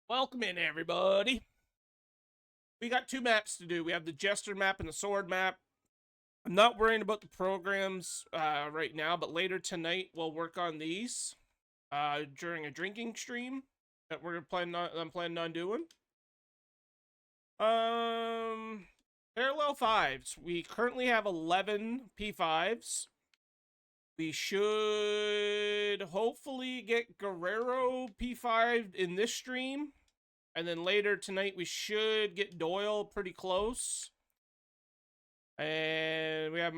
Welcome in, everybody. We got two maps to do. We have the Jester map and the Sword map. I'm not worrying about the programs right now, but later tonight we'll work on these during a drinking stream that I'm planning on doing. Parallel 5s. We currently have 11 P5s. We should hopefully get Guerrero P5 in this stream. And then later tonight, we should get Doyle pretty close. And we have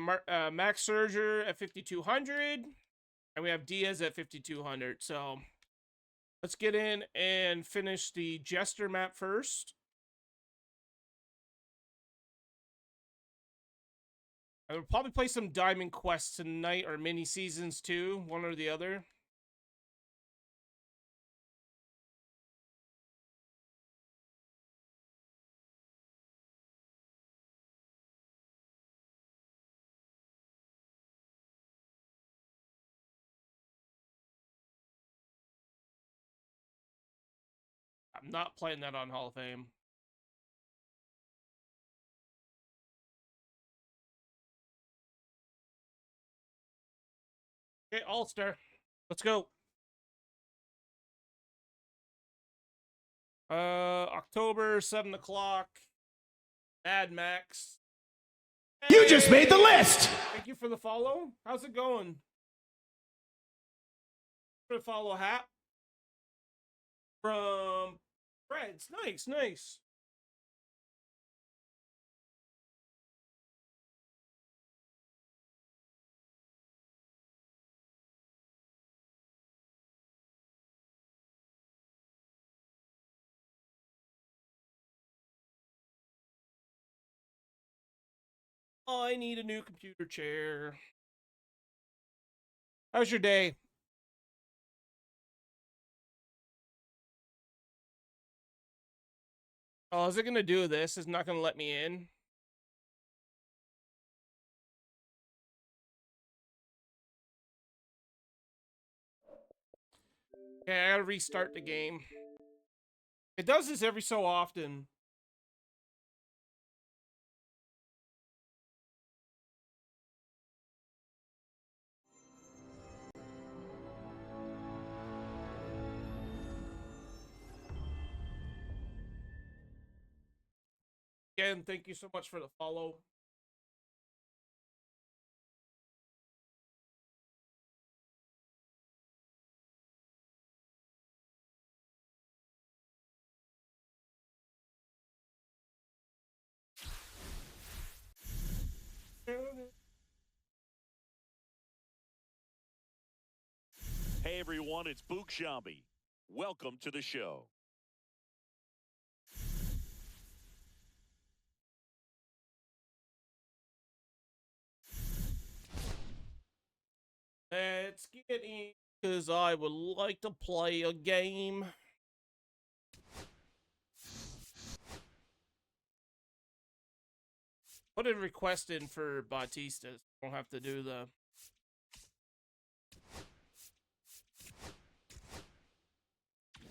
Max Serger at 5,200. And we have Diaz at 5,200. So let's get in and finish the Jester map first. I will probably play some Diamond Quests tonight, or mini seasons too, one or the other. I'm not playing that on Hall of Fame. Okay, All-Star. Let's go. October, 7 o'clock. Mad Max. Hey! You just made the list! Thank you for the follow. How's it going? For the follow hat. From Reds. Nice, nice. I need a new computer chair. How's your day? Oh, is it gonna do this? It's not gonna let me in. Okay, I gotta restart the game. It does this every so often. Again, thank you so much for the follow. Hey everyone, it's Book Shambi. Welcome to the show. Let's get in, because I would like to play a game. Put a request in for Bautista. Don't have to do the...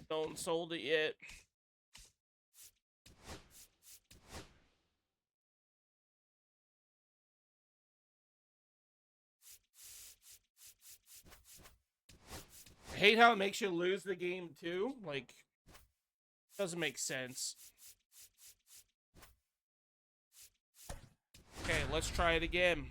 Don't sold it yet. I hate how it makes you lose the game too. Like, doesn't make sense. Okay, let's try it again.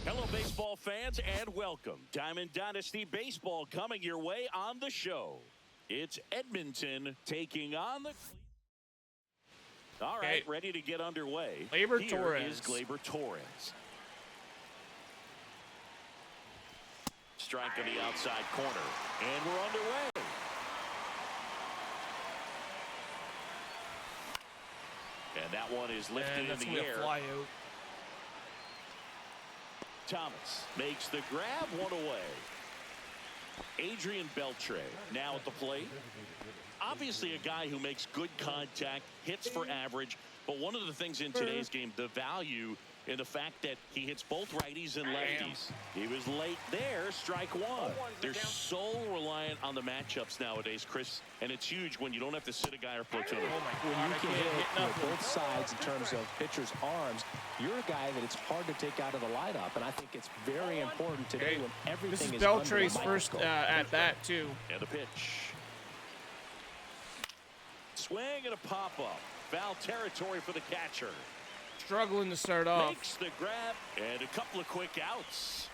Hello, baseball fans, and welcome. Diamond Dynasty Baseball coming your way on the show. It's Edmonton taking on the... All right, ready to get underway. Gleyber Here Torres. is Gleyber Torres. Strike on the outside corner, and we're underway. And that one is lifted in the air. Fly out. Thomas makes the grab, one away. Adrian Beltre now at the plate. Obviously a guy who makes good contact, hits for average, but one of the things in today's game, the value in the fact that he hits both righties and lefties. He was late there, strike one. They're so reliant on the matchups nowadays, Chris, and it's huge when you don't have to sit a guy or platoon. When you can hit both sides in terms of pitchers' arms, you're a guy that it's hard to take out of the lineup, and I think it's very important today when everything is under the Beltre's microscope. first at bat, too. And a pitch. Swing and a pop-up. Foul territory for the catcher. Struggling to start off. Makes the grab and a couple of quick outs.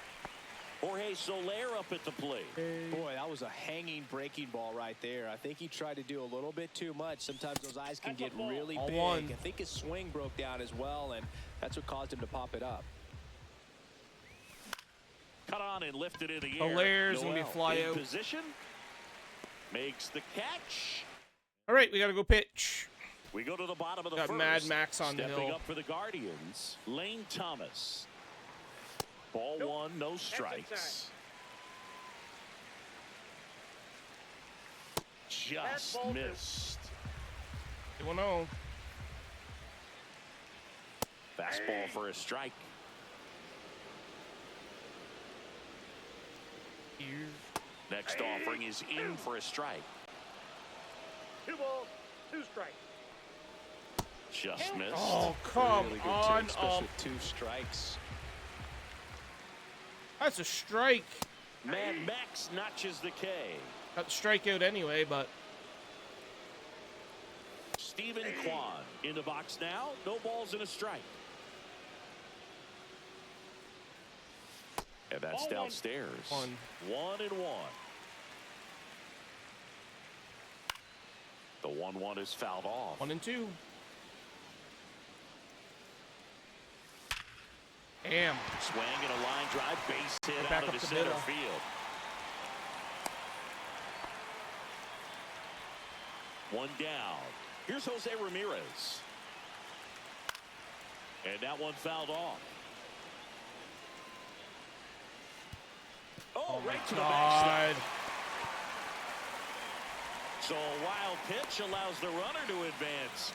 Jorge Soler up at the plate. Boy, that was a hanging breaking ball right there. I think he tried to do a little bit too much. Sometimes those eyes can get really big. I think his swing broke down as well, and that's what caused him to pop it up. Cut on and lifted in the air. Soler's going to be fly out. Position. Makes the catch. All right, we got to go pitch. We go to the bottom of the Got first. Mad Max on the Stepping hill. up for the Guardians, Lane Thomas. Ball one, no strikes. Just missed. 2-1-0. Fastball for a strike. Next offering is in for a strike. 2 balls, 2 strikes. Just missed. Oh, come Really good on too, especially up. with 2 strikes. That's a strike. Mad Max notches the K. Got the strikeout anyway, but Stephen Kwan in the box now. No balls and a strike. And that's downstairs. 1-1. The 1-1 is fouled off. 1-2. Damn. Swing and a line drive, base hit Back out up of the the center middle. field. One down. Here's Jose Ramirez. And that one fouled off. Oh, right to the backstop. God. So a wild pitch allows the runner to advance.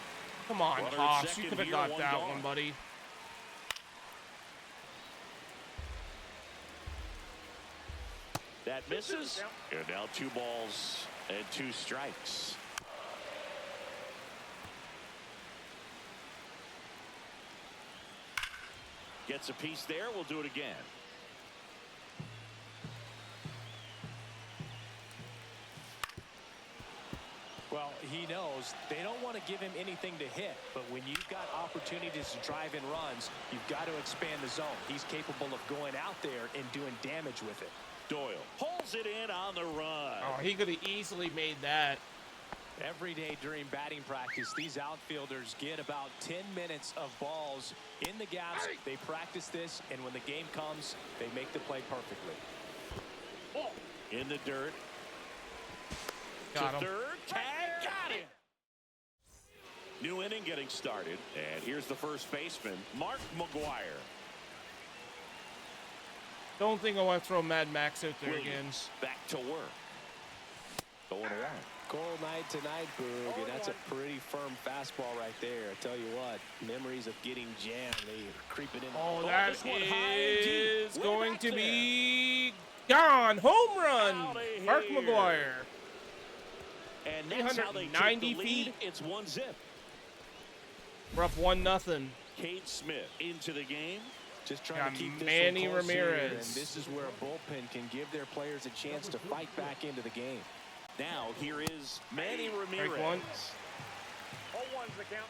Come on, Runner at Haas. You second could have here, got one that gone. one, buddy. That misses. And now 2 balls and 2 strikes. Gets a piece there. We'll do it again. Well, he knows they don't want to give him anything to hit, but when you've got opportunities to drive in runs, you've got to expand the zone. He's capable of going out there and doing damage with it. Doyle pulls it in on the run. Oh, he could have easily made that. Every day during batting practice, these outfielders get about 10 minutes of balls in the gaps. They practice this, and when the game comes, they make the play perfectly. In the dirt. Got to him. third. Tag. Got him. New inning getting started. And here's the first baseman, Mark McGuire. Don't think I want to throw Mad Max out there again. Williams back to work. Going along. Cold night tonight, Boog, and that's a pretty firm fastball right there. I tell you what, memories of getting jammed, they are creeping in. Oh, Oh, that this one high and deep. is Way going back to there. be gone. Home run. Outta Mark here. McGuire. And that's how they take 390 the lead. feet. It's 1-0. We're up 1-0. Cade Smith into the game. Just trying Got to keep this Manny one close here, Ramirez. and this is where a bullpen can give their players a chance to fight back into the game. Now here is Manny Ramirez. Strike one. 0-1's the count.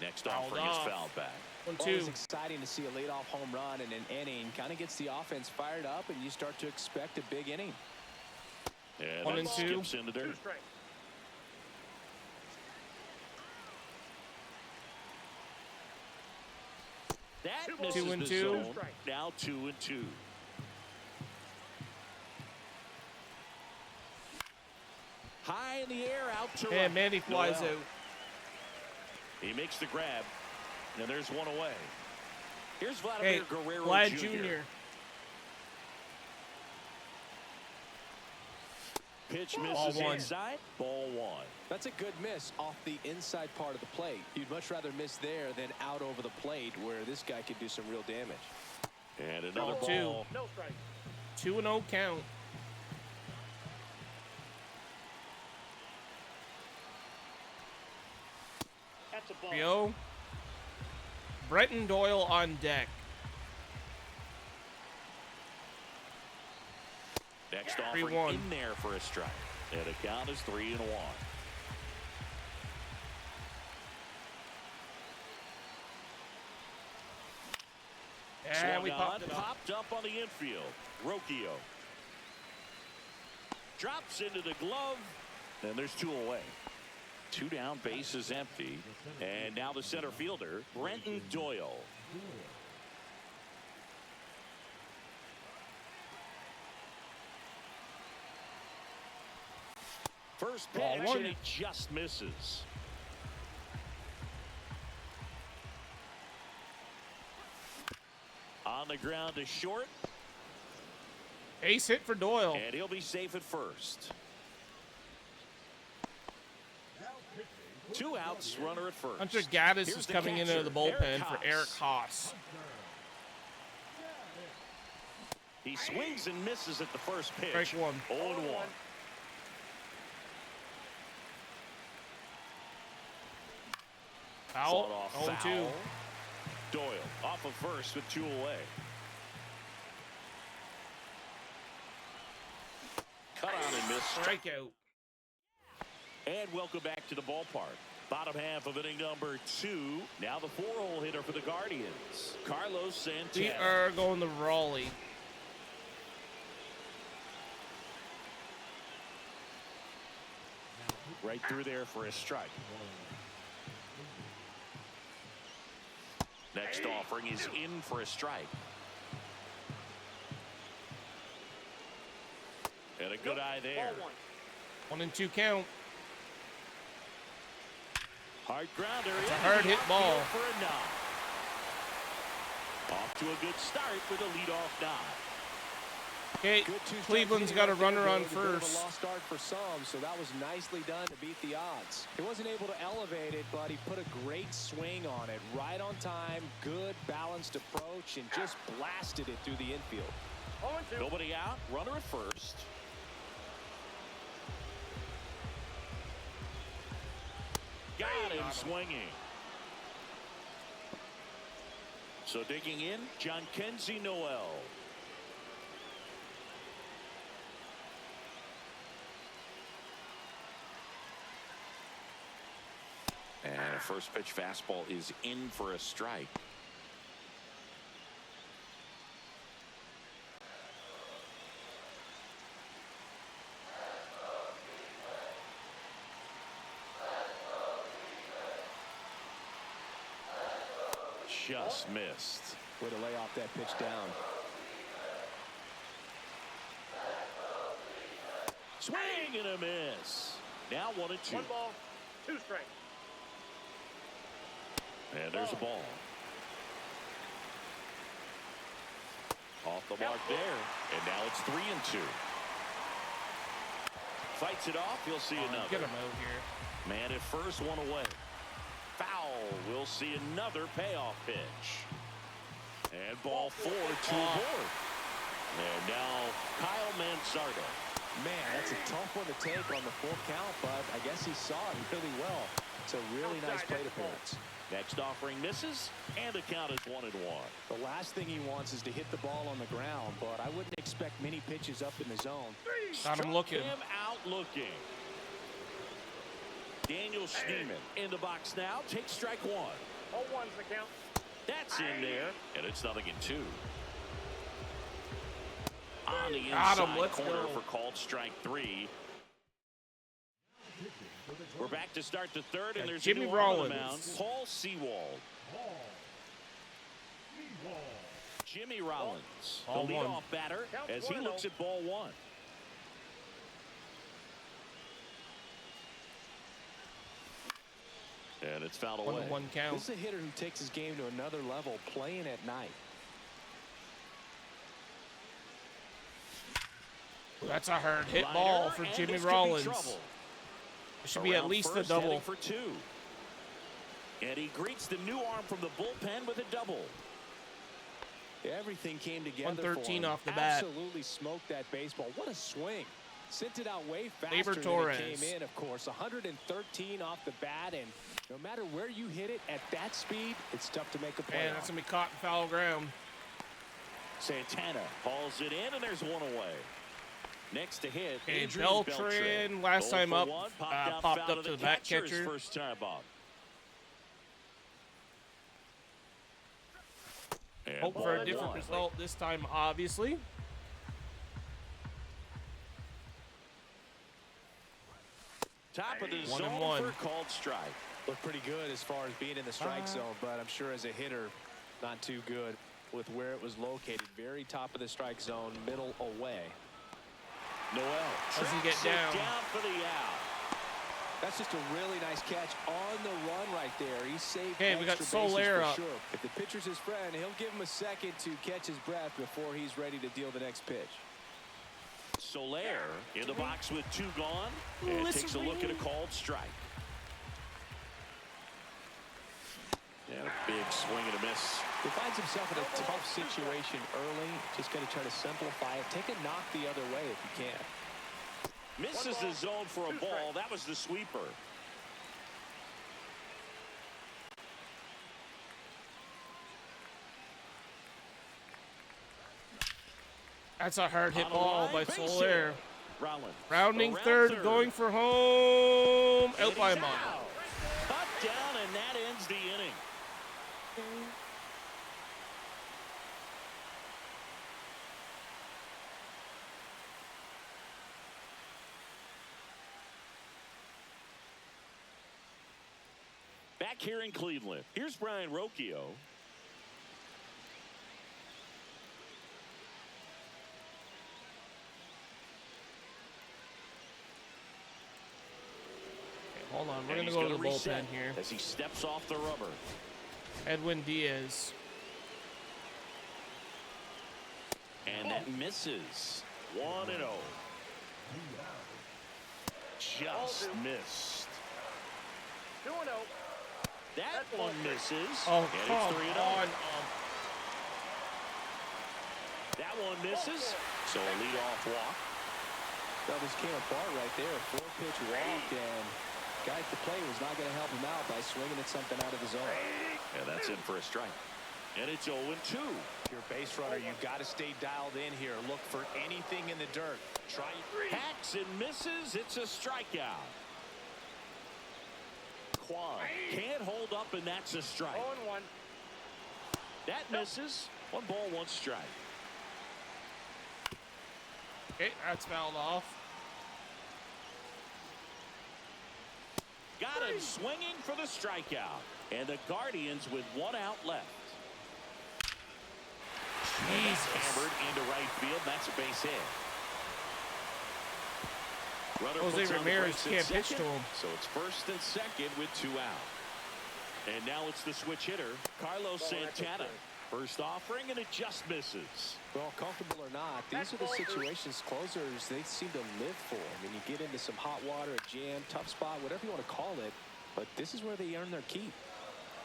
Next Fouled offering is off. fouled back. Always exciting to see a leadoff home run in an inning. Kind of gets the offense fired up, and you start to expect a big inning. And 1 that and 2. skips into 2 dirt. strikes. That 2 misses 2 and the 2. zone. Strike. Now 2 and 2. High in the air, out to And right. Manny flies Noel. out. He makes the grab, and there's one away. Here's Vladimir Hey, Guerrero Vlad Jr. Jr. Pitch Ball misses one. inside. Ball one. That's a good miss off the inside part of the plate. You'd much rather miss there than out over the plate where this guy could do some real damage. And another Ball ball. No strike. 2-0 count. That's a ball. 3-0. Brenton Doyle on deck. Next 3-1. offering in there for a strike. And the count is 3-1. Yeah, Swung we on, popped it up. popped up on the infield. Rocchio drops into the glove, and there's two away. Two down, base is empty, and now the center fielder, Brenton Doyle. First pitch, Ball one. and it just misses. On the ground to short, Ace hit for Doyle. and he'll be safe at first. Two outs, runner at first. Hunter Gaddis Here's is the coming into catcher, the bullpen Eric for Haas. Eric Haas. He swings and misses at the first pitch. Strike one. 0-1. Foul. Fought off 0-2. foul. Doyle off of first with two away. Cut on and missed. Strikeout. And welcome back to the ballpark. Bottom half of inning number 2. Now the 4-hole hitter for the Guardians, Carlos We Santana. are going to Raleigh. Right through there for a strike. Next offering is in for a strike. And a good eye there. Ball 1-2 count. Hard grounder. It's a into hard the hit outfield ball. for a knock. Off to a good start with a leadoff knock. Okay, Good two-strike Cleveland's inning got a right there, runner on Billy. A bit of a first. lost start for some, so that was nicely done to beat the odds. He wasn't able to elevate it, but he put a great swing on it. Right on time, good balanced approach, and just blasted it through the infield. 0-2. Nobody out. Runner at first. Got him swinging. So digging in, John Kenzie Noel. And a first pitch fastball is in for a strike. Just missed. Way to lay off that pitch down. Swing and a miss. Now 1-2. 1 ball, 2 strikes. And there's a ball. Off the mark there. And now it's 3-2. Fights it off. You'll see Get another. him out here. Man at first, one away. Foul. We'll see another payoff pitch. And ball 4 to board. And now Kyle Mansardo. Man, that's a tough one to take on the full count, but I guess he saw it really well. It's a really nice plate appearance. Next offering misses, and the count is 1-1. The last thing he wants is to hit the ball on the ground, but I wouldn't expect many pitches up in the zone. Got him looking. Him out looking. Daniel Schneemann in the box now. Takes strike 1. 0-1's the count. That's in there, and it's 0-2. On the Got him, inside let's corner go. for called strike 3. We're back to start the third, and Got there's Jimmy a new arm on the Rollins. mound, Paul Sewald. Jimmy Rollins, the Ball one. leadoff batter, Count as he 1-0. looks at ball 1. And it's fouled away. 1-1 count. This is a hitter who takes his game to another level, playing at night. That's a hard hit Liner, ball for and Jimmy this could be Rollins. trouble. It should be at Around least a first, double. heading for 2. And he greets the new arm from the bullpen with a double. Everything came together 113 for him. off the bat. Absolutely smoked that baseball. What a swing. Sent it out way faster Labor than Torres. it came in, of course. 113 off the bat, and no matter where you hit it at that speed, it's tough to make a play. And that's going to be caught in foul ground. Santana hauls it in, and there's one away. Next to hit, Okay, Adrian Beltran, last time up, popped up to the back his catcher. First time up. And Hope for a ball different one. result this time, obviously. Top of the 1-1. zone for a called strike. Looked pretty good as far as being in the strike zone, but I'm sure as a hitter, not too good with where it was located. Very top of the strike zone, middle away. Noel Doesn't get tracks it down. for the out. That's just a really nice catch on the run right there. He saved Okay, we got extra bases Soler for up. sure. If the pitcher's his friend, he'll give him a second to catch his breath before he's ready to deal the next pitch. Soler in the box with 2 gone, and takes a look at a called strike. And a big swing and a miss. He finds himself in a tough situation early. Just got to try to simplify it. Take a knock the other way if you can. Misses the zone for a ball. That was the sweeper. That's a hard hit On a ball line by base Soler. hit. Rollins. Rounding Around third, going for home. And Out by a he's mile. out. Cut down, and that ends the inning. Back here in Cleveland, here's Brian Rocchio. Hold on, we're And going to he's go to gonna the reset bullpen here. as he steps off the rubber. Edwin Diaz. And that misses. 1-0. Just missed. 2-0. That one misses. Oh, and it's come 3-0. on. That one misses. So a leadoff walk. Well, this came apart right there. 4-pitch walk, and guy at the plate was not going to help him out by swinging at something out of the zone. And that's in for a strike. And it's 0-2. If you're a base runner, you've got to stay dialed in here. Look for anything in the dirt. Try. Hacks and misses. It's a strikeout. Quan can't hold up, and that's a strike. 0-1. That misses. 1 ball, 1 strike. Okay, that's fouled off. Got him swinging for the strikeout. And the Guardians with 1 out left. Jesus. Hammered into right field. That's a base hit. Runner Jose puts on the Ramirez brakes at can't pitch second, to him. So it's first and second with 2 out. And now it's the switch hitter, Carlos Santana. First offering, and it just misses. Well, comfortable or not, these are the situations closers they seem to live for. I mean, you get into some hot water, a jam, tough spot, whatever you want to call it, but this is where they earn their keep.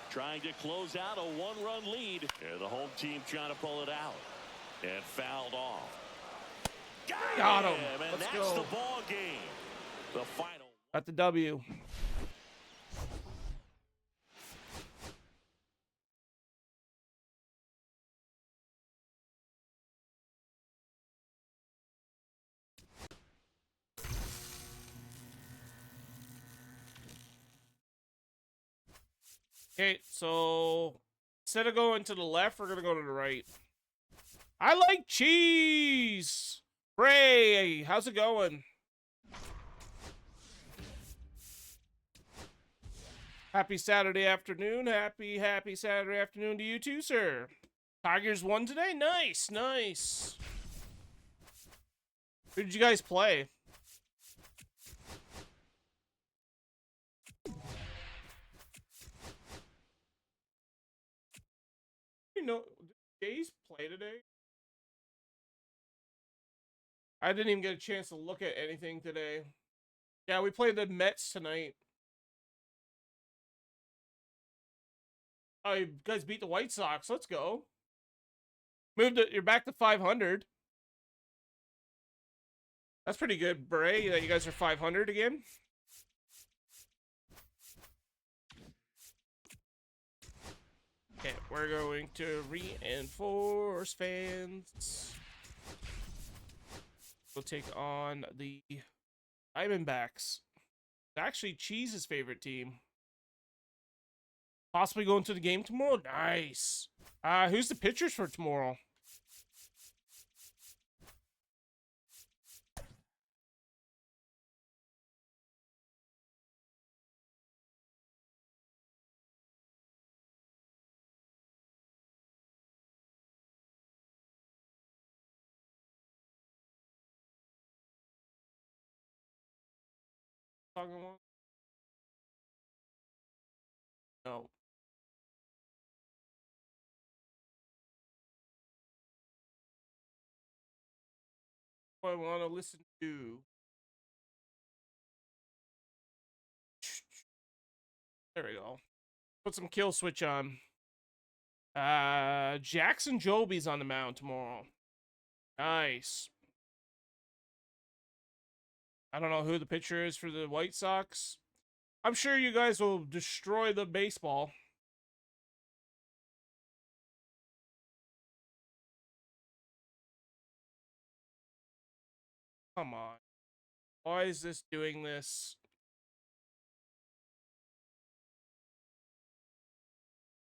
Trying to close out a 1-run lead. And the home team trying to pull it out. And fouled off. Got him. And Let's that's go. the ball game. The final. Got the W. Okay, so instead of going to the left, we're gonna go to the right. I like cheese. Ray, how's it going? Happy Saturday afternoon. Happy Saturday afternoon to you too, sir. Tigers won today. Nice, nice. Who did you guys play? even know did Jays play today. I didn't even get a chance to look at anything today. Yeah, we played the Mets tonight. Oh, you guys beat the White Sox. Let's go. Moved it. You're back to 500. That's pretty good, Bray, that you guys are 500 again. Okay, we're going to reinforce fans. We'll take on the Diamondbacks. It's actually Cheese's favorite team. Possibly going to the game tomorrow? Nice. Who's the pitchers for tomorrow? No. I want to listen to. There we go. Put some kill switch on. Jackson Joby's on the mound tomorrow. Nice. I don't know who the pitcher is for the White Sox. I'm sure you guys will destroy the baseball. Come on. Why is this doing this?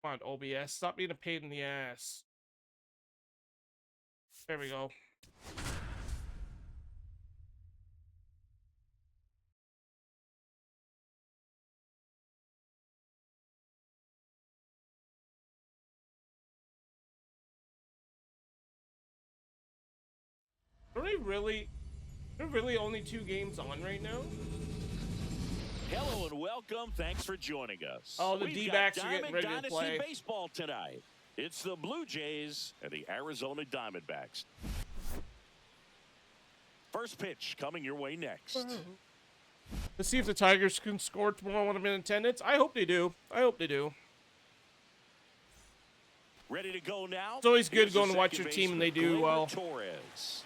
Come on, OBS. Stop being a pain in the ass. There we go. Are there really only 2 games on right now? Hello and welcome. Thanks for joining us. Oh, the We've D-backs got are getting ready to Dynasty play. Baseball tonight. It's the Blue Jays and the Arizona Diamondbacks. First pitch coming your way next. Let's see if the Tigers can score tomorrow when I'm in attendance. I hope they do. I hope they do. Ready to go now. It's always good Here's the going to watch second your team and they baseman, do well. Torres.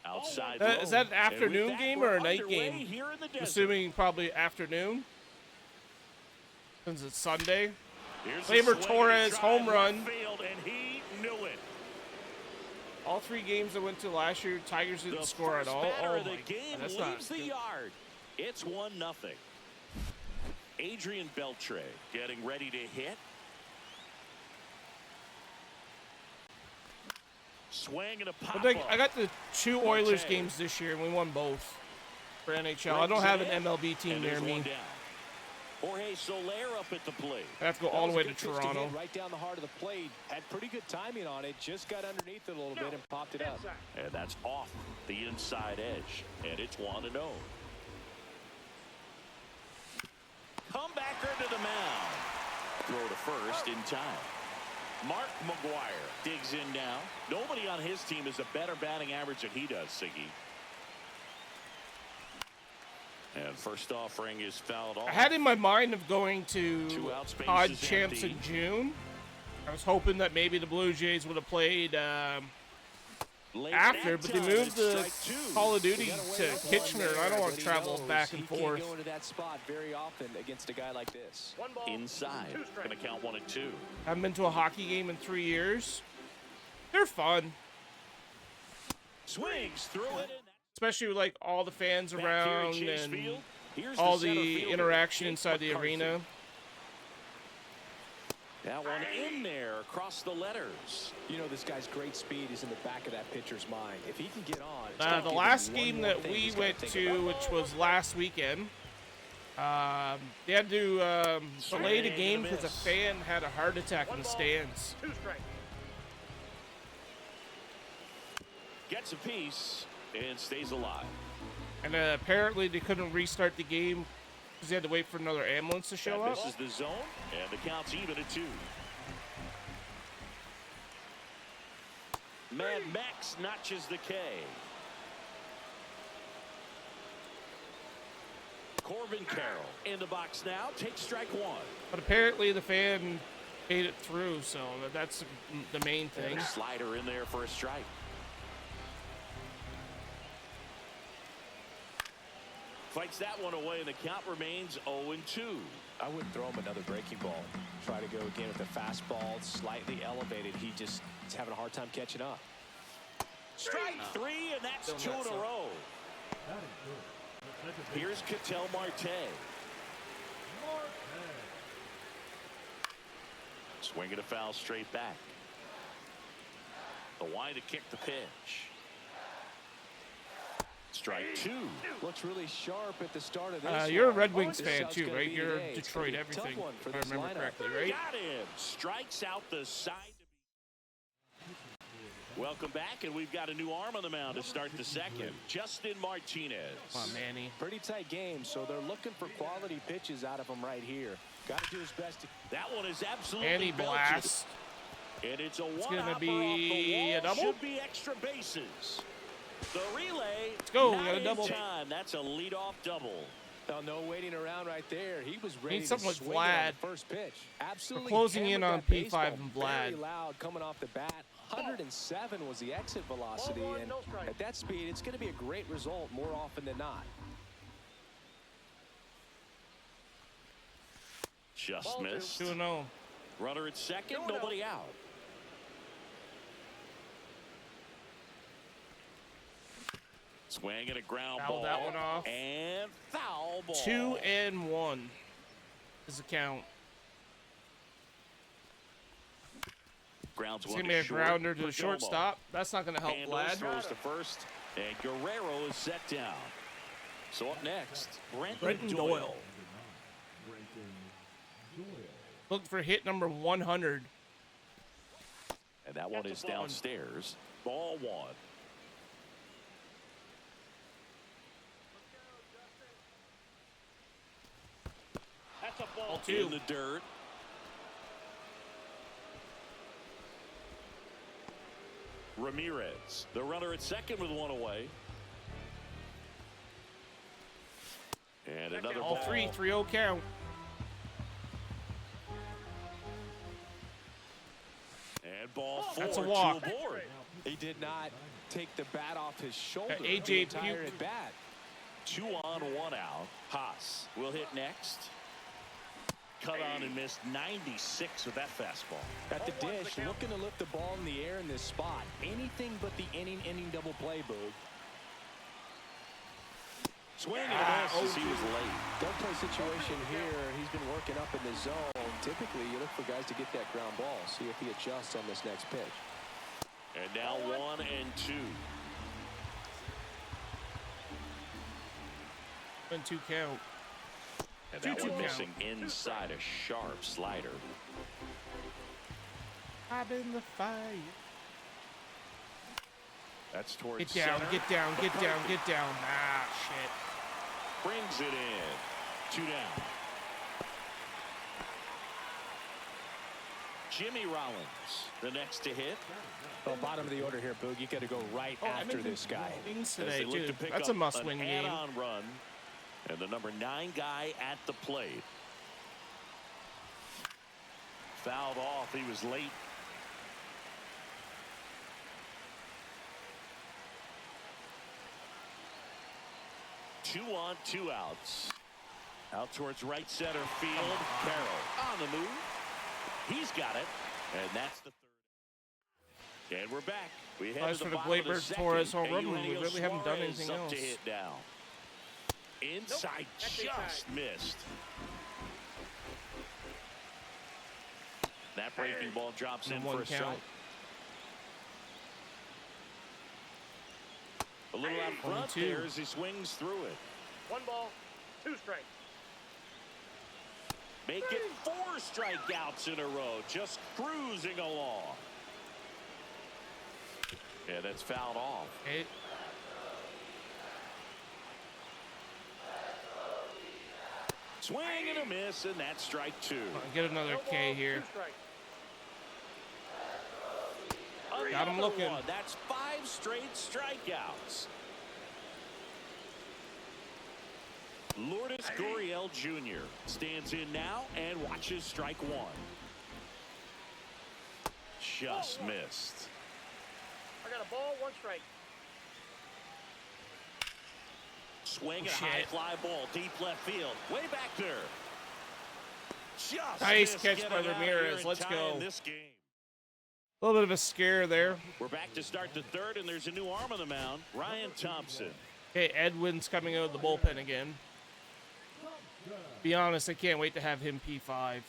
Outside Is that an low. afternoon And with that, game we're or a night underway game? here in the desert. Assuming probably afternoon. Since it's Sunday. Here's Labor the swing Torres, and drive home left run. Field, and he knew it. All 3 games I went to last year, Tigers didn't The score at first all. batter Oh of the my game God, that's not leaves the good. yard. It's 1-0. Adrian Beltre getting ready to hit. Swing and a pop. But I got the 2 Oilers games this year, and we won both for NHL. I don't have an MLB team near me. Jorge Soler up at the plate. I have to go all the way to Toronto. Right down the heart of the plate. Had pretty good timing on it. Just got underneath it a little bit and popped it up. And that's off the inside edge. And it's 1-0. Comebacker to the mound. Throw to first in time. Mark McGuire digs in now. Nobody on his team has a better batting average than he does, Siggy. And first offering is fouled off. I had in my mind of going to Odd bases Champs empty. in June. I was hoping that maybe the Blue Jays would have played Late after, that but they time, moved the strike 2. Call of Duty to Kitchener, and I don't want to travel back and He can't forth. go into that spot very often against a guy like this. 1 ball, Inside. 2 strikes. Going to count 1 and 2. Haven't been to a hockey game in 3 years. They're fun, Swings through it. especially with like all the fans Back here around at Chase and Field. Here's all center the fielder, interaction Jake inside the McCarthy. arena. That one in there across the letters. You know, this guy's great speed is in the back of that pitcher's mind. If he can get on, it's gonna The give him last one game more that thing we he's gotta went think to, about. which was last weekend, they had to delay the game because a fan had a heart attack in the stands. 2 strikes. Gets a piece and stays alive. And apparently they couldn't restart the game Because he had to wait for another ambulance to show And up. this is the zone, and the count's even at 2. Mad Max notches the K. Corbin Carroll in the box now. Takes strike 1. But apparently the fan made it through, so that's the main thing. And a slider in there for a strike. Fights that one away, and the count remains 0-2. I wouldn't throw him another breaking ball. Try to go again with the fastball, slightly elevated. He's having a hard time catching up. Strike 3, and that's Still 2 not in a so. row. Here's Ketel Marte. Swing and a foul straight back. The wind to kick the pitch. Strike 2. Looks really sharp at the start of this. You're a one. Red Wings This fan out's too, gonna right? be You're today. It's gonna Detroit be a tough everything, one for if I this remember lineup. correctly, right? Got him. Strikes out the side. Welcome back, and we've got a new arm on the mound to start the second. Justin Martinez. Come on, Manny. Pretty tight game, so they're looking for quality pitches out of him right here. Got to do his best. That one is absolutely Manny belted. blast. And it's a It's one gonna hopper be off the wall. a double? Should be extra bases. The relay. Let's go. We Not got a in double. time. That's a leadoff double. Oh, no waiting around right there. He was ready to something like swing it on Vlad. the first pitch. Absolutely closing in hammered on that baseball. P5 and Vlad. Very loud coming off the bat. 107 was the exit velocity, Ball one, and no strike. at that speed, it's going to be a great result more often than not. Just Ball two. missed. 2-0. Runner at second. 2-0. Nobody out. Swing and a ground Foul ball. that one off. And foul ball. 2-1 is the count. Grounds It's one gonna be a short. grounder to the Perdomo shortstop. That's not gonna help handles, Vlad. throws to first, and Guerrero is set down. So up next, Brenton Doyle. Look for hit number 100. And that one That's is a ball. downstairs. Ball 1. That's a ball. Ball 2. In the dirt. Ramirez, the runner at second with one away. And another All ball. 3, 3-0 count. And ball 4. That's a walk. Two aboard. He did not take the bat off his shoulder. AJ the entire Puke. at bat. 2 on, 1 out. Haas will hit next. Cut on and missed 96 with that fastball. At the dish, looking to lift the ball in the air in this spot. Anything but the inning double play, Boog. Swing and a miss as he was late. Double play situation here. He's been working up in the zone. Typically, you look for guys to get that ground ball. See if he adjusts on this next pitch. And now 1 and 2. 1-2 count. And that 2-2 one count. missing inside a sharp slider. I'm in the fire. That's towards Get down, center. get down, get down, get down. Ah, shit. Brings it in. 2 down. Jimmy Rollins, the next to hit. Well, bottom of the order here, Boog. You got to go right after this guy. Things As today, they look too. to pick That's up a must-win an game. add-on run. And the number 9 guy at the plate. Fouled off. He was late. Two on, 2 outs. Out towards right center field. Carroll on the move. He's got it. And that's the third. And we're back. We head As to for the the bottom of the Gleyber second. Torres home run, we Eugenio really haven't done Suarez anything up to else. hit down. Inside, That's just inside. missed. That breaking ball drops in And for one a strike. count. A little out front 1-2. there as he swings through it. 1 ball, 2 strikes. Make it 4 strikeouts in a row, just cruising along. Yeah, that's fouled off. Okay. Swing and a miss, and that's strike two. Get another No K ball, here. 2 strikes. Got him Another looking. one. That's 5 straight strikeouts. Lourdes Gurriel Jr. stands in now and watches strike one. Just missed. I got a ball, 1 strike. Swing Oh, a high shit. fly ball, deep left field, way back there. Just Nice missed catch getting by out of Ramirez. here in Let's time go. This game. A little bit of a scare there. We're back to start the third, and there's a new arm on the mound, Ryan Thompson. Okay, Edwin's coming out of the bullpen again. Be honest, I can't wait to have him P5.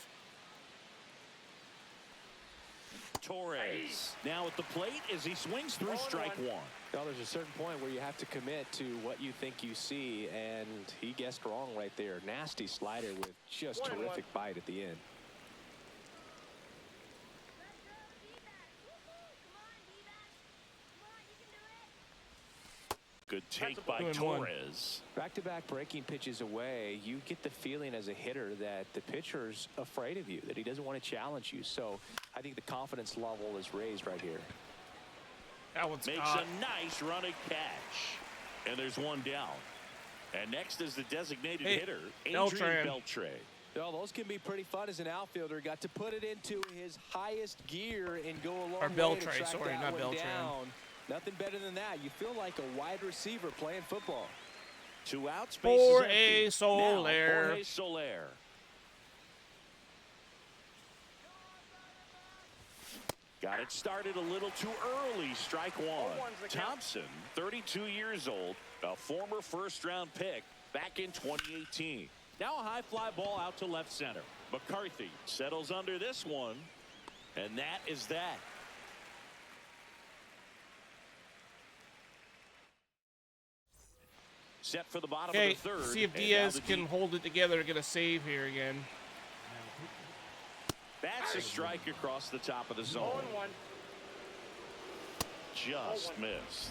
Torres now at the plate as he swings through strike one. Well, there's a certain point where you have to commit to what you think you see, and he guessed wrong right there. Nasty slider with just 1-1. terrific bite at the end. Good take by 2-1. Torres. Back-to-back breaking pitches away, you get the feeling as a hitter that the pitcher's afraid of you, that he doesn't want to challenge you. So I think the confidence level is raised right here. That one's Makes caught. a nice running catch. And there's one down. And next is the designated Hey, hitter, Beltran. Adrian Beltre. Well, those can be pretty fun as an outfielder. Got to put it into his highest gear and go a long Or way Beltre, to track sorry, that not one Beltran. down. Nothing better than that. You feel like a wide receiver playing football. 2 outs, bases Jorge empty. Soler. Now, Jorge Soler. Got it started a little too early. Strike one. 0-1's the count. Thompson, 32 years old, a former first-round pick back in 2018. Now a high fly ball out to left center. McCarthy settles under this one, and that is that. Set for the bottom Okay, of the third. see if and now Diaz the can deep. hold it together and get a save here again. That's a strike across the top of the zone. 0-1. Just missed.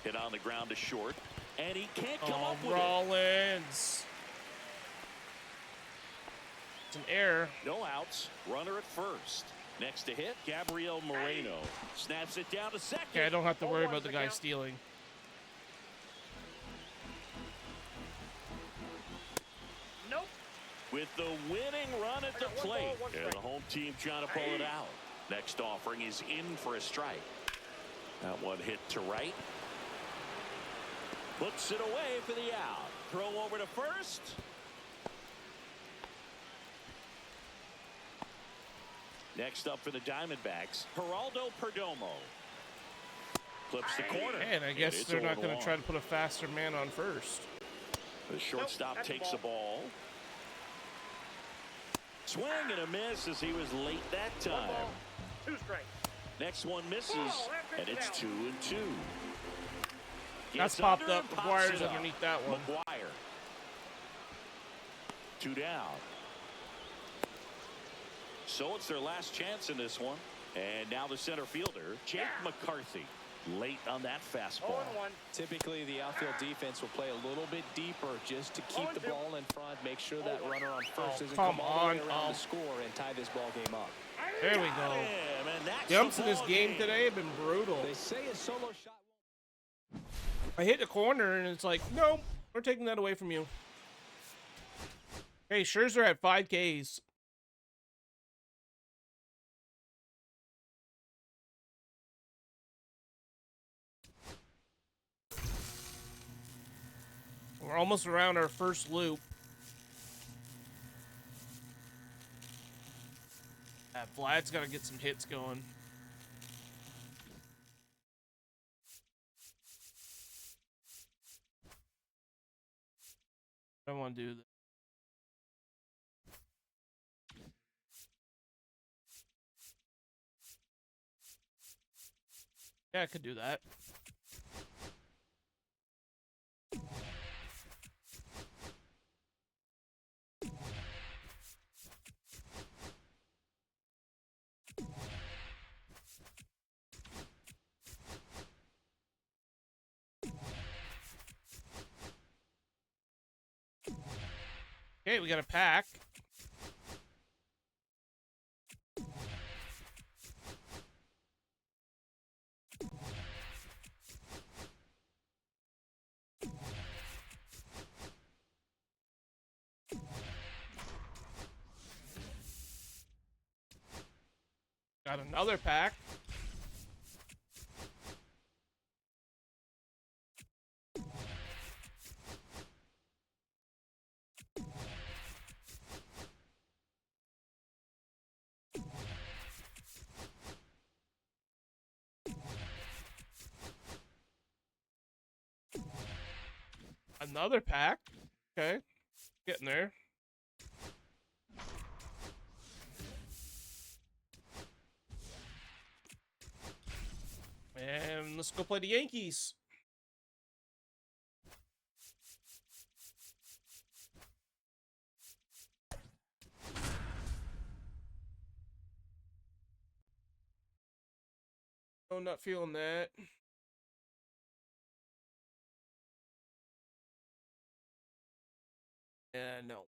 Hit on the ground to short, and he can't come Oh, up with Rollins. It's an error. it. No outs. Runner at first. Next to hit, Gabriel Moreno snaps it down to second. Okay, I don't have to worry 0-1's about the the guy count. stealing. Nope. With the winning run at the I got 1 plate. ball, 1 And strike. the home team trying to pull it out. Next offering is in for a strike. That one hit to right. Puts it away for the out. Throw over to first. Next up for the Diamondbacks, Geraldo Perdomo. Clips the corner. And I guess it's they're not 0-1. going to try to put a faster man on first. The shortstop that's a takes the ball. Swing and a miss as he was late that 1 time. ball, 2 strikes. Next one misses, Oh, that and it's pitch is 2-2. That's Gets popped under up. and pops McGuire's it up. underneath that one. McGuire. 2 down. So it's their last chance in this one. And now the center fielder, Jake McCarthy, late on that fastball. 0-1. Typically, the outfield defense will play a little bit deeper just to keep the 0-2. ball in front, make sure that runner on first doesn't come come all the way on, around oh. the score and tie this ball game up. There we Got go. him, and that's Jumps the in this ball game today have been brutal. They say a solo shot. I hit the corner and it's like, nope, we're taking that away from you. Hey, Scherzer at 5 Ks. We're almost around our first loop. Vlad's got to get some hits going. I don't want to do that. Yeah, I could do that. Okay, we got a pack. Got another pack. Another pack. Okay. Getting there. And let's go play the Yankees. Oh, not feeling that. Yeah, no.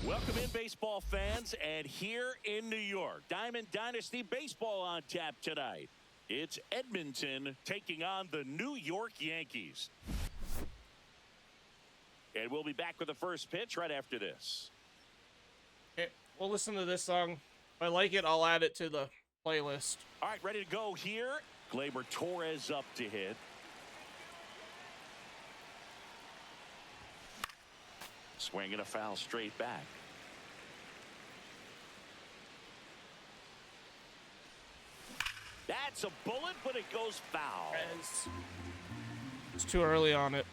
Welcome in, baseball fans, and here in New York, Diamond Dynasty Baseball on tap tonight. It's Edmonton taking on the New York Yankees. And we'll be back with the first pitch right after this. Okay, we'll listen to this song. If I like it, I'll add it to the playlist. All right, ready to go here. Gleyber Torres up to hit. Swinging a foul straight back. That's a bullet, but it goes foul. It's too early on it.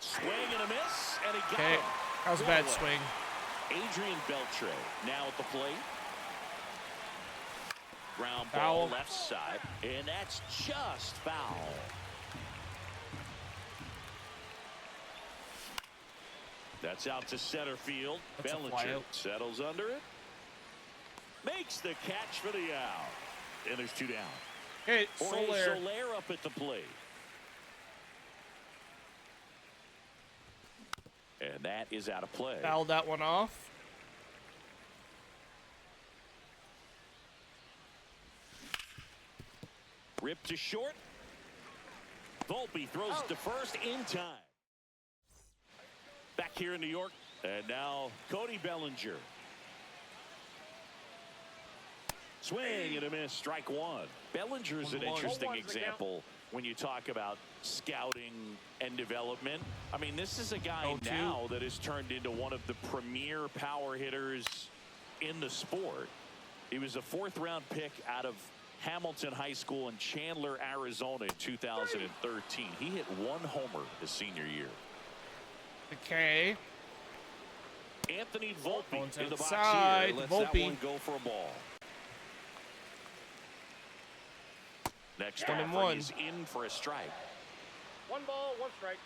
Swing and a miss, and he got Okay, it. that was a bad swing. Adrian Beltre now at the plate. Ground Foul. ball left side, and that's just foul. That's out to center field. That's a Bellinger flyout. settles under it. Makes the catch for the out. And there's two down. Okay, Jorge Soler. Soler up at the plate. And that is out of play. Fouled that one off. Ripped to short. Volpe throws to first in time. Back here in New York. And now Cody Bellinger. Swing and a miss, strike one. Bellinger's an 1-1. interesting 1-1's the count. example when you talk about scouting and development. I mean, this is a guy 0-2. now that has turned into one of the premier power hitters in the sport. He was a fourth-round pick out of Hamilton High School in Chandler, Arizona in 2013. He hit one homer his senior year. Okay. Anthony Volpe Going to in the box outside. here. Lets that Volpe. one go for a ball. Next 1-1. offer, he's in for a strike. 1 ball, 1 strike.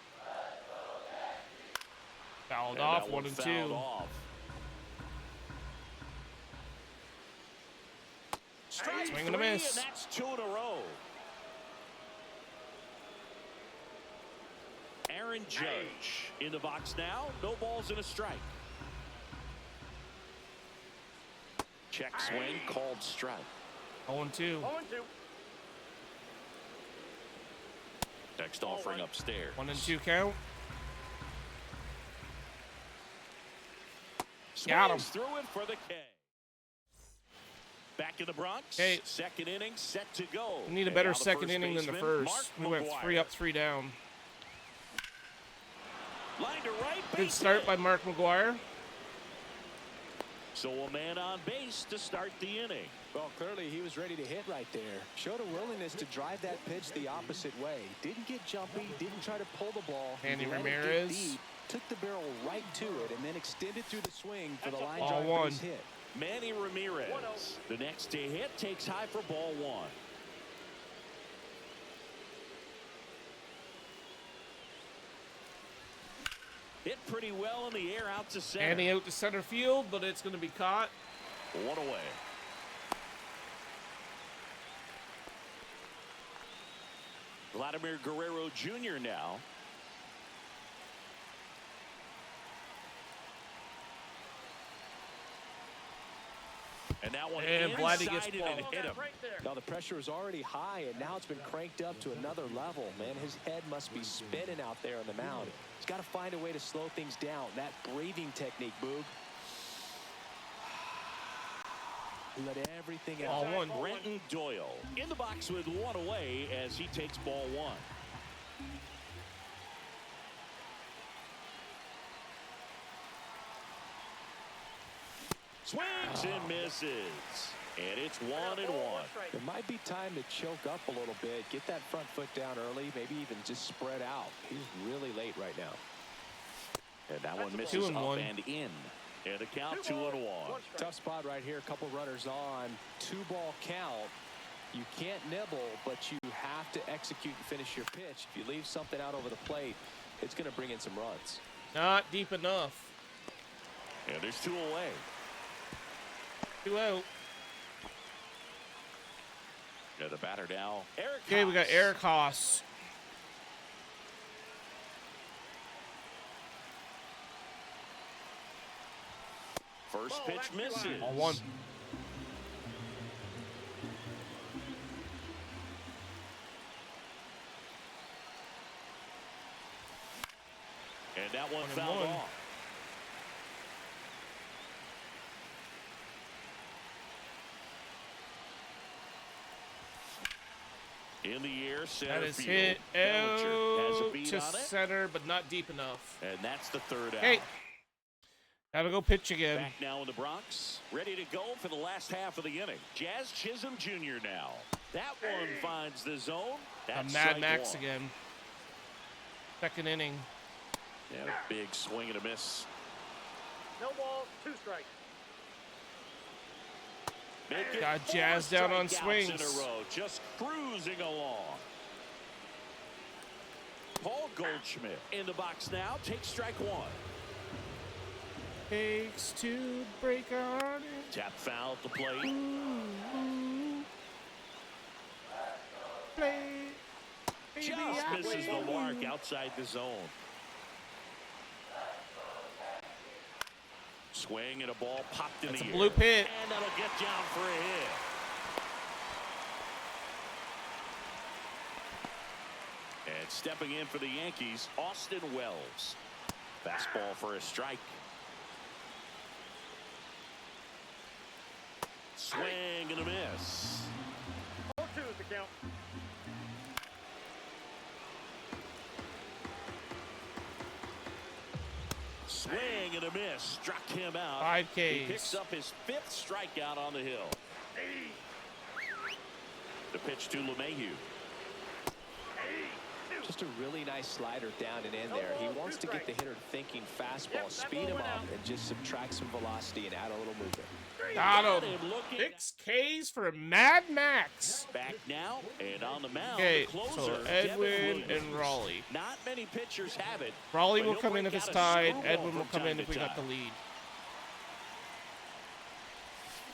Fouled And off, that 1 one and fouled 2. off. Strike Swing and a three, miss. and that's 2 in a row. Aaron Judge in the box now. No balls and a strike. Check swing, called strike. 0 and 2. 0 and 2. Next offering upstairs. 1 and 2 count. Got Got him. through it for the K. Back in the Bronx. Okay. Second inning set to go. We need a And better now the second first inning than the baseman, first. Mark We went McGwire. 3 up, 3 down. Line to right, Good base start hit. by Mark McGwire. So a man on base to start the inning. Well, clearly he was ready to hit right there. Showed a willingness to drive that pitch the opposite way. Didn't get jumpy, didn't try to pull the ball. He Andy let it get Ramirez. deep, took the barrel right to it, and then extended through the swing for the line Ball drive 1. base hit. Manny Ramirez. 1-0. The next to hit takes high for ball 1. Hit pretty well in the air out to center. Andy out to center field, but it's going to be caught. 1 away. Vladimir Guerrero Jr. now. And that one And Vladdy gets inside it ball. and hit him. Right there. Now the pressure is already high, and now it's been cranked up to another level. Man, his head must be spinning out there on the mound. He's got to find a way to slow things down. That breathing technique, Boog. Let everything out. Ball one. Brenton Doyle in the box with one away as he takes ball one. Swings and misses. And it's 1-1. It might be time to choke up a little bit, get that front foot down early, maybe even just spread out. He's really late right now. And that one That's misses a up ball. and in. And the count 2-1. Tough spot right here. A couple runners on. 2-ball count. You can't nibble, but you have to execute and finish your pitch. If you leave something out over the plate, it's going to bring in some runs. Not deep enough. And there's 2 away. 2 out. Yeah, the batter now, Eric Okay, we got Haas. Eric Haas. First Ball, pitch that's too misses. high. Ball one. And that one 1-1. fouled off. In the air, center That is field. hit Bellinger has a out beat to on it. center, but not deep enough. And that's the third out. Hey, gotta go pitch again. Back now in the Bronx, ready to go for the last half of the inning. Jazz Chisholm Jr. now. That one finds the zone. That's Mad strike Max one. again. Second inning. And a big swing and a miss. No balls, 2 strikes. Make it Got 4 Jazz down on strikeouts swings. in a row, just cruising along. Paul Goldschmidt in the box now. Takes strike one. Takes to break on it. Tap foul at the plate. Play. Baby, Just I misses play. the mark outside the zone. Swing and a ball popped in That's the a air. blue pit. And that'll get down for a hit. And stepping in for the Yankees, Austin Wells. Fastball for a strike. Swing and a miss. 0-2 is the count. Swing and a miss. Struck him out. 5 He Ks. picks up his 5th strikeout on the hill. The pitch to LeMahieu. Just a really nice slider down and in there. He wants to get the hitter thinking fastball, speed him up, and just subtract some velocity and add a little movement. Got Got him. him looking 6 Ks for Mad Max. back now, and on the mound, Okay, the closer, so Devin Edwin Williams. and Raleigh. Not many pitchers have it. Raleigh but will he'll come in if break it's out a tied. screwball Edwin will from come in time if we to got the time. lead.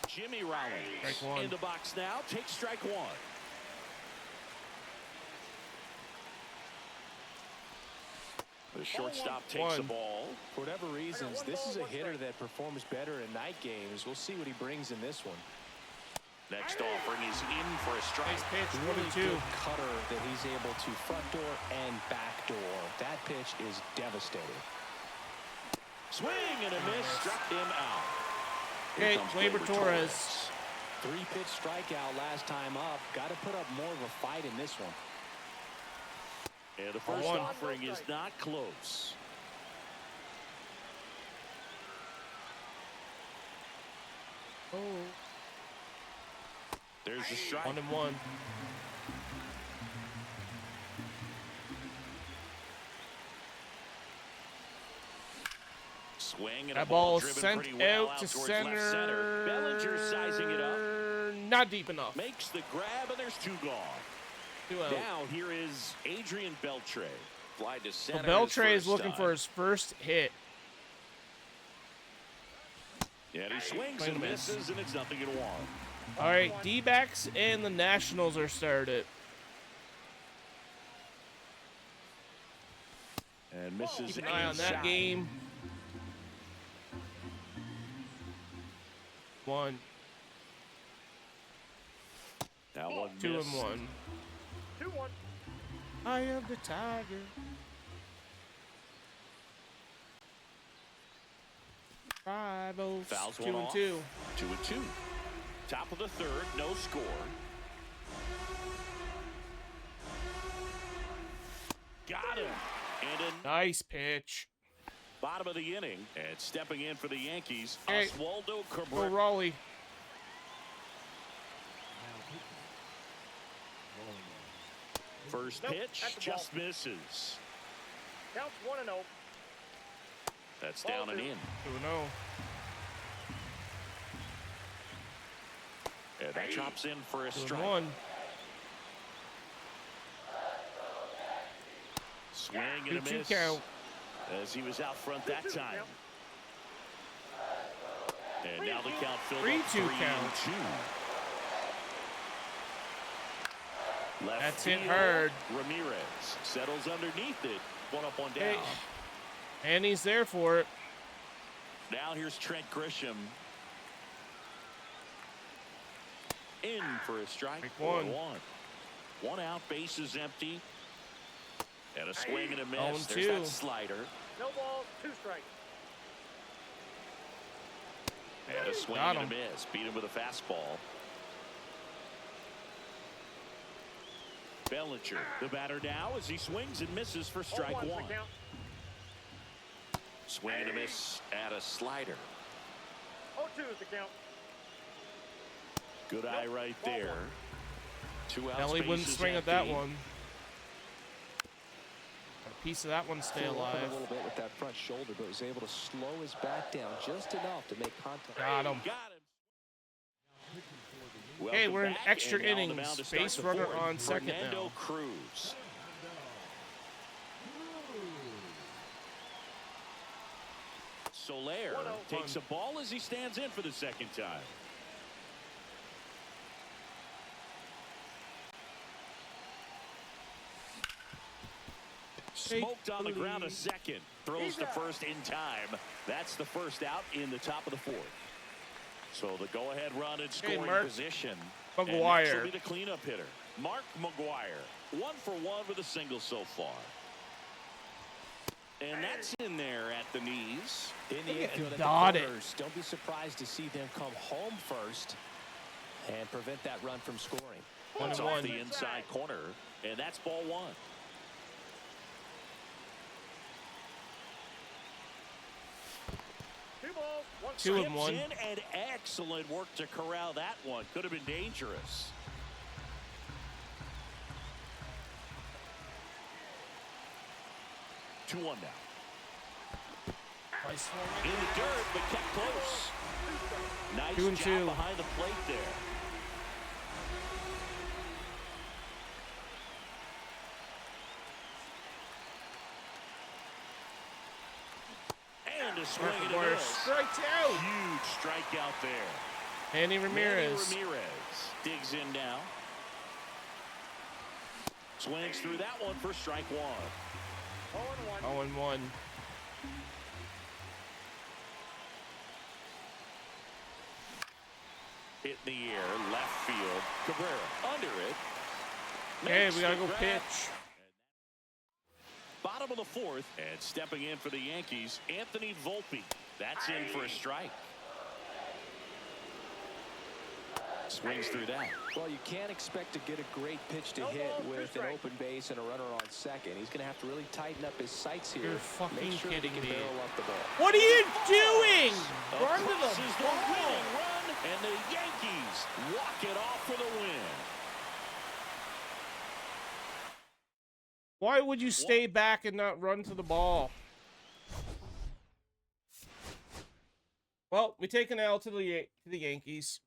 Jimmy Raleigh Strike one. in the box now. Takes strike one. The shortstop takes the One. ball. For whatever reasons, this is a hitter that performs better in night games. We'll see what he brings in this one. Next offering is in for a strike. Nice pitch, Really 1-2. good cutter that he's able to front door and back door. That pitch is devastating. Swing and a miss. Struck him out. Okay, Here comes Gleyber Torres. 3-pitch strikeout last time up. Got to put up more of a fight in this one. And the first One. offering is not close. Oh. There's the strike. 1-1. Swing and a That ball ball driven sent pretty well out to towards left center. Bellinger sizing it up. Not deep enough. Makes the grab, and there's 2 gone. 2 out. Now here is Adrian Beltre. Fly to So center. Beltre his is looking first for time. his first hit. And he swings Swing and and miss. misses, and it's 0-1. All right, D-backs and the Nationals are started. And misses Keep an eye on that inside. game. 1, Now 1 2 miss. and 1. 2-1. I am the tiger. 5 0 Fouls 2 one and off. 2. 2 and 2. Top of the third, no score. Got him. And in Nice pitch. bottom of the inning, and stepping in for the Yankees, Hey, Oswaldo Go Cabrera. Raleigh. First Nope, pitch that's the just misses. Counts 1-0. That's Ball down and 2. in. 2 and 0. And that drops in for a 2 and strike. 1. Swing and a 2-2 miss. count. As he was out front that 2-2 time. count. And now the count filled 3-2 up 3 count. and 2. Left That's it, field, Hurd. Ramirez settles underneath it. 1 up, 1 down. Hey. And he's there for it. Now here's Trent Grisham. In for a strike. Strike one. 1. 1 out, bases empty. And a swing and a miss. 0-2. There's that slider. No balls, 2 strikes. And a swing Got and a him. miss. Beat him with a fastball. Bellinger, the batter now, as he swings and misses for strike 0-1's the 1. count. Swing and a miss at a slider. 0-2 is the count. Good eye right Ball there. 1. 2 outs. Ellie wouldn't bases swing at that empty. one. Got a piece of that one stay Threw up alive. a little bit with that front shoulder, but was able to slow his back down just enough to make contact. Got him. Got him. Hey, we're in Welcome back, extra and now on the innings. mound to start Base the runner fourth, on second Fernando now. Cruz. Soler 1-0. takes a ball as he stands in for the second time. Smoked on the ground a second. Throws to first in time. That's the first out in the top of the 4th. So the go-ahead run in scoring Mark position. And next McGuire. will be the cleanup hitter, Mark McGuire. 1 for 1 with a single so far. And that's in there at the knees. In the infield at the dotted. corners. Don't be surprised to see them come home first and prevent that run from scoring. One It's and off one. the inside corner, and that's ball 1. Two balls, 1 2 strike. and 1. In and excellent work to corral that one. Could have been dangerous. Two one now. Nice In the dirt, but kept close. Nice 2 and job 2. behind the plate there. And a swing and a McGuire miss. strikes out. Huge strikeout there. Manny Ramirez. Manny Ramirez digs in now. Swings through that one for strike 1. 0-1. 0 and 1. Hit in the air, left field. Cabrera under it. Hey, Makes we gotta the go grab. pitch. Bottom of the 4th, and stepping in for the Yankees, Anthony Volpe. That's in for a strike. Swings through that. Well, you can't expect to get a great pitch to No hit balls, 2 with an strikes. open base and a runner on second. He's going to have to really tighten up his sights here. You're fucking Make sure kidding he can me. barrel up the ball. What are you doing? Run to Across the is the ball. winning run, and the Yankees walk it off for the win. Why would you stay back and not run to the ball? Well, we take an L to the Yankees.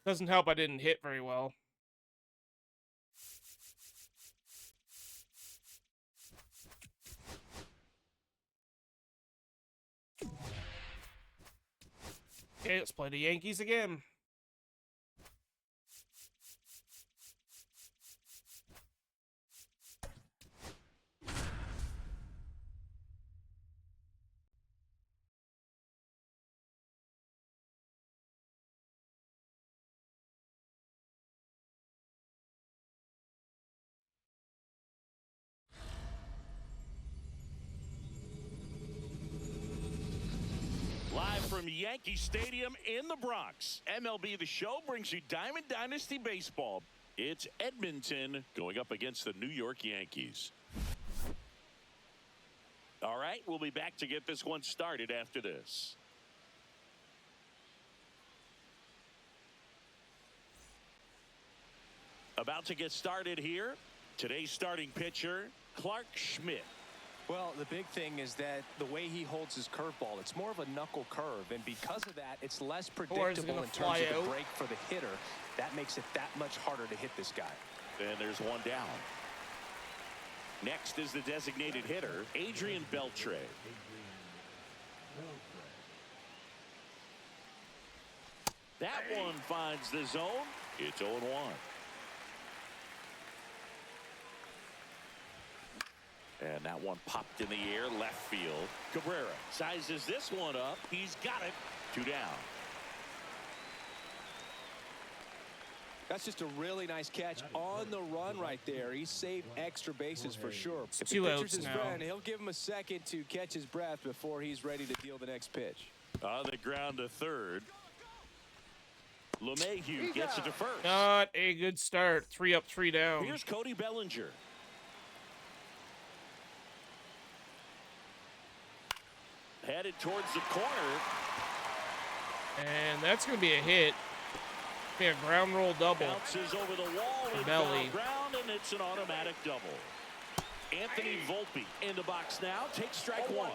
Doesn't help I didn't hit very well. Okay, let's play the Yankees again. Live from Yankee Stadium in the Bronx, MLB The Show brings you Diamond Dynasty Baseball. It's Edmonton going up against the New York Yankees. All right, we'll be back to get this one started after this. About to get started here. Today's starting pitcher, Clark Schmidt. Well, the big thing is that the way he holds his curveball, it's more of a knuckle curve, and because of that, it's less predictable in terms of the break for the hitter. That makes it that much harder to hit this guy. And there's one down. Next is the designated hitter, Adrian Beltre. That one finds the zone. It's 0-1. And that one popped in the air, left field. Cabrera sizes this one up. He's got it. 2 down. That's just a really nice catch on the run right there. He saved extra bases for sure. If the pitcher's his friend, he'll give him a second to catch his breath before he's ready to deal the next pitch. On the ground to third. LeMahieu gets it to first. Not a good start. 3 up, 3 down. Here's Cody Bellinger. Headed towards the corner. And that's going to be a hit. Be a ground roll double. Bounces over the wall and Belly. ground, and it's an automatic double. Anthony Volpe in the box now. Takes strike 1.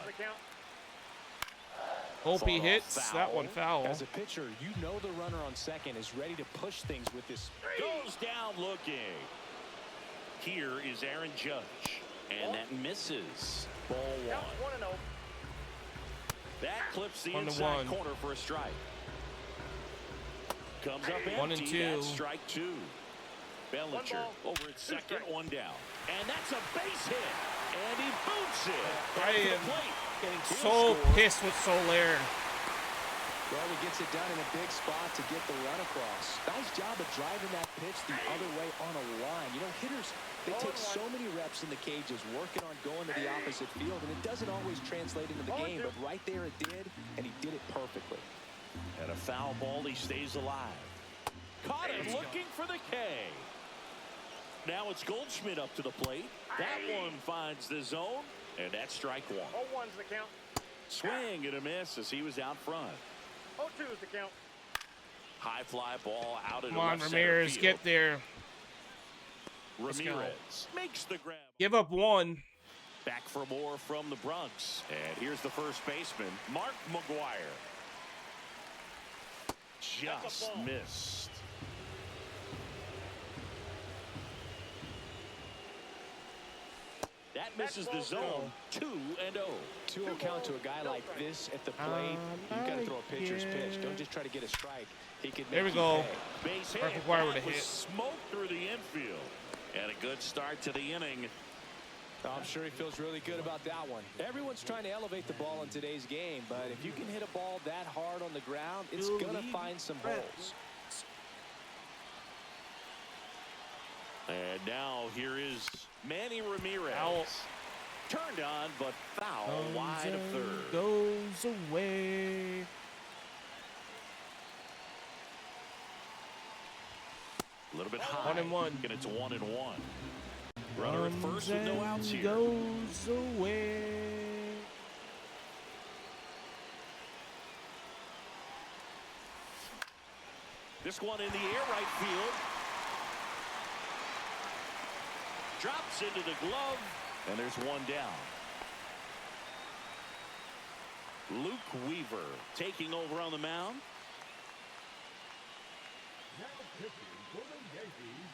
Volpe hits. That one foul. As a pitcher, you know the runner on second is ready to push things with this. Goes down looking. Here is Aaron Judge. And that misses. Ball 1. 1-0. That clips the 1-1. inside corner for a strike. Comes up empty. 1 and 2. That's strike 2. Bellinger over at second, 1 down. And that's a base hit. And he boots it. I am so pissed with Soler. Well, he gets it done in a big spot to get the run across. Nice job of driving that pitch the other way on a line. You know, hitters, they take so many reps in the cages working on going to the opposite field, and it doesn't always translate into the game, but right there it did, and he did it perfectly. And a foul ball, he stays alive. Caught him looking for the K. Now it's Goldschmidt up to the plate. That one finds the zone, and that's strike 1. 0-1's the count. Swing and a miss as he was out front. 0-2's the count. High fly ball out in Come on, Ramirez, get there. Ramirez makes the grab. Give up 1. Back for more from the Bronx. And here's the first baseman, Mark McGuire. Just missed. That misses the zone. 2-0. 2-0 count to a guy like this at the plate. You got to throw a pitcher's pitch. Don't just try to get a strike. He could. There we go. Base hit. McGuire with a That was hit. smoked through the infield. And a good start to the inning. I'm sure he feels really good about that one. Everyone's trying to elevate the ball in today's game, but if you can hit a ball that hard on the ground, it's going to find some holes. And now here is Manny Ramirez. Foul. Turned on, but foul wide of third. Goes away. A little bit high. 1 and 1. And it's 1 and 1. Runner at first with no outs here. Goes away. This one in the air, right field. Drops into the glove, and there's 1 down. Luke Weaver taking over on the mound. Now pitching for the Yankees,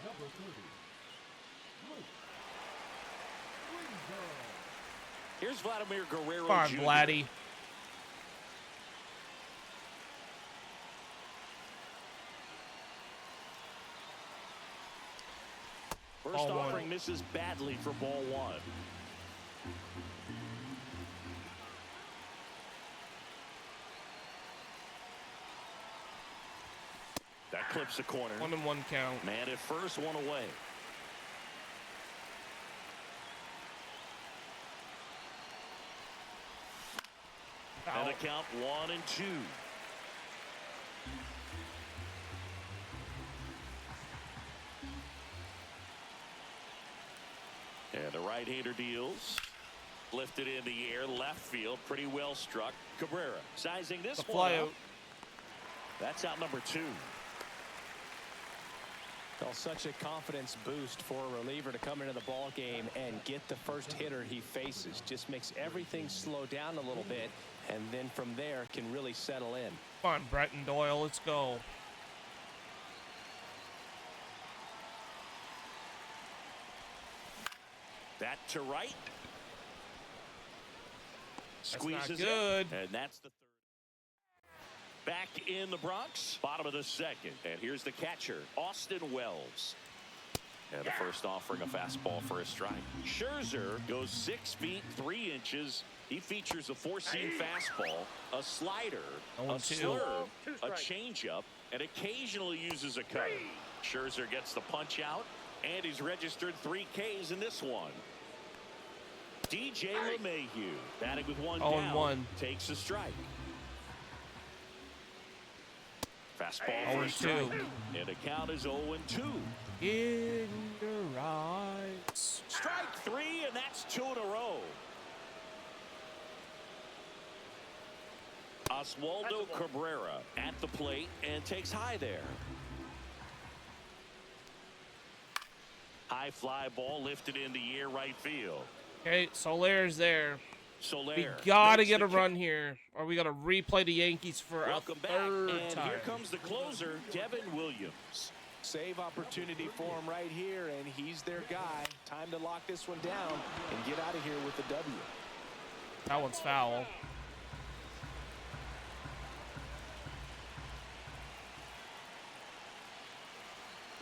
number 30, Luke Weaver. Here's Vladimir Guerrero Come on, Jr. Vladdy. First Ball offering one. misses badly for ball one. That clips the corner. 1-1 count. Man at first, one away. And Foul. a count 1-2. And the right-hander deals. Lifted in the air, left field, pretty well struck. Cabrera sizing this The one flyout. up. That's out number 2. Well, such a confidence boost for a reliever to come into the ball game and get the first hitter he faces. Just makes everything slow down a little bit, and then from there can really settle in. Come on, Bretton Doyle, let's go. That to right. That's Squeezes not good. it, and that's the third. Back in the Bronx, bottom of the second. And here's the catcher, Austin Wells. And the first offering a fastball for a strike. Scherzer goes 6 feet 3 inches. He features a 4-seam fastball, a slider, a 0-2. slurve, Two a strikes. changeup, and occasionally uses a cutter. Scherzer gets the punch out, and he's registered 3 Ks in this one. DJ LeMahieu, batting with 1 down, 0-1. takes a strike. Fastball for a 0-2. strike. And the count is 0-2. In your eyes. Strike 3, and that's 2 in a row. Oswaldo Cabrera at the plate and takes high there. High fly ball lifted in the air right field. Okay, Solaire's there. Soler We gotta makes get the a run here, or we gotta replay the Yankees for Welcome a back, third and time. here comes the closer, Devin Williams. Save opportunity for him right here, and he's their guy. Time to lock this one down and get out of here with the W. That one's foul.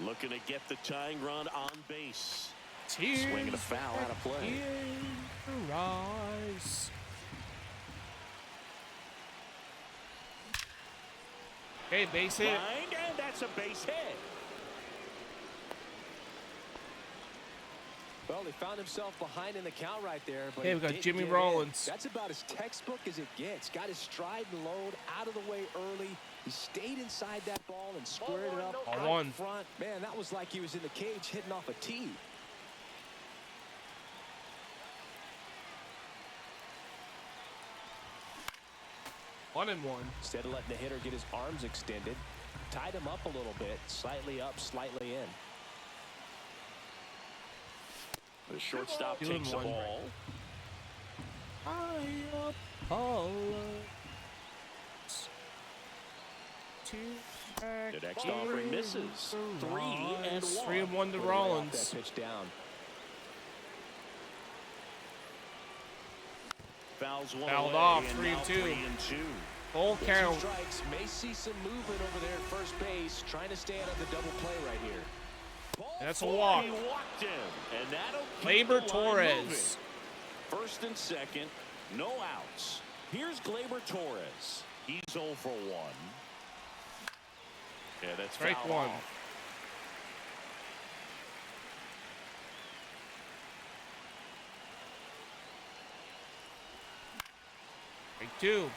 Looking to get the tying run on base. Tears Swinging a foul out of play. in your eyes. Okay, base hit. Lined, and that's a base hit. Well, he found himself behind in the count right there. But Hey, he we got didn't Jimmy give in. Rollins. That's about as textbook as it gets. Got his stride and load out of the way early. He stayed inside that ball and squared it up Ball out one. front. Man, that was like he was in the cage hitting off a tee. One and one. Instead of letting the hitter get his arms extended, tied him up a little bit, slightly up, slightly in. The shortstop 2 takes and the 1. ball. I apologize to The next offering misses. 3 and 1. 3 and 1 to Put it right off Rollins. that pitch down. Fouls one Fouled away, off, and 3 and now 2. 3 and 2. Full Two count. strikes. May see some movement over there at first base, trying to stay out of the double play right here. And that's a walk. He walked him, and that'll keep Labor the line moving. Torres. First and second, no outs. Here's Gleyber Torres. He's 0 for 1. Yeah, that's Strike fouled 1. off. Strike 2.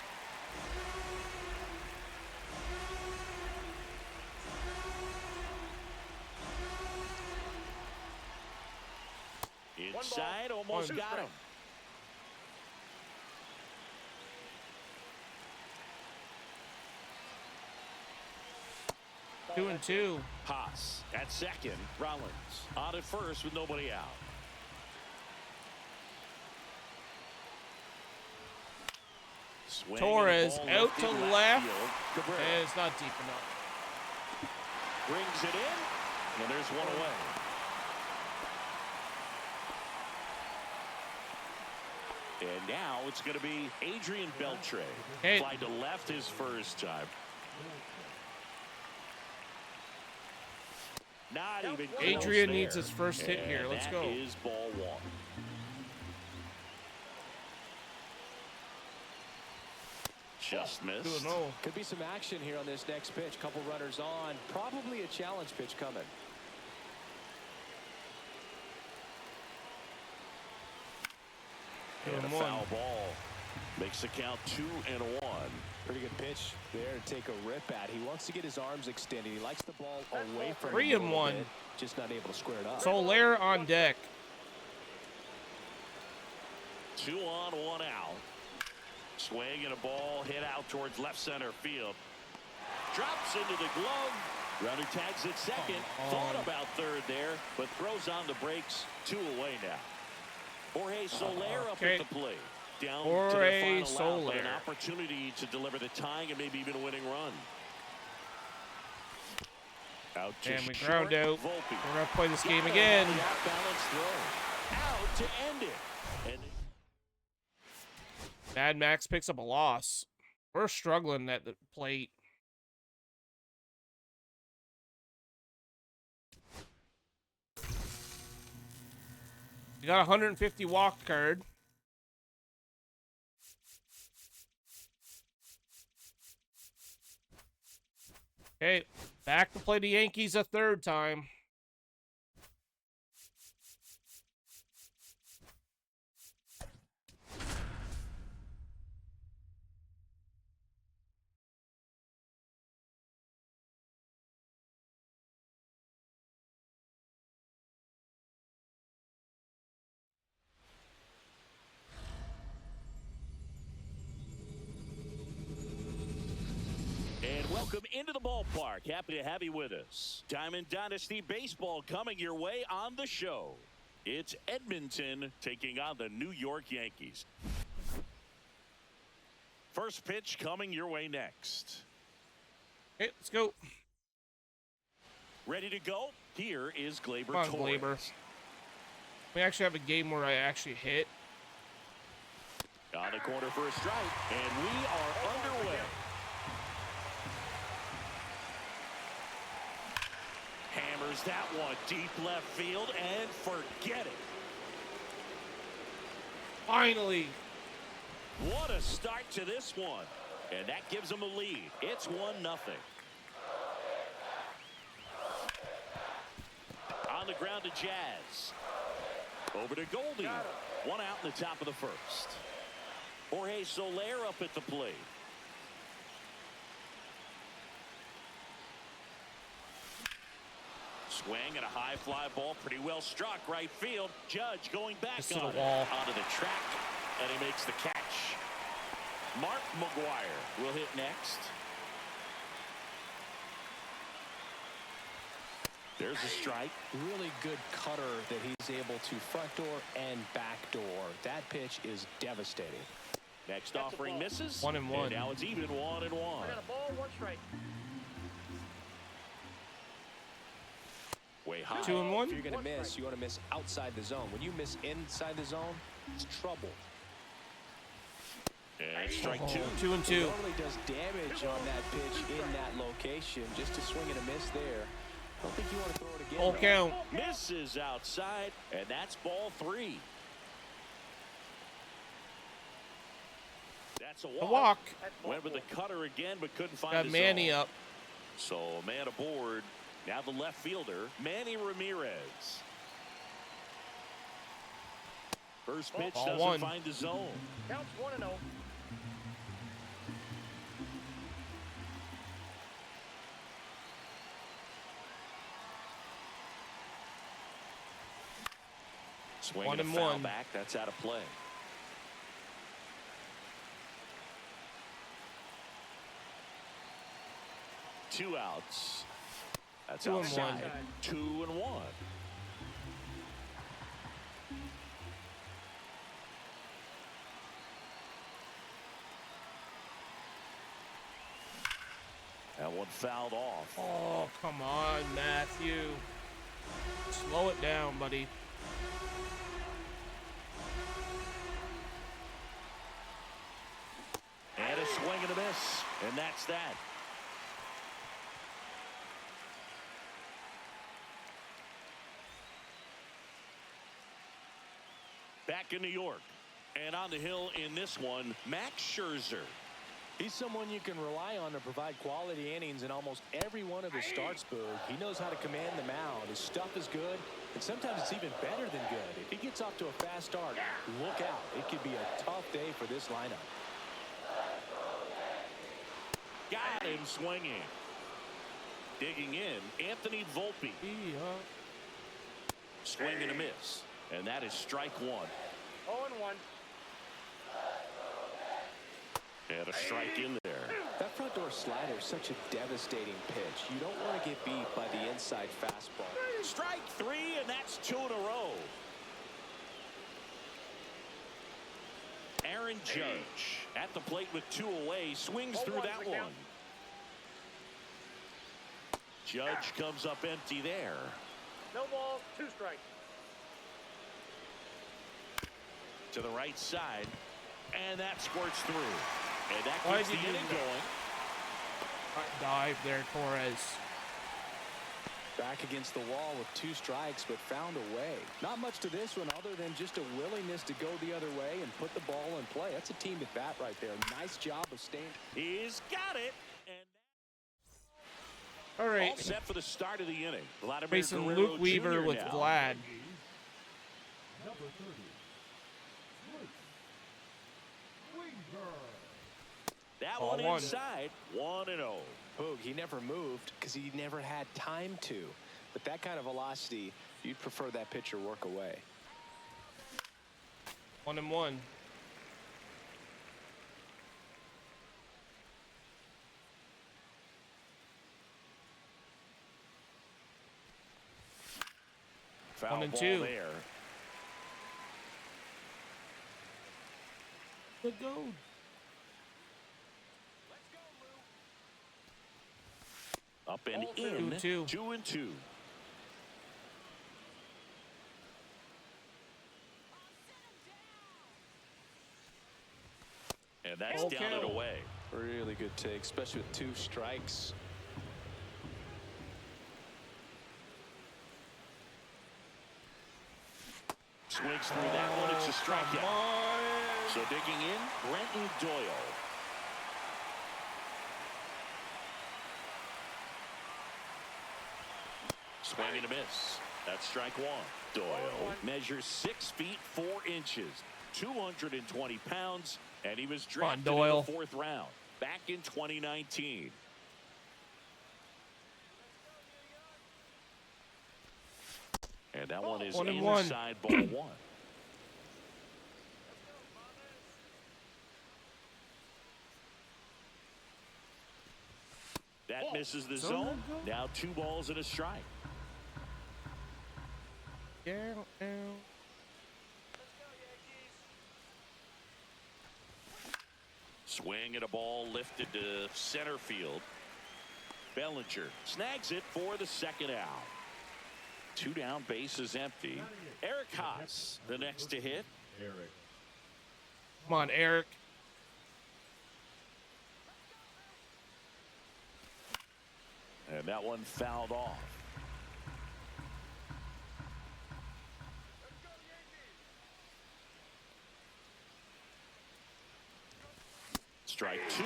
Inside, almost One. got him. Two and 2. Haas at second. Rollins on at first with nobody out. Swinging Torres the ball out left to in left. field. Cabrera And it's not deep enough. brings it in, and there's one away. And now it's going to be Adrian Beltre. Hey. Fly to left his first time. Not even close Adrian there. needs his first hit here. And Let's that go. is ball one. Just missed. 2-0. Could be some action here on this next pitch. Couple runners on. Probably a challenge pitch coming. And a 2-1. foul ball. Makes the count 2-1. Pretty good pitch there to take a rip at. He wants to get his arms extended. He likes the ball away from him. 3-1. Just not able to square it up. Soler on deck. 2 on, 1 out. Swing and a ball hit out towards left center field. Drops into the glove. Runner tags at second. Thought about third there, but throws on the brakes. 2 away now. Jorge Soler up at the plate. Down to the Jorge final out, but an Soler. opportunity to deliver the tying and maybe even a winning run. Out to And we short, ground out. Volpe. We're going to play this game Got again. the off-balance throw. Out to end it. And Mad Max picks up a loss. We're struggling at the plate. You got a 150 walk card. Okay, back to play the Yankees a third time. And welcome into the ballpark. Happy to have you with us. Diamond Dynasty Baseball coming your way on the show. It's Edmonton taking on the New York Yankees. First pitch coming your way next. Okay, let's go. Ready to go? Here is Glaber Come on, Torres. Glaber. We actually have a game where I actually hit. On the corner for a strike. And we are underway. Hammers that one deep left field and forget it. Finally. What a start to this one. And that gives them a lead. It's 1-0. On the ground to Jazz. Over to Goldie. 1 out in the top of the first. Jorge Soler up at the plate. Swing and a high fly ball, pretty well struck right field. Judge going back Just to on the it. wall. Onto the track, and he makes the catch. Mark McGuire will hit next. There's a strike. Really good cutter that he's able to front door and back door. That pitch is devastating. Next offering misses. 1-1. And now it's even 1-1. I got a ball, 1 strike. Way high. 2-1. If you're going to miss, you want to miss outside the zone. When you miss inside the zone, it's trouble. And strike 2. 2-2. Normally does damage on that pitch in that location. Just a swing and a miss there. I don't think you want to throw it again. Full count. Misses outside, and that's ball 3. That's a walk. A walk. Went with the cutter again, but couldn't find Got his Manny own. up. So a man aboard. Now the left fielder, Manny Ramirez. First pitch Ball doesn't 1. find the zone. Counts 1-0. Swing 1-1. and a foul back. That's out of play. Two outs. That's 2-1. outside. 2-1. That one fouled off. Oh, come on, Matthew. Slow it down, buddy. And a swing and a miss. And that's that. Back in New York. And on the hill in this one, Max Scherzer. He's someone you can rely on to provide quality innings in almost every one of his starts, Boog. He knows how to command the mound. His stuff is good, and sometimes it's even better than good. If he gets off to a fast start, look out. It could be a tough day for this lineup. Got him swinging. Digging in, Anthony Volpe. Swing and a miss. And that is strike one. 0-1. And a strike in there. That front door slider is such a devastating pitch. You don't want to get beat by the inside fastball. Strike three, and that's 2 in a row. Aaron Judge at the plate with 2 away. Swings through that one. Judge comes up empty there. No ball, 2 strikes. To the right side. And that squirts through. And that Why keeps the did you inning do that? going. Dive there, Torres. Back against the wall with 2 strikes, but found a way. Not much to this one other than just a willingness to go the other way and put the ball in play. That's a team at bat right there. Nice job of staying. He's got it. And All right. all set for the start of the inning. Vladimir Facing Guerrero Luke Weaver Jr. with now. Vlad. Number 30. Luke Weaver. That Ball one one. inside. 1-0. Boog, he never moved because he never had time to. But that kind of velocity, you'd prefer that pitcher work away. 1-1. Foul 1-2. ball there. Good go. Up and Ball in. 2-2. 2-2. And that's Okay. down and away. Really good take, especially with 2 strikes. Swings through that one. It's a Come strikeout. on. So digging in, Brenton Doyle. Swing and a miss. That's strike one. Doyle measures 6 feet 4 inches, 220 pounds, and he was drafted in Doyle. the 4th round back in 2019. And that one is 1-1. inside ball 1. That misses the zone. Now 2 balls and a strike. Swing and a ball lifted to center field. Bellinger snags it for the 2nd out. 2 down, bases empty. Eric Haas, the next to hit. Eric. Come on, Eric. And that one fouled off. Strike 2.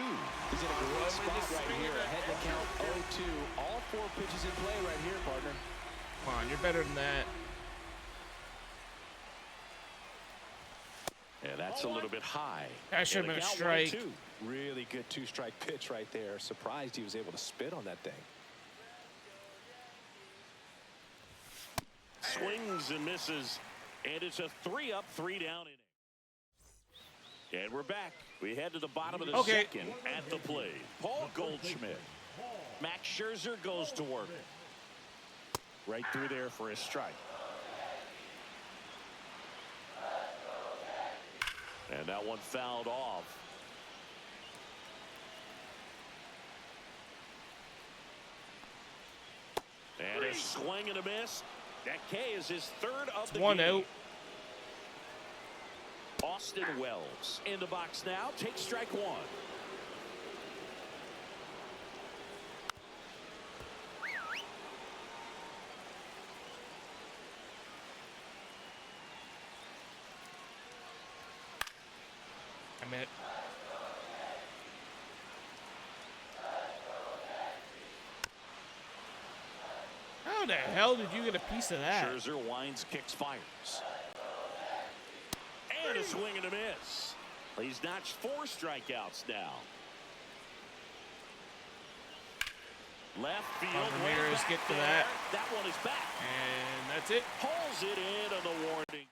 He's in a great spot right here. Ahead to count 0-2. All 4 pitches in play right here, partner. Come on, you're better than that. And that's a little bit high. That should have And been a count strike. 1-2. Really good 2-strike pitch right there. Surprised he was able to spit on that thing. Swings and misses. And it's a 3-up, 3-down inning. And we're back. We head to the bottom of the Okay. 2nd at the plate. Paul Goldschmidt. Max Scherzer goes to work. Right through there for a strike. And that one fouled off. And a swing and a miss. That K is his 3rd of the 1 game. out. Austin Wells in the box now. Takes strike 1. Damn it. How the hell did you get a piece of that? Scherzer winds, kicks, fires. And a swing and a miss. He's notched 4 strikeouts now. Left field. Ramirez get to that. That one is back. And that's it. Pulls it in on the warning track.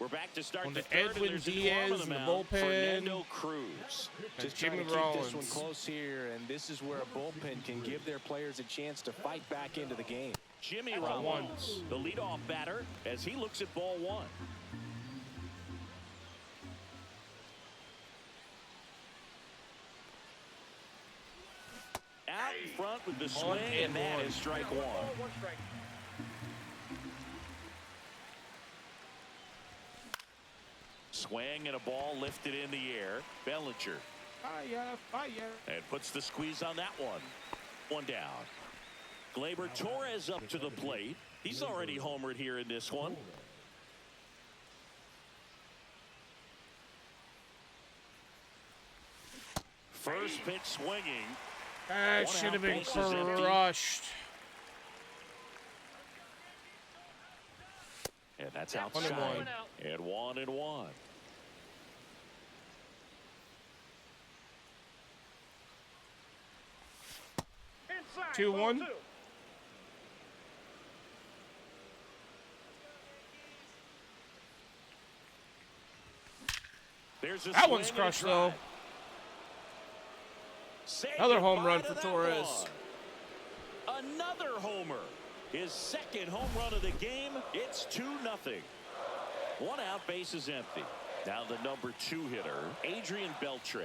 We're back to start On the to third, Edwin and there's a new arm Diaz on in the mound, bullpen. Fernando Cruz. Just Jimmy trying to keep Rollins. this one close here, and this is where a bullpen can give their players a chance to fight back into the game. Jimmy Ball Rollins, the leadoff batter, as he looks at ball 1. Out in front with the swing, and that is strike 1. 1 strike. Swing and a ball lifted in the air. Bellinger. Fire. And puts the squeeze on that one. 1 down. Gleyber Torres up to the plate. He's already homered here in this one. First pitch swinging. That One should out, have been bases empty. crushed. And that's 1 outside. and 1. And 1 and 1. Inside. 2-1. 2. There's a That one's swing and a crushed, drive. though. Say Another home goodbye run to for that Torres. one. Another homer. His second home run of the game. It's 2-0. 1 out, base is empty. Now the number 2 hitter, Adrian Beltre.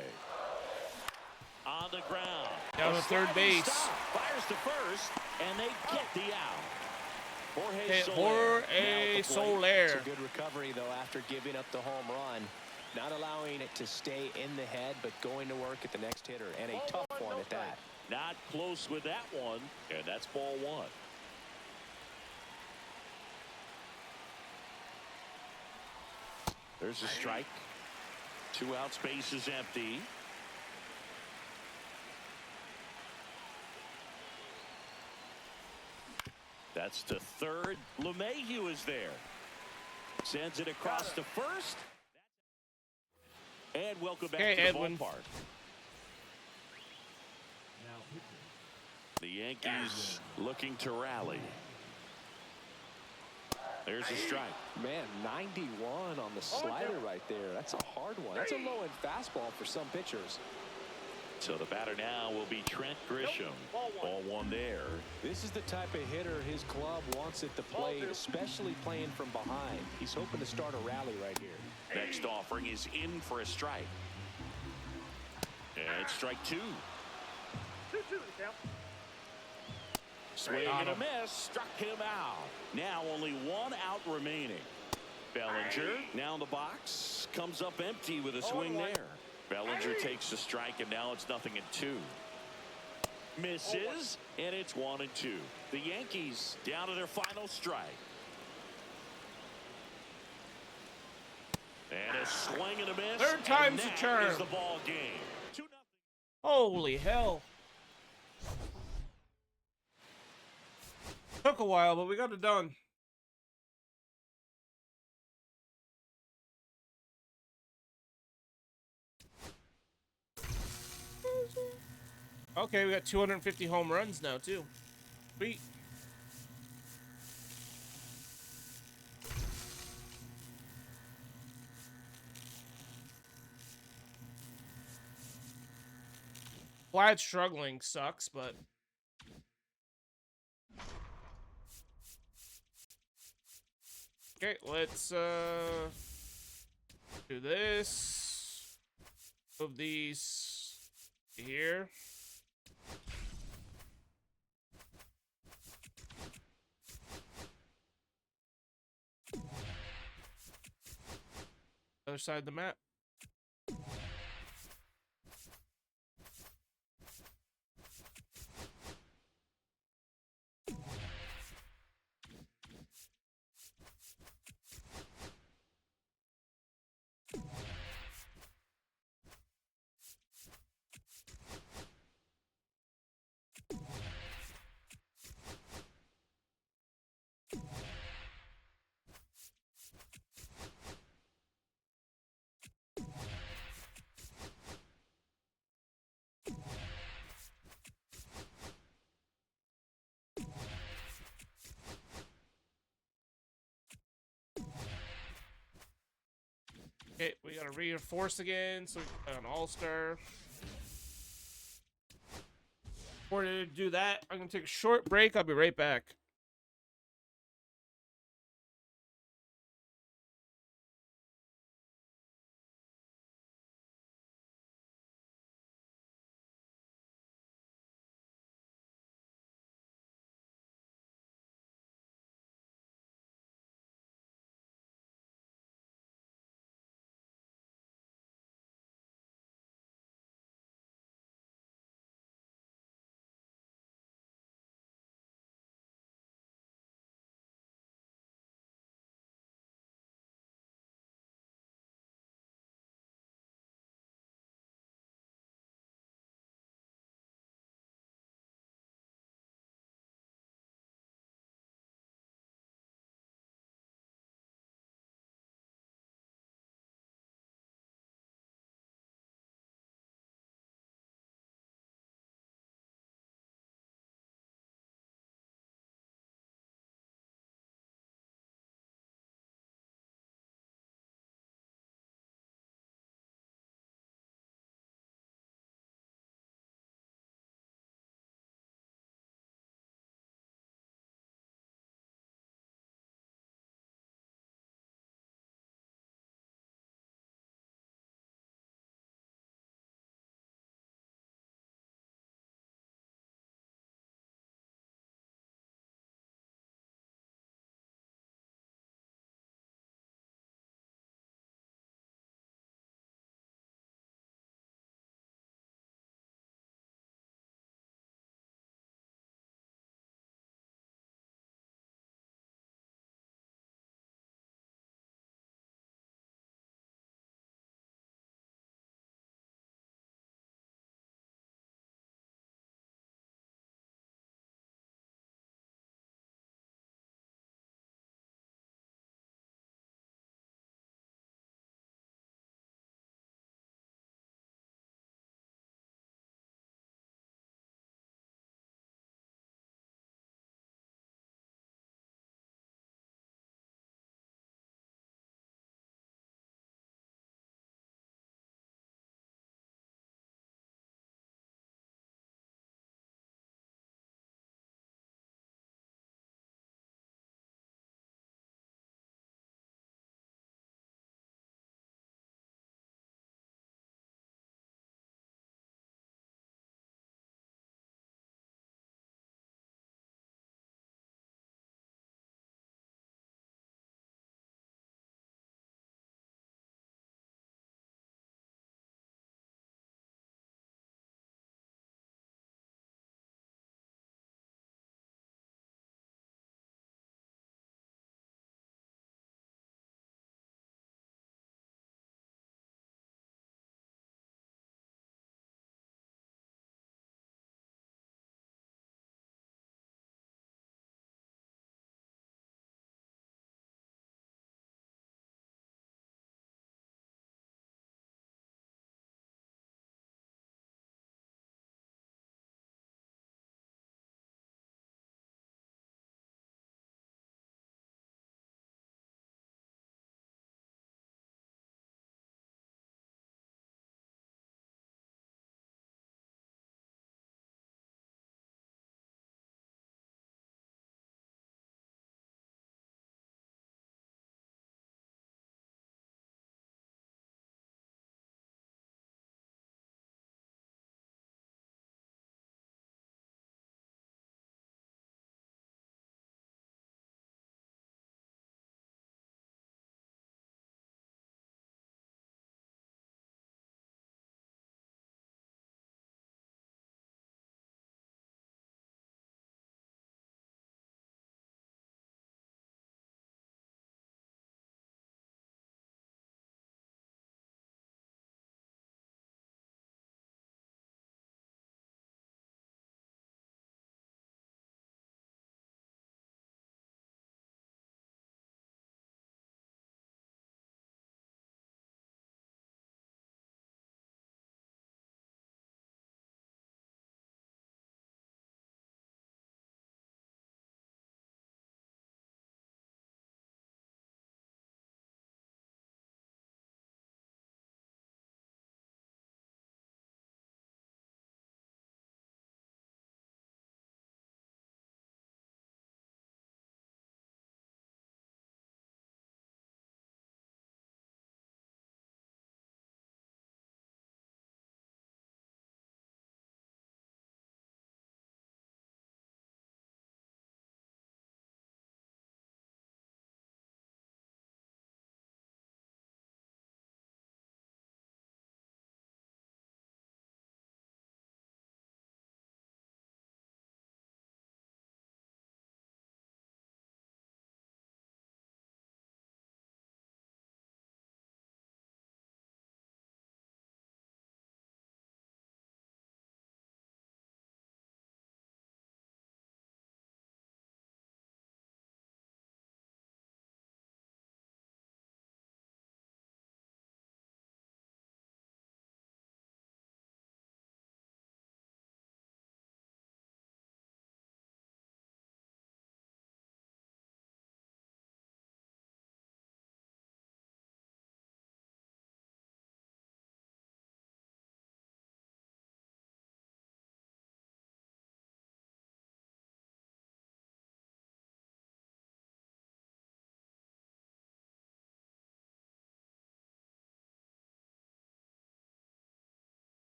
On the ground. Down A to third sliding base. stop. Fires to first, and they get the out. Jorge Hey, Soler. Jorge Now at the plate. Soler. It's a good recovery, though, after giving up the home run. Not allowing it to stay in the head, but going to work at the next hitter, and a tough one at that. Not close with that one, and that's ball 1. There's a strike. 2 outs, base is empty. That's to third. LeMahieu is there. Sends it across to first. And welcome back Okay, to the Edwin. ballpark. Now pitching. The Yankees looking to rally. There's a strike. Man, 91 on the slider right there. That's a hard one. That's a low-end fastball for some pitchers. So the batter now will be Trent Grisham. Ball 1 there. This is the type of hitter his club wants at the plate, especially playing from behind. He's hoping to start a rally right here. Next offering is in for a strike. And it's strike 2. 2-2 the count. Swing and a miss. Struck him out. Now only 1 out remaining. Bellinger now in the box. Comes up empty with a swing there. Bellinger takes the strike, and now it's 0-2. Misses, and it's 1-2. The Yankees down to their final strike. And a swing and a miss. Third time's and the that charm. is the ball game. 2-0. Holy hell. Took a while, but we got it done. Okay, we got 250 home runs now, too. Sweet. Vlad struggling sucks, but... Okay, let's, do this. Move these here. Other side of the map. Okay, we gotta reinforce again, so we can play an all-star. Before to do that, I'm gonna take a short break. I'll be right back.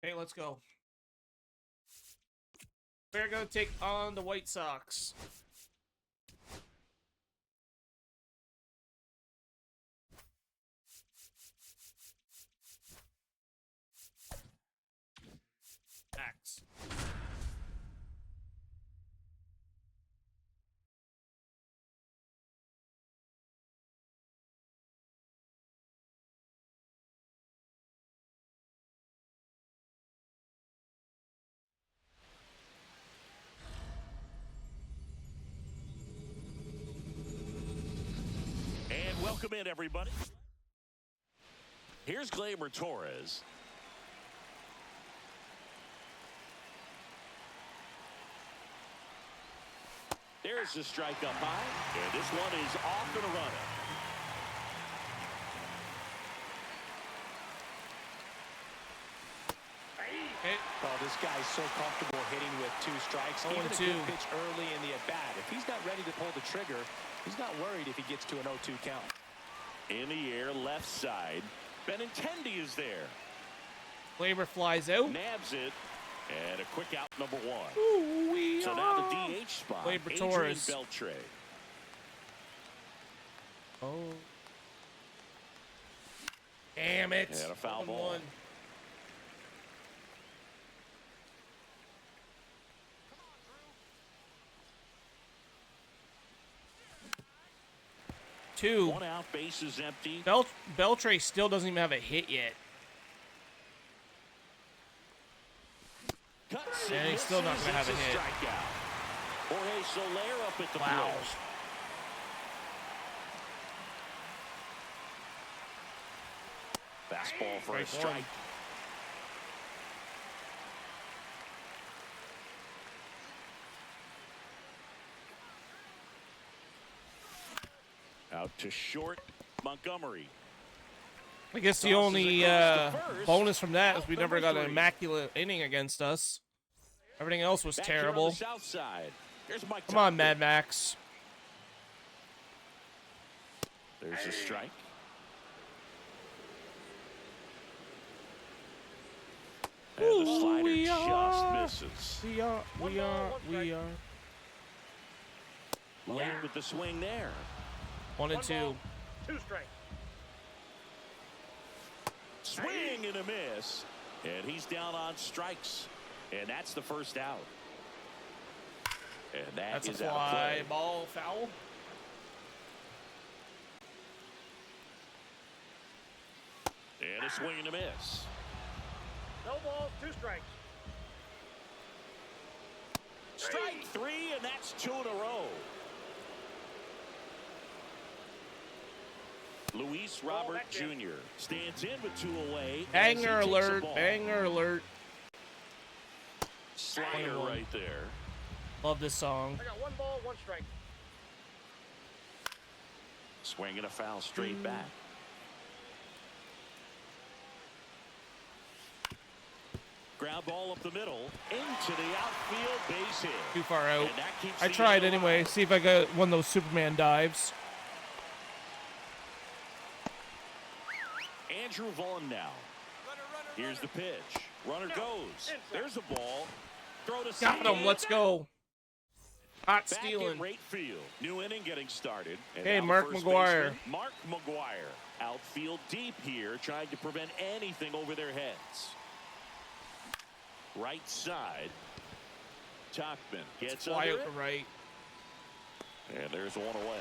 Okay, let's go. We're going to take on the White Sox. Max. And welcome in, everybody. Here's Gleyber Torres. There's the strike up high, and this one is off and running. Okay. Oh, this guy's so comfortable hitting with 2 strikes. Even a 0-2. good pitch early in the at-bat. If he's not ready to pull the trigger, he's not worried if he gets to an 0-2 count. In the air, left side. Benintendi is there. Gleyber flies out. Nabs it. And a quick out, number 1. Ooh, So now the DH spot. Gleyber Adrian Torres. Beltre. Oh. Damn it. And a foul 1-1. ball. Two. 1 out, base is empty. Beltre still doesn't even have a hit yet. Cuts And he's still not misses. gonna have a It's hit. Strikeout. Jorge Soler up at the Wow. plate. Fastball for a Strike one. strike. Out to short, Montgomery. I guess the Tosses only across the first. bonus from that is Out we never number got an 3. immaculate inning against us. Everything else was Back here on terrible. the south side. Here's Mike Come on, Topman. Mad Max. There's a strike. And the slider we just are. misses. We are. Late with the swing there. 1 and 2. 2 strikes. Swing and a miss. And he's down on strikes. And that's the first out. And That's a is out of fly play. ball foul. And a swing and a miss. No balls, 2 strikes. Strike 3, and that's 2 in a row. Luis Robert back in. Jr. stands in with 2 away. as he Banger takes the alert. ball. Banger alert. Slider 21. right there. Love this song. I got 1 ball, 1 strike. Swing and a foul straight back. Ground ball up the middle into the outfield, base hit. Too far out. And that keeps I the tried inning anyway. alive. See if I got one of those Superman dives. Andrew Vaughn now. Here's the pitch. Runner goes. There's a ball. Throw to Got second. him. Let's go. Hot Back stealing. in right field. New inning getting started. And Hey, now the Mark first McGuire. baseman, Mark McGuire. Outfield deep here, trying to prevent anything over their heads. Right side. Topman gets Fly under out it. the right. And there's one away.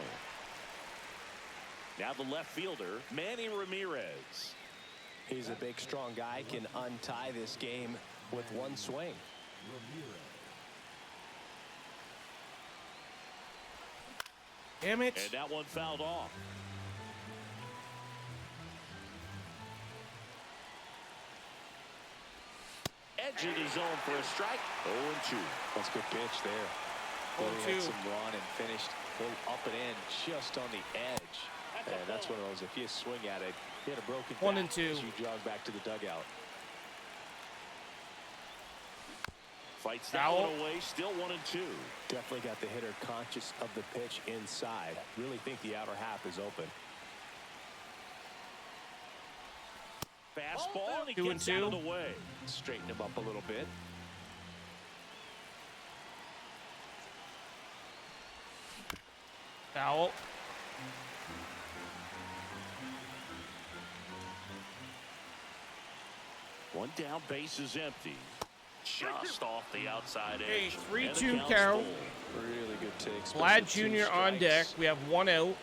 Now the left fielder, Manny Ramirez. He's a big, strong guy, can untie this game with 1 swing. Damn it. And that one fouled off. Edge of the zone for a strike. 0-2. That's a good pitch there. Really 0-2. had some run and finished a little up and in just on the edge. And that's one of those, if you swing at it, you had a broken 1 bat and 2. as you jog back to the dugout. Fights that Foul. one away. Still 1-2. Definitely got the hitter conscious of the pitch inside. Really think the outer half is open. Fastball, and he 2 and gets out of 2. the way. Straighten him up a little bit. Foul. One down, base is empty. Just off the outside Hey, edge. 3-2 And the count's count. full. Really good takes. Vlad Jr. on deck. We have 1 out.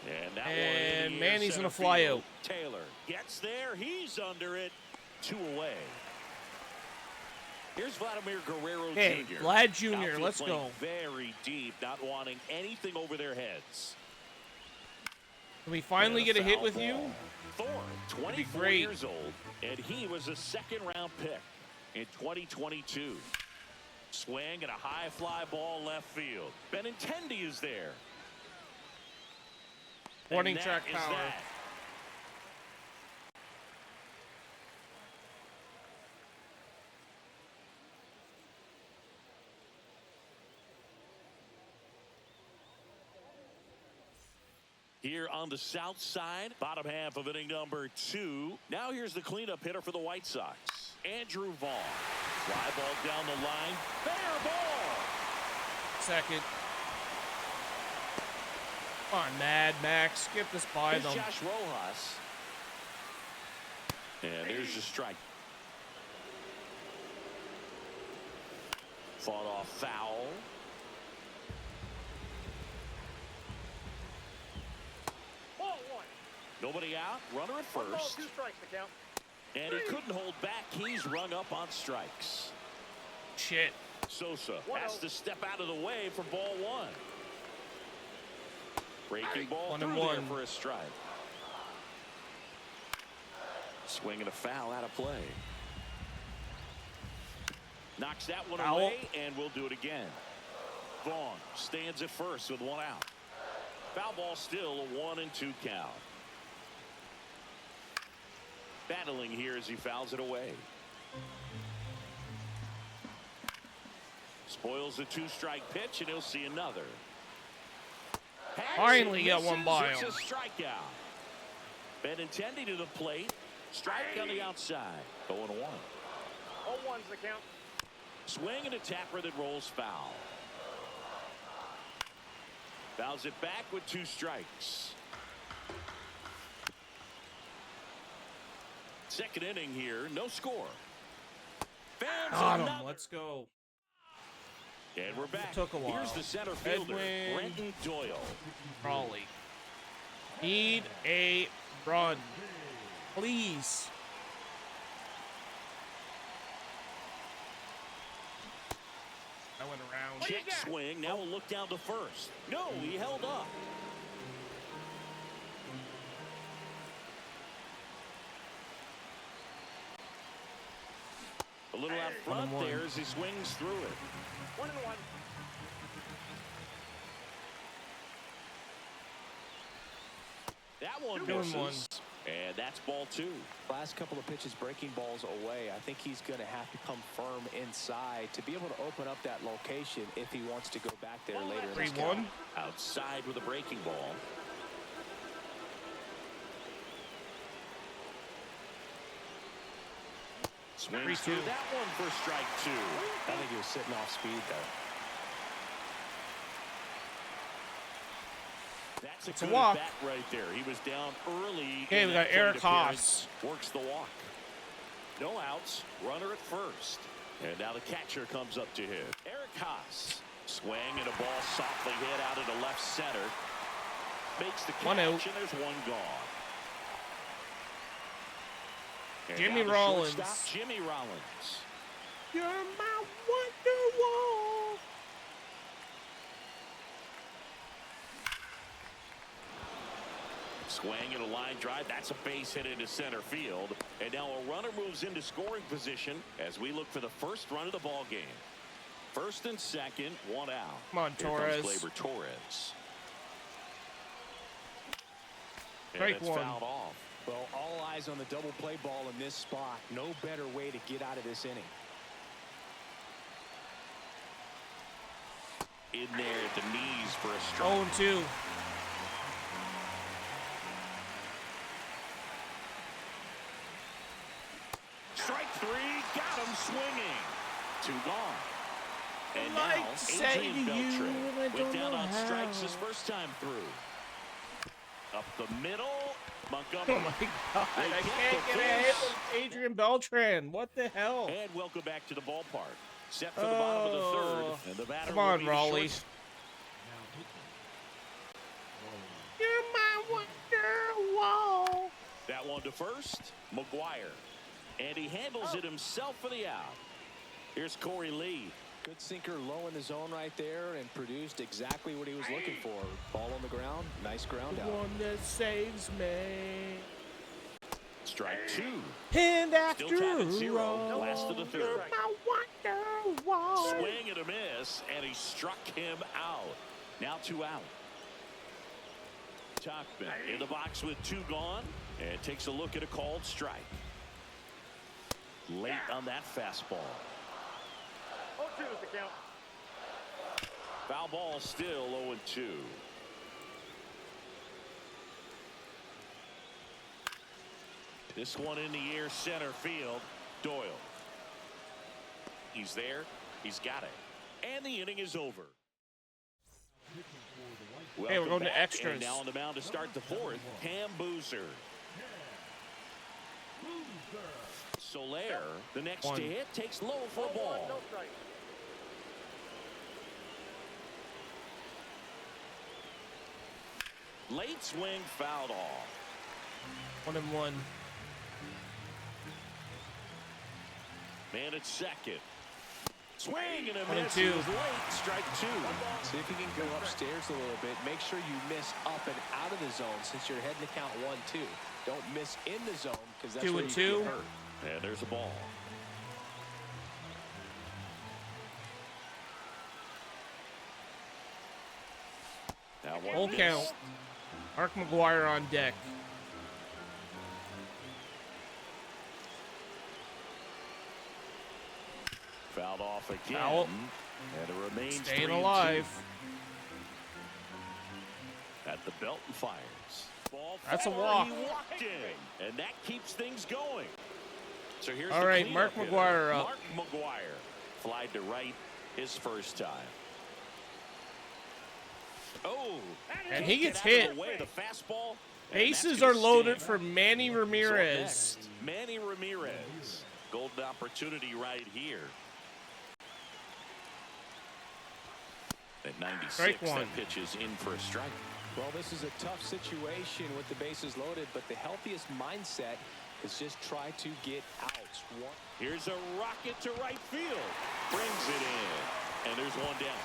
And, that one And in the air, Manny's center gonna fly field. out. Taylor gets there. He's under it. 2 away. Here's Vladimir Guerrero Hey, Jr. Vlad Jr., Outfield let's playing go. Very deep, not wanting anything over their heads. Can we finally And get a hit foul with ball. you? Thor, 24 great. years old, and he was a second-round pick in 2022. Swing and a high fly ball left field. Benintendi is there. Warning And track that is power. that. Here on the south side, bottom half of inning number 2. Now here's the cleanup hitter for the White Sox, Andrew Vaughn. Fly ball down the line. Fair ball. Second. Come on, Mad Max. Get this by Here's them. Josh Rojas. And there's the strike. Fought off foul. Ball 1. Nobody out. Runner at 1 ball, first. 2 strikes to count. And he couldn't hold back. He's rung up on strikes. Shit. Sosa 1-0. has to step out of the way for ball 1. Breaking ball 1 through and there 1. for a strike. Swing and a foul out of play. Knocks that one Foul. away, and we'll do it again. Vaughn stands at first with 1 out. Foul ball still a 1 and 2 count. Battling here as he fouls it away. Spoils the 2-strike pitch, and he'll see another. Finally got one Misses. by It's him. a strikeout. Benintendi to the plate. Strike on the outside. 0-1. 0-1's the count. Swing and a tapper that rolls foul. Fouls it back with 2 strikes. Second inning here, no score. Fans Got him. another. Let's go. And we're back. Took a while. Here's the center fielder, Edwin. Brenton Doyle. Raleigh. Need a run. Please. I went around. Check swing. Now we'll look down to first. No, he held up. A little out front 1-1. there as he swings through it. 1-1. That one 2-1. misses. And that's ball 2. Last couple of pitches breaking balls away. I think he's going to have to come firm inside to be able to open up that location if he wants to go back there later in this 3-1. count. Outside with a breaking ball. Swings 3-2. through that one for strike 2. I think he was sitting off speed there. That's a It's a good walk. bat right there. He was down early. Okay, in we that got Eric plate appearance. Haas. Works the walk. No outs. Runner at first. And now the catcher comes up to hit. Eric Haas. Swing and a ball softly hit out into left center. Makes the catch, 1 out. and there's 1 gone. And Jimmy now the Rollins. shortstop, Jimmy Rollins. You're my Wonderwall. Swing and a line drive. That's a base hit into center field. And now a runner moves into scoring position as we look for the first run of the ball game. First and second, 1 out. Come on, Here Torres. comes Gleyber Torres. And Strike it's 1. fouled off. Well, all eyes on the double play ball in this spot. No better way to get out of this inning. In there at the knees for a strike. 0-2. swinging. 2 gone. And I'd now like to say Adrian to you, Beltre I went don't down know on strikes his how. first time through. Up the middle, Oh Montgomery. my God! They I get can't the get a hit pitch. with Adrian Beltran. What the hell? And welcome back to the ballpark. Set for the bottom of the third. And the batter Come will on, be the Raleigh. shortstop. Now pitching. Raleigh. You're my wonder wall. That one to first, McGuire. And he handles it himself for the out. Here's Corey Lee. Good sinker low in the zone right there and produced exactly what he was looking for. Ball on the ground, nice ground The out. one that saves me. Strike 2. And after Still tied at 0. all, Last of the you're third. my wonder wall. Swing and a miss, and he struck him out. Now 2 out. Tuckman in the box with 2 gone, and takes a look at a called strike. Late on that fastball. 0-2 is the count. Foul ball still 0-2. This one in the air center field. Doyle. He's there. He's got it. And the inning is over. Hey, we're going to back, extras. And now on the mound to start the fourth, Cam Boozer. Soler, the next One. to hit, takes low for a 0-1, ball. no strike. Late swing fouled off. 1-1. Man at second. Swing and a 1-2. miss. He was late. Strike 2. See if you can go upstairs a little bit. Make sure you miss up and out of the zone since you're heading to count 1-2. Don't miss in the zone because that's where you 2-2. get hurt. And there's a ball. Now one Full miss. count. Mark McGuire on deck. Fouled off again. Foul. And it remains Staying 3-2. alive. At the belt and fires. Ball That's a foul. walk. He walked in, and that keeps things going. So here's All the right, cleanup Mark hitter. McGuire up. Mark McGuire flied to right his first time. Oh, And he can't gets get out of hit. the way, the fastball. and Bases that's are gonna loaded sting. for Manny So up Ramirez. next, Manny Ramirez. Golden opportunity right here. At 96, Strike one. that pitch is in for a strike. Well, this is a tough situation with the bases loaded, but the healthiest mindset is just try to get outs. Here's a rocket to right field. Brings it in. And there's one down.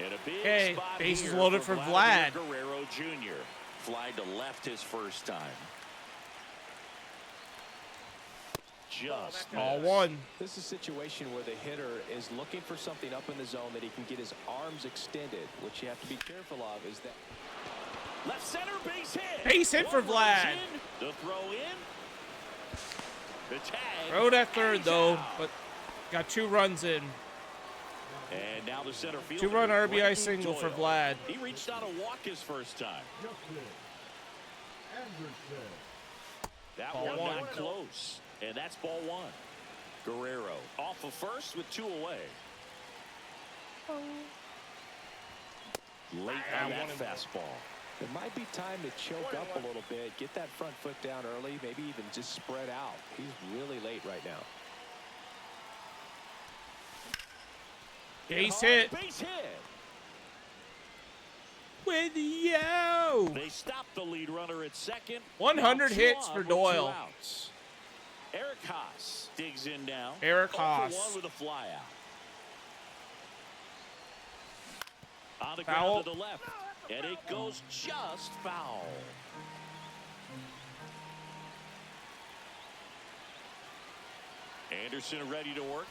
And a big Okay, spot bases here loaded for Vladimir Vlad. Guerrero Jr. Flied to left his first time. Just Ball missed. 1. This is a situation where the hitter is looking for something up in the zone that he can get his arms extended. What you have to be careful of is that Left center base hit. Base hit for One runs Vlad. in. The throw in. The tag. Throw that third, He's though, out. but got 2 runs in. And now the center fielder. 2-run RBI Brandon single for Doyle. Vlad. He reached out a walk his first time. Justin Anderson. That Ball one one. not close. And that's ball 1. Guerrero off of first with 2 away. Late on that fastball. it might be time to choke up a little bit, get that front foot down early, maybe even just spread out. He's really late right now. Base hit. Base hit. With you. They stopped the lead runner at second. 100 Now hits two for on with 2 Doyle. outs. Eric Haas digs in now. Eric 0 for Haas. 1 with a fly out. On the Foul. ground to the left. And it goes just foul. Anderson ready to work.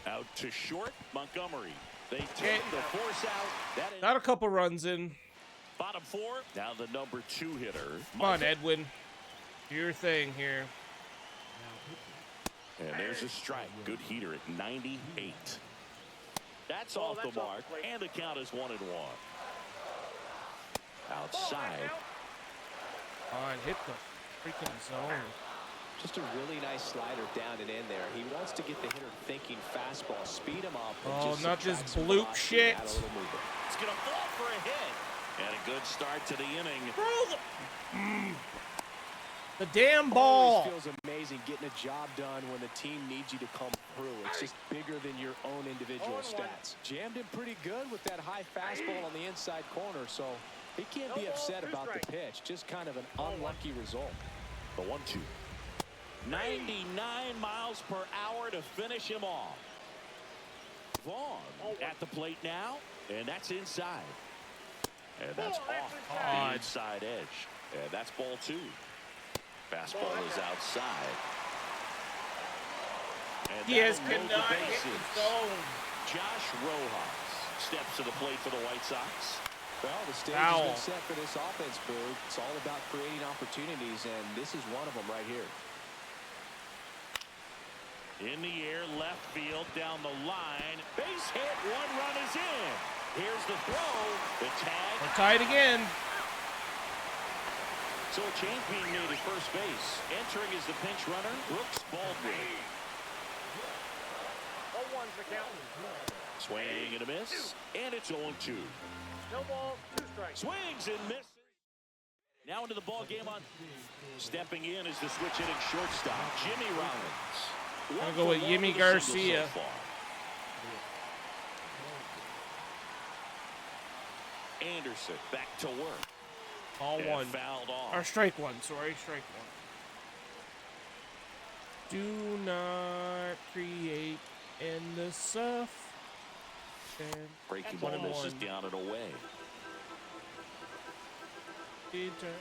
Out to short. Montgomery. They take the force out. That is Got a couple runs in. bottom 4. Now the number 2 hitter. Come on, Edwin. Do your thing here. And there's a strike. Good heater at 98. That's Oh, off that's the off mark. the plate. And the count is 1-1. Outside. Come on, hit the freaking zone. Just a really nice slider down and in there. He wants to get the hitter thinking fastball, speed him up. And Oh, just not this subtract some bloop velocity, shit. add a little movement. It's going to fall for a hit. And a good start to the inning. The damn Always ball. feels amazing getting a job done when the team needs you to come through. It's just bigger than your own individual stats. Jammed him pretty good with that high fastball on the inside corner, so he can't be upset about the pitch. Just kind of an unlucky result. The 1-2. 99 miles per hour to finish him off. Vaughn at the plate now, and that's inside. And that's off the inside edge. And that's ball 2. Fastball is outside. And Diaz that'll load the cannot hit bases. the zone. Josh Rojas steps to the plate for the White Sox. Well, the stage Foul. has been set for this offense, Boog. It's all about creating opportunities, and this is one of them right here. In the air, left field, down the line. Base hit, 1 run is in. Here's the throw, the tag. We're tied again. So a change being made at first base. Entering is the pinch runner, Brooks Baldwin. 0-1's the count. Swing and a miss, and it's 0-2. No ball, 2 strikes. Swings and misses. Now into the ball game on. Stepping in is the switch hitting shortstop, Jimmy Rollins. I'll go with Yimmy Garcia. So Anderson back to work. Ball And 1. fouled off. Or strike 1. Sorry, strike 1. Do not create in the surf. Breaking One ball and misses one. down and away. Peter.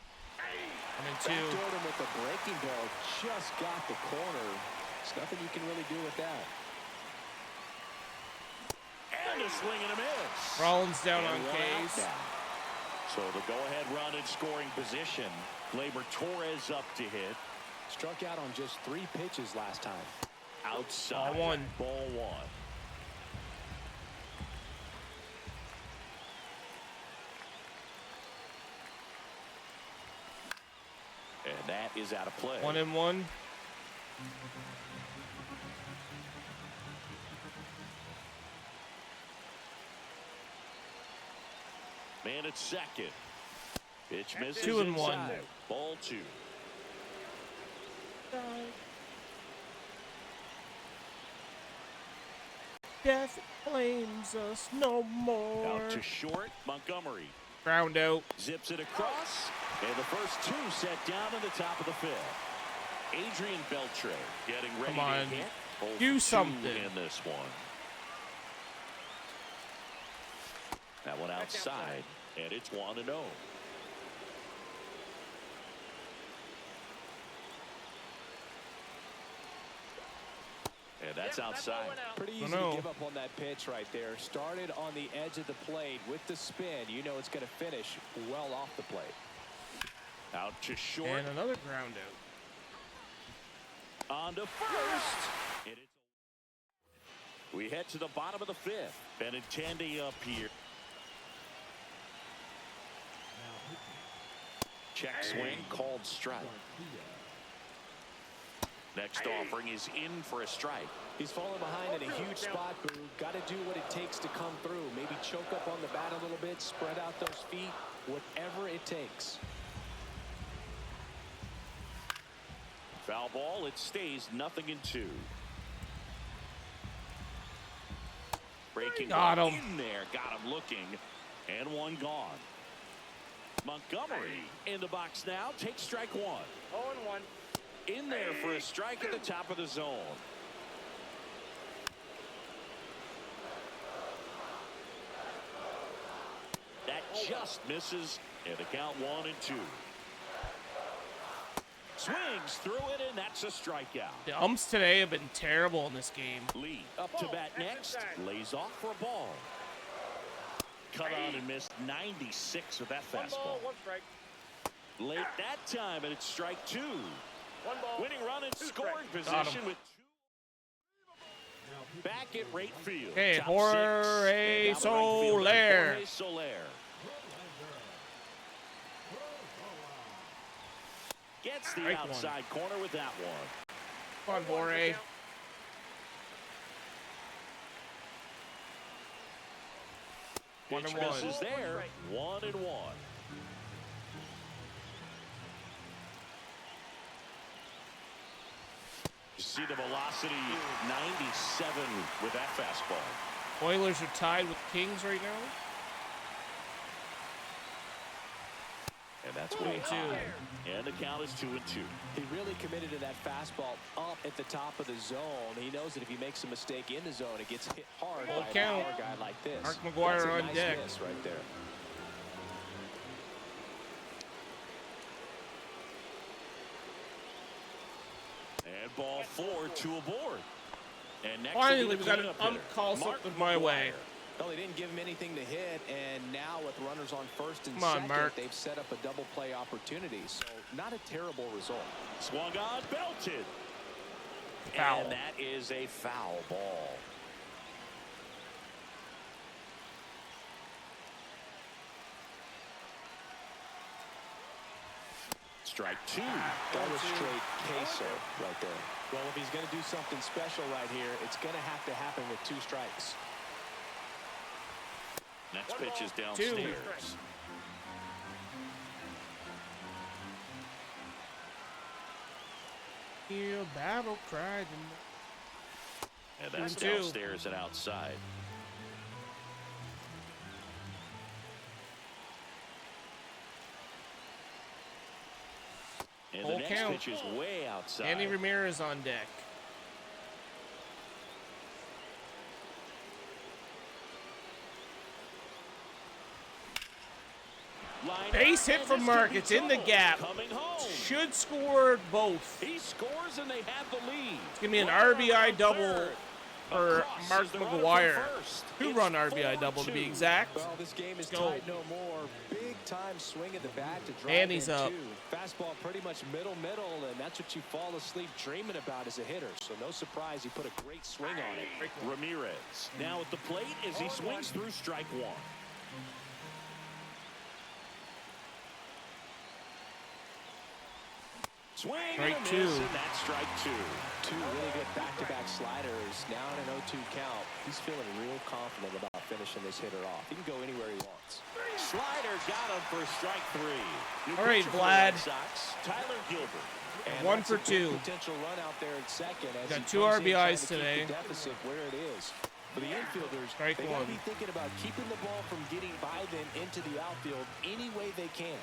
I'm in 2. Backdoored him with the breaking ball. Just got the corner. There's nothing you can really do with that. And a swing and a miss. Rollins down on And one out K's. now. So the go-ahead run in scoring position. Gleyber Torres up to hit. Struck out on just 3 pitches last time. Outside. Ball 1. Ball 1. And that is out of play. 1-1. Man at second. Pitch misses 2-1. inside. Ball 2. Death claims us no more. Out to short. Montgomery Ground out. zips it across. And the first 2 set down in the top of the 5th. Adrian Beltre getting ready Come on. to hit. Both Do 2 something. in this one. That one outside. And it's 1-0. And that's outside. Pretty easy to give up on that pitch right there. Started on the edge of the plate with the spin. You know it's going to finish well off the plate. Out to short. And another ground out. On to first. And it's we head to the bottom of the 5th. Benintendi up here. Check swing, called strike. Next offering is in for a strike. He's falling behind in a huge spot, Boo. Got to do what it takes to come through. Maybe choke up on the bat a little bit, spread out those feet, whatever it takes. Foul ball, it stays 0-2. Breaking Got ball him. in there, got him looking, and 1 gone. Montgomery in the box now, takes strike 1. 0-1. In there for a strike at the top of the zone. That just misses, and the count 1-2. Swings through it, and that's a strikeout. The umps today have been terrible in this game. Lee up to bat next, lays off for a ball. Cut on and missed 96 with that 1 ball, fastball. 1 strike. Late that time, and it's strike 2. 1 ball. Winning run in 2 scoring strikes. position with 2. Back at right field. Hey, Top Jorge 6. And down the right fielder, Soler. Jorge Soler. Gets the Strike one. outside corner with that one. Come on, Jorge. One Pitch and one. misses there. 1-1. You see the velocity 97 with that fastball. Oilers are tied with Kings right now. And that's way 2-2. high. And the count is 2-2. He really committed to that fastball up at the top of the zone. He knows that if he makes a mistake in the zone, it gets hit hard Full by a count. power guy like this. Mark McGuire That's a on nice deck. miss right there. And ball 4, 2 aboard. And next Finally, will be we the got an cleanup ump hitter, call Mark something my way. McGuire. Well, they didn't give him anything to hit, and now with runners on first and Come on, second, Mark. they've set up a double play opportunity. So not a terrible result. Swung on, belted. Foul. And that is a foul ball. Strike 2. That was straight queso right there. Well, if he's going to do something special right here, it's going to have to happen with 2 strikes. Next pitch is 2. downstairs. Hear battle cry. And that's 2-2. downstairs and outside. And the Full next count. pitch is way outside. Andy Ramirez on deck. Line Base up, hit and from this Mark. could be It's in the trouble. gap. Coming home. Should score both. He scores and they have the lead. It's going to be an Runner RBI on double third. for Across Mark is the runner from McGuire. first. 2-run It's RBI double to be 4-2. exact. Well, this game is Go. tied no more. Big time swing at the bat to drive And he's in up. 2. Fastball pretty much middle, and that's what you fall asleep dreaming about as a hitter. So no surprise he put a great swing on it. Ramirez now at the plate as he swings through strike 1. Swing Strike and a 2. miss, and that's strike 2. 2 really good back-to-back sliders. Now in an 0-2 count. He's feeling real confident about finishing this hitter off. He can go anywhere he wants. Slider got him for strike 3. New All right, pitcher for the Vlad. Red Sox, Tyler Gilbert. And 1 that's for a big 2. Potential run out there in second. As Got he 2 comes in RBIs trying to keep today. the deficit where it is. For the infielders, Strike they got to 1. be thinking about keeping the ball from getting by them into the outfield any way they can.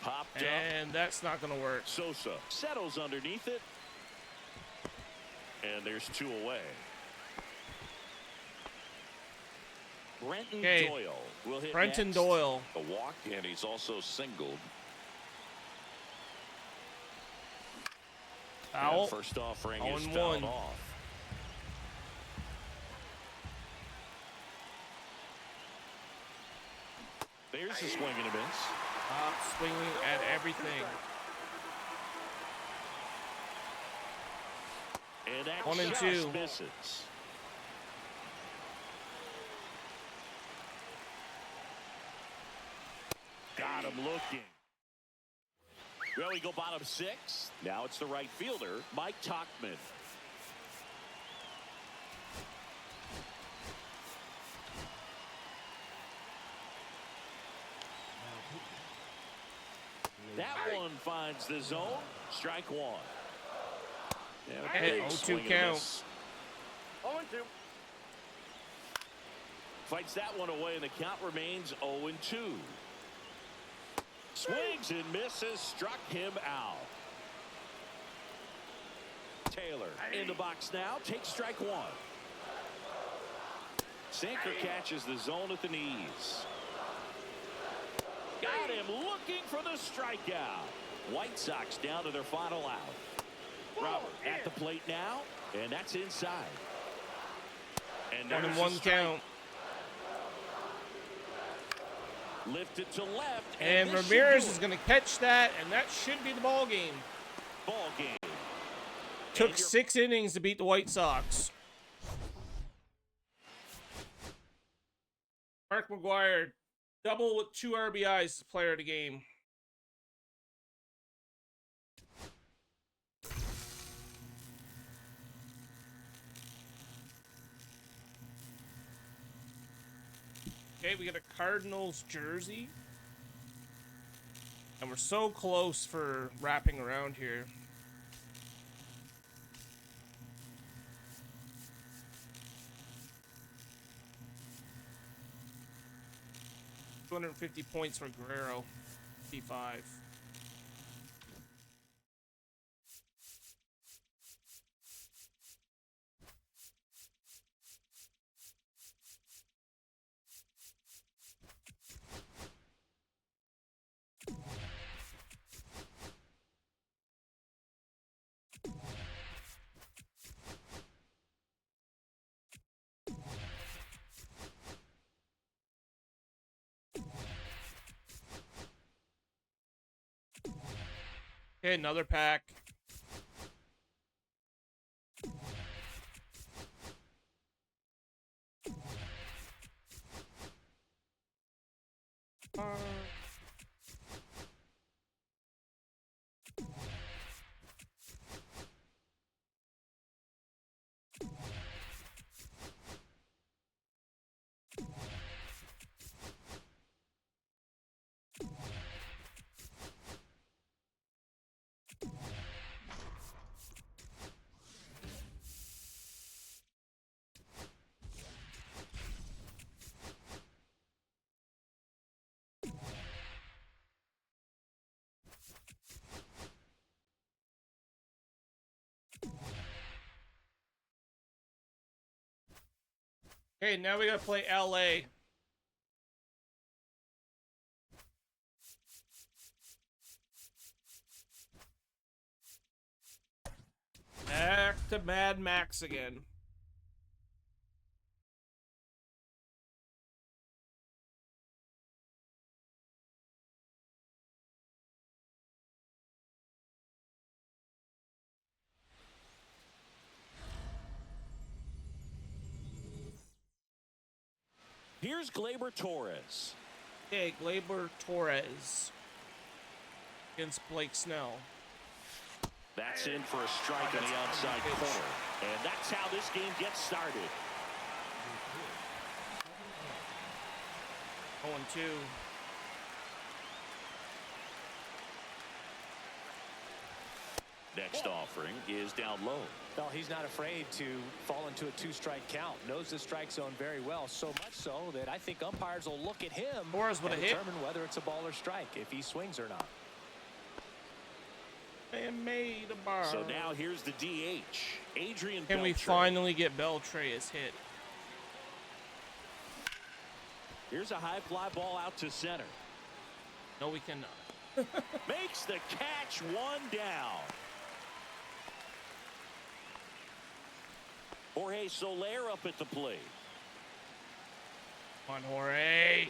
Popped up. And that's not going to work. Sosa settles underneath it. And there's 2 away. Brenton Okay. Doyle will hit Brenton next. Doyle. A walk, and he's also singled. Foul. And first offering is 0-1. fouled off. There's a swing and a miss. Swinging at everything. And that 1 and just 2. misses. Got him looking. Well, we go bottom 6. Now it's the right fielder, Mike Tauchman. That one finds the zone. Strike 1. Yeah, Hit, big 0-2 swing and a count. miss. 0-2. Fights that one away, and the count remains 0-2. Swings and misses, struck him out. Taylor in the box now, takes strike 1. Sinker catches the zone at the knees. Got him looking for the strikeout. White Sox down to their final out. Robert at the plate now, and that's inside. And 1 there's and a 1 strike. count. Lifted to left. And this should Ramirez do is it. going to catch that, and that should be the ball game. Ball game. Took And you're- 6 innings to beat the White Sox. Mark McGuire, double with 2 RBIs as player of the game. Okay, we got a Cardinals jersey. And we're so close for wrapping around here. $250 points for Guerrero. P5. Okay, another pack. Okay, now we gotta play LA. Back to Mad Max again. Here's Gleyber Torres. Okay, Gleyber Torres against Blake Snell. That's in for a strike on the outside corner. And that's how this game gets started. 0-2. Next offering is down low. Well, he's not afraid to fall into a two-strike count. Knows the strike zone very well, so much so that I think umpires will look at him Torres with and a hit. determine whether it's a ball or strike, if he swings or not. And made a bar. So now here's the DH, Adrian Can we Beltre. finally get Beltre's hit? Here's a high fly ball out to center. No, we cannot. Makes the catch, one down. Jorge Soler up at the plate. Come on, Jorge.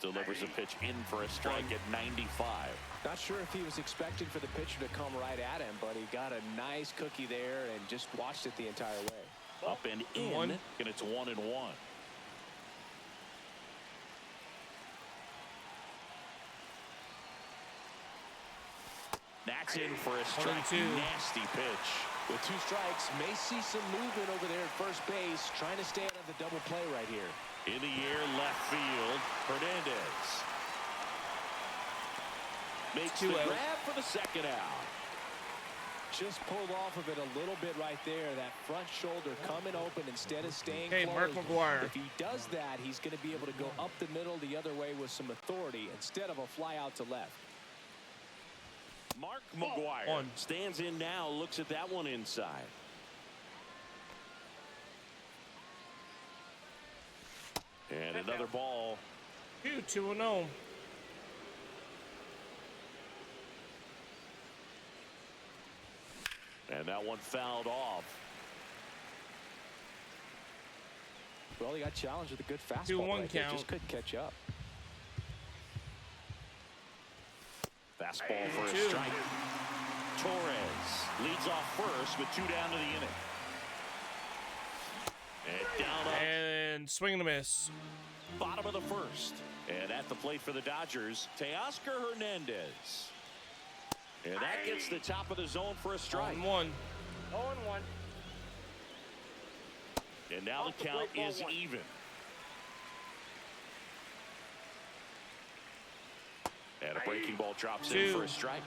Delivers a pitch in for a strike at 95. Not sure if he was expecting for the pitcher to come right at him, but he got a nice cookie there and just watched it the entire way. Up and in, One. and it's 1-1. That's in for a strike. 1-2. Nasty pitch. With two strikes, may see some movement over there at first base, trying to stay out of the double play right here. In the air, left field, Hernandez. Makes the grab for the second out. Just pulled off of it a little bit right there. That front shoulder coming open instead of staying Hey, closed. Mark McGwire. If he does that, he's going to be able to go up the middle the other way with some authority instead of a fly out to left. Mark McGwire One. stands in now, looks at that one inside. And another ball. 2-0. And that one fouled off. Well, he got challenged with a good fastball. 2-1 right there. count. Just couldn't catch up. Fastball for a 2. strike. Torres leads off first with 2 down to the inning. And down up. And swing and a miss. Bottom of the first. And at the plate for the Dodgers, Teoscar Hernandez. And that gets the top of the zone for a strike. 1-1. 0-1. And now the count is even. And a breaking ball drops in for a strike.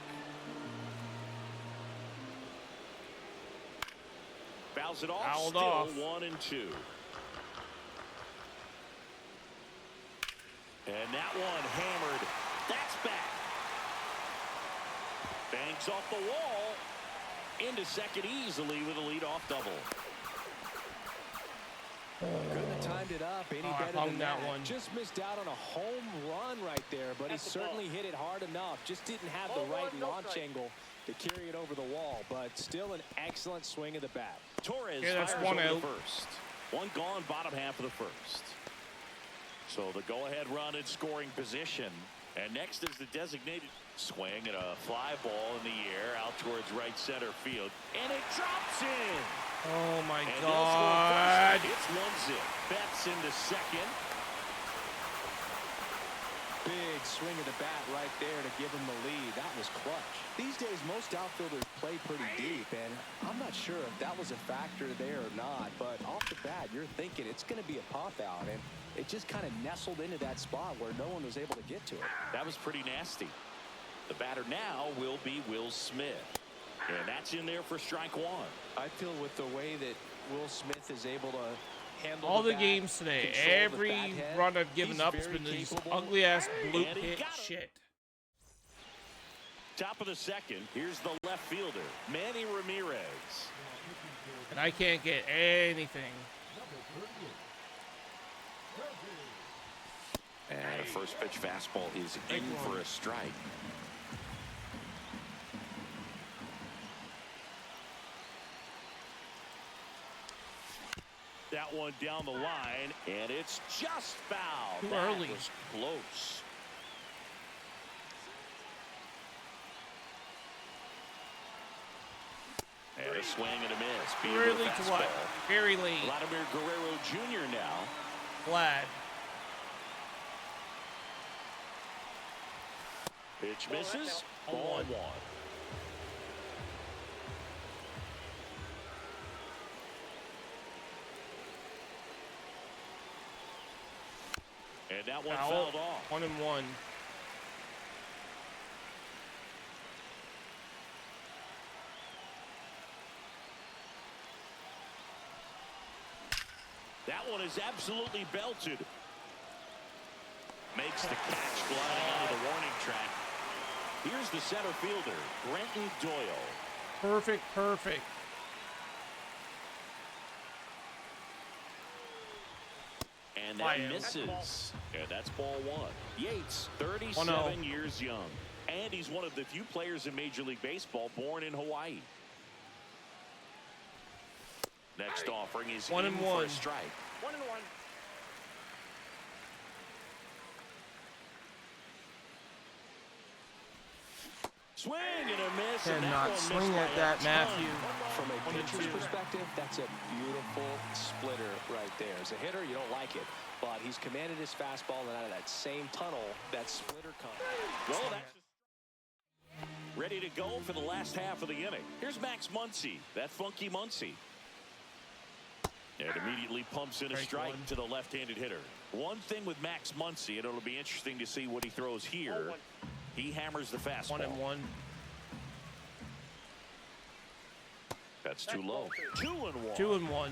Fouls it off. Fouled Still off. 1-2. And that one hammered. That's back. Bangs off the wall. Into second easily with a leadoff double. Couldn't have timed it up any better hung than that that. one. Just missed out on a home run right there, but he certainly hit it hard enough. Just didn't have the right launch angle to carry it over the wall, but still an excellent swing of the bat. Torres that's fires one over out. the first. One gone, bottom half of the first. So the go-ahead run in scoring position. And next is the designated swing and a fly ball in the air out towards right center field. And it drops in. Oh my And God. it's 1-0. Betts into second. Big swing of the bat right there to give him the lead. That was clutch. These days, most outfielders play pretty deep, and I'm not sure if that was a factor there or not, but off the bat, you're thinking it's going to be a pop-out, and it just kind of nestled into that spot where no one was able to get to it. That was pretty nasty. The batter now will be Will Smith. And that's in there for strike one. I feel with the way that Will Smith is able to handle All the bat, games today, control the every bat head, run I've given he's up has very been these capable. ugly-ass blue And he pit got him. shit. Top of the second. Here's the left fielder, Manny Ramirez. And I can't get anything. Number 38. And a first pitch fastball is in for a strike. That one down the line, and it's just foul. Too That early. was close. And a swing and a miss. Being with a Really to what? fastball. Very late. Vladimir Guerrero Jr. now. Glad. Pitch misses. Ball one. And that one Foul. fouled off. 1-1. That one is absolutely belted. Makes the catch gliding onto the warning track. Here's the center fielder, Brenton Doyle. Perfect, perfect. And that Fire. misses. And that's ball one. Yates, 1-0. 37 years young. And he's one of the few players in Major League Baseball born in Hawaii. Next offering is 1-1. in for a strike. 1-1. Swing and a miss. And that Cannot one swing missed by at a that, ton. Matthew. From a pitcher's 1-2. perspective, that's a beautiful splitter right there. As a hitter, you don't like it, but he's commanded his fastball, and out of that same tunnel, that splitter comes. Well, that's ready to go for the last half of the inning. Here's Max Muncy, that funky Muncy. And immediately pumps in a strike one. to the left-handed hitter. One thing with Max Muncy, and it'll be interesting to see what he throws here. He hammers the fastball. 1-1. That's too low. 2-1. 2-1.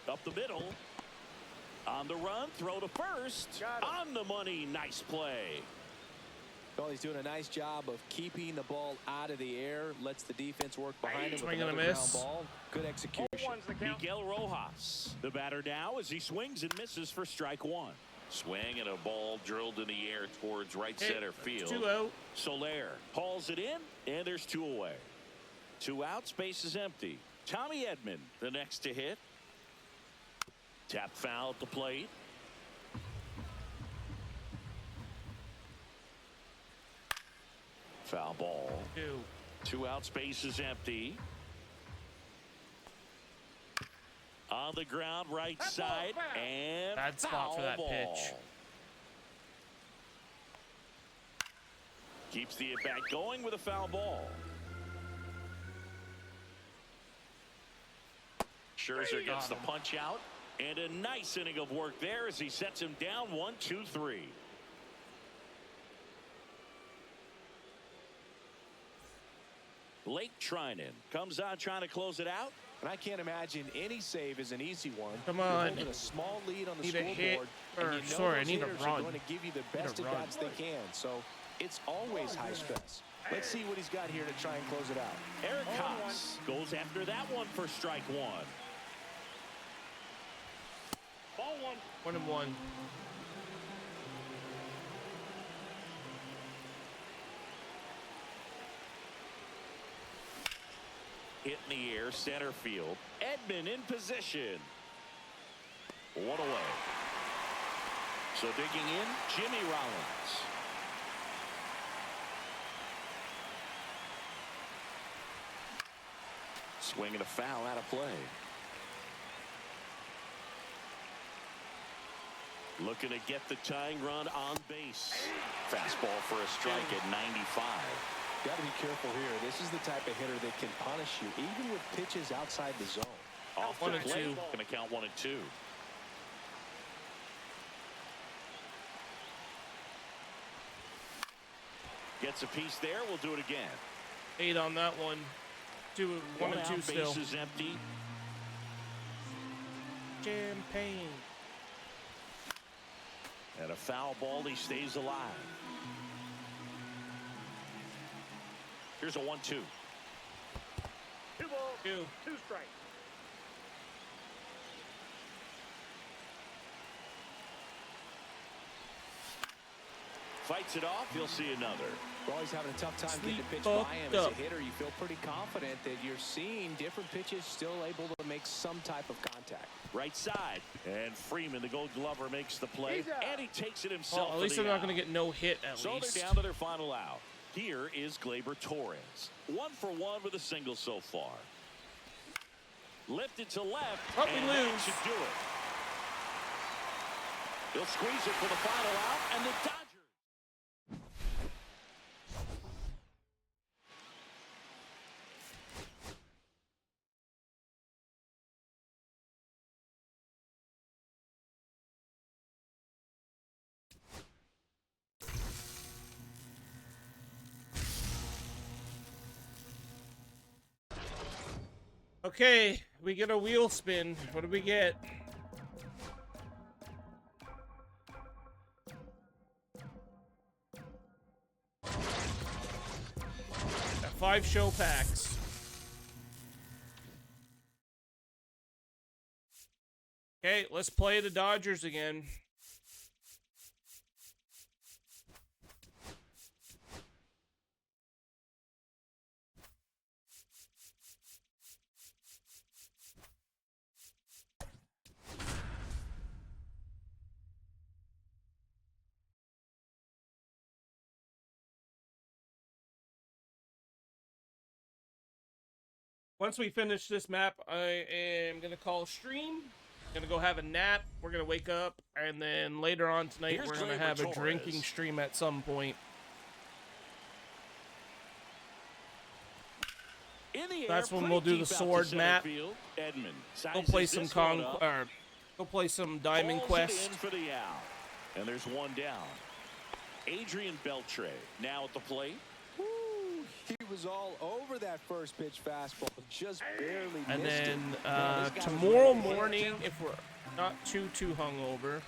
Up the middle. On the run, throw to first. On the money, nice play. Well, he's doing a nice job of keeping the ball out of the air, lets the defense work behind him with Swing and a another ground miss. ball. Good execution. 0-1's the count. Miguel Rojas, the batter now as he swings and misses for strike one. Swing and a ball drilled in the air towards right center field. 2 out. Soler hauls it in, and there's two away. 2 out, space is empty. Tommy Edman, the next to hit. Tap foul at the plate. Foul ball. 2 out, space is empty. On the ground, right side, and Bad spot for that foul ball. pitch. Keeps the at-bat going with a foul ball. Scherzer gets the punch out. And a nice inning of work there as he sets him down 1-2-3. Blake Trinan comes on trying to close it out. And I can't imagine any save is an easy one. Come You're on. holding a small lead on the Need a hit, scoreboard, or and you know sorry, I those need a hitters run. are going to give you the best a at run. bats they can. So it's always high stress. Let's see what he's got here to try and close it out. Eric Haas goes after that one for strike one. Ball one. 1-1. Hit in the air, center field. Edman in position. One away. So digging in, Jimmy Rollins. Swinging a foul out of play. Looking to get the tying run on base. Fastball for a strike at 95. Got to be careful here. This is the type of hitter that can punish you, even with pitches outside the zone. Off the 1 and plate, 2. going to count 1 and 2. Gets a piece there. We'll do it again. 8 on that one. 1 and 2 out, still. base is empty. Champagne. And a foul ball. He stays alive. Here's a 1-2. 2 balls. 2. 2 strikes. Fights it off. You'll see another. We're always having a tough time getting a pitch Fucked by him. As a up. hitter, you feel pretty confident that you're seeing different pitches still able to make some type of contact. Right side. And Freeman, the Gold Glover, makes the play. He's out. And he takes it himself. Well, at least for they're the not going to out. get no hit at So least. they're down to their final out. Here is Gleyber Torres. 1 for 1 with a single so far. Lifted to left. Oh, we and lose. that should do it. They'll squeeze it for the final out. And the Dodgers. Okay, we get a wheel spin. What do we get? Got 5 show packs. Okay, let's play the Dodgers again. Once we finish this map, I am going to call stream. Going to go have a nap. We're going to wake up. And then later on tonight, Here's we're going to Gleyber have a Torres. drinking stream at some point. In the That's air, when pretty we'll do the deep out to sword center map. field. Edman Go sizes play some this one up, go play some Diamond pulls it Quest. in for the out. And there's one down. Adrian Beltre now at the plate. Woo, he was all over that first pitch fastball, just barely And missed then it. Man, this guy was tomorrow ready to hit. morning, if we're not too hungover,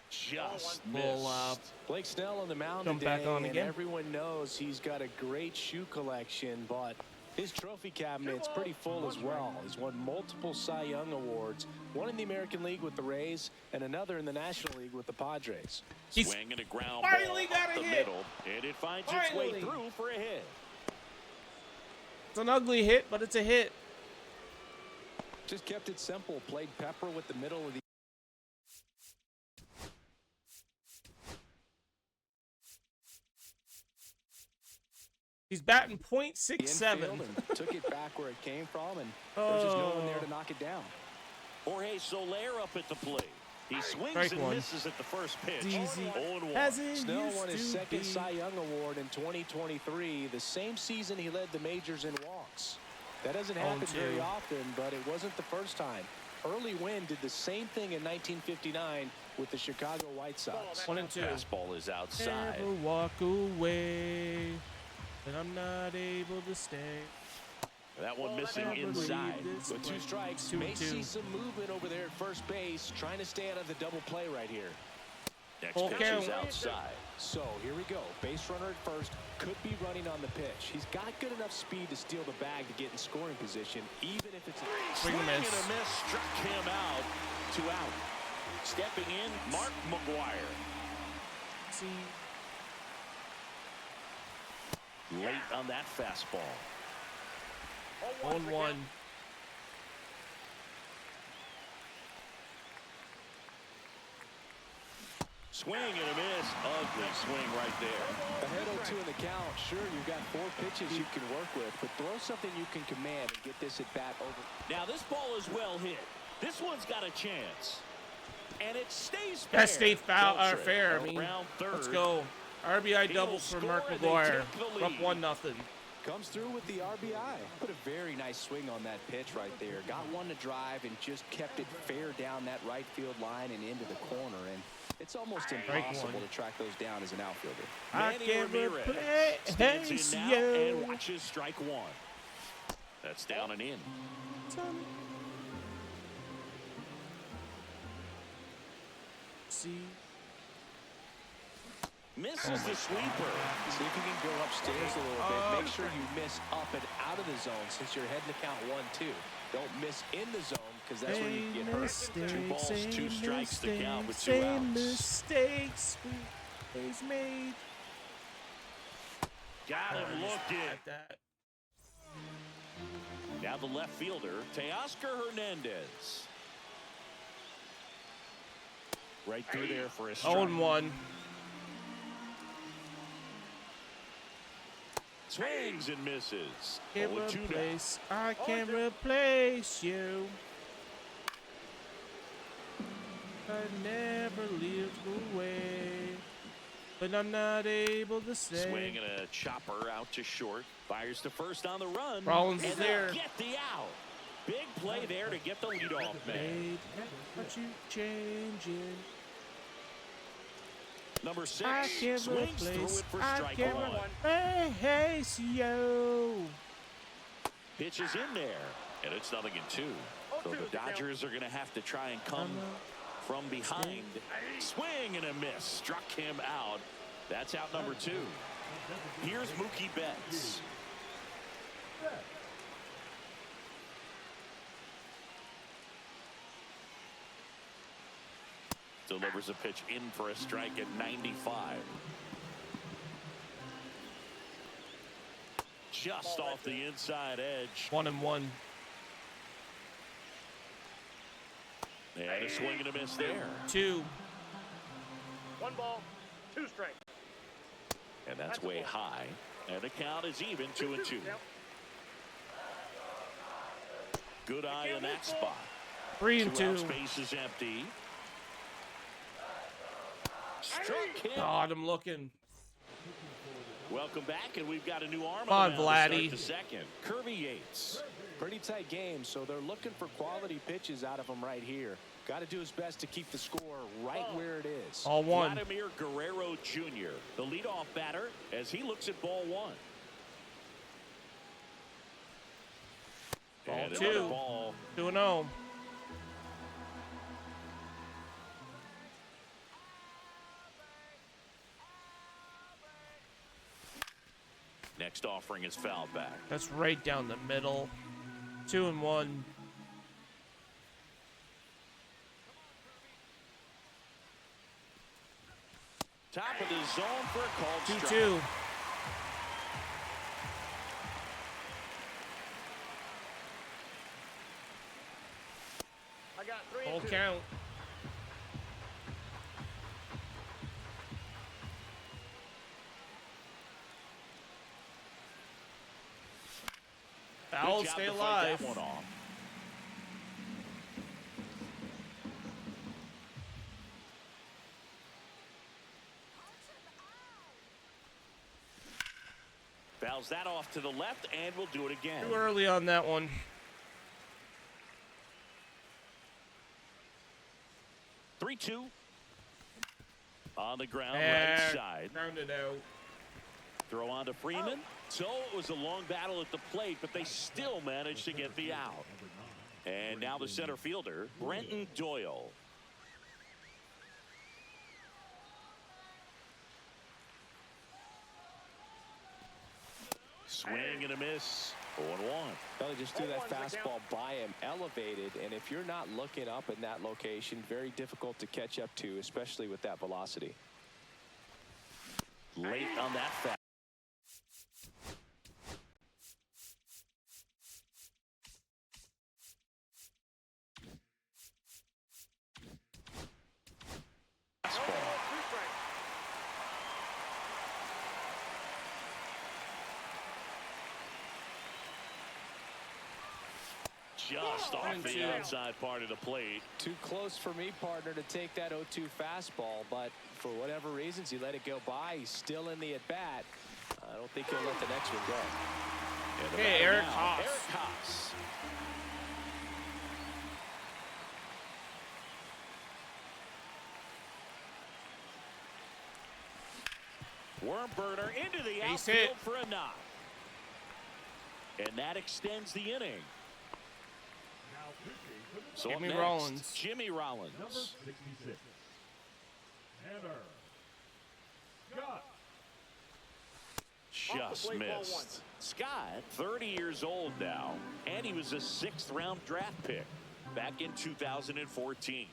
Just we'll missed. Blake Snell on the mound Jump today, back on and again. everyone knows he's got a great shoe collection, but his trophy cabinet's pretty full as well. He's won multiple Cy Young awards, one in the American League with the Rays, and another in the National League with the Padres. he's Swing and a ground finally ball got up a the hit. middle, and it finds its way Finally. through for a hit. it's an ugly hit, but it's a hit. Just kept it simple, played pepper with the middle of the He's batting infield .67. and took it back where it came from, and there's just no one there to knock it down. Jorge Soler up at the plate. He swings Strike and one. misses at the first pitch. Easy. 0-1. As it Snell used won his to second be. Cy Young Award in 2023, the same season he led the majors in walks. That doesn't happen 0-2. very often, but it wasn't the first time. Early Wynn did the same thing in 1959 with the Chicago White Sox. 1-2. Fastball is outside. Never walk away, and I'm not able to stay. That one missing Never inside. leave this With 2 place. strikes, 2-2. may see some movement over there at first base, trying to stay out of the double play right here. Next Full pitch count. is outside. So here we go. Base runner at first, could be running on the pitch. He's got good enough speed to steal the bag to get in scoring position, even if it's Swing and and miss. a miss struck him out. 2 out. Stepping in, Mark McGuire. See, Late on that fastball. 1-1. Swing and a miss. Ugly swing right there. ahead 0-2 in the count. Sure, you've got 4 pitches you can work with, but throw something you can command and get this at bat over. Now this ball is well hit. This one's got a chance. And it stays fair. That stayed Beltre fair. I mean, around third. let's go. RBI double He'll for score Mark and they McGuire. take the We're up lead. 1-0. Comes through with the RBI. Put a very nice swing on that pitch right there. Got one to drive and just kept it fair down that right field line and into the corner. And it's almost impossible to track those down as an outfielder. I Manny can't Ramirez stands replace in now you. and watches strike 1. That's down and in. See, Misses the sweeper. See if you can go upstairs a little bit. Make sure you miss up and out of the zone since you're heading to count 1-2. Don't miss in the zone because that's where you get hurt. mistakes, 2 balls, 2 strikes to count with 2 same outs. mistakes he's made. Got him looking. Like that. Now the left fielder, Teoscar Hernandez. Right through there for a strike. 0-1. Swings and misses. Can't 0-2 now. replace. I can't replace you. I never lived away, but I'm not able to say. Swing and a chopper out to short. Fires to first on the run. Rollins and is they'll there. Get the out. Big play there to get the leadoff man. Babe, what you changing? Number 6 I can't swings through replace. it for I strike can't 1. replace you. Pitch is in there, and it's 0-2. So the Dodgers are going to have to try and come from behind. Swing and a miss. Struck him out. That's out number 2. Here's Mookie Betts. Delivers a pitch in for a strike at 95. Just off the inside edge. 1-1. And a swing and a miss there. 2. 1 ball, 2 strikes. And that's way high. And the count is even 2-2. Good eye in that spot. 3-2. Out, space is empty. Struck him. God, I'm looking. Welcome back, and we've got a new arm Come on, the mound to Vladdy. start the second. Kirby Yates. Pretty tight game, so they're looking for quality pitches out of him right here. Got to do his best to keep the score right where it is. All 1. Vladimir Guerrero Jr., the leadoff batter, as he looks at ball 1. Ball And 2. another ball. 2-0. Next offering is fouled back. That's right down the middle. 2-1. Top of the zone for a called strike. 2-2. I got 3 Full and 2. count. Foul, Good job stay to fight alive. that one off. Fouls that off to the left, and we'll do it again. Too early on that one. 3-2. On the ground, And right side. grounded out. Throw on to Freeman. So it was a long battle at the plate, but they still managed to get the out. And now the center fielder, Brenton Doyle. Swing and a miss. 0-1. Well, they just threw that fastball by him, elevated, and if you're not looking up in that location, very difficult to catch up to, especially with that velocity. Late on that fast. Just off the outside part of the plate. Too close for me, partner, to take that 0-2 fastball, but for whatever reasons, he let it go by. He's still in the at-bat. I don't think he'll let the next one go. Hey, Eric Haas. Eric Haas. Worm burner into the Base outfield hit. for a knock. And that extends the inning. So Jimmy up next, Rollins. Jimmy Rollins. Number 66. Tanner Scott. Just plate, ball one. missed. Scott, 30 years old now, and he was a 6th round draft pick back in 2014.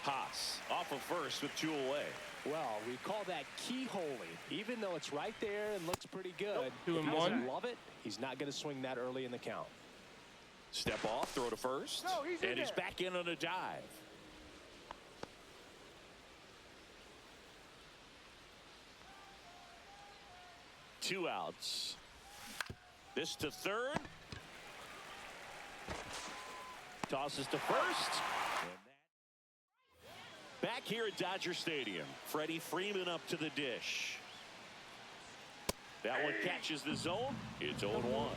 Haas off of first with 2 away. Well, we call that keyholing. Even though it's right there and looks pretty good, Two if and he doesn't one. love it, he's not going to swing that early in the count. Step off, throw to first, No, he's in and he's there. back in on a dive. Two outs. This to third. Tosses to first. Back here at Dodger Stadium, Freddie Freeman up to the dish. That one catches the zone. It's 0-1.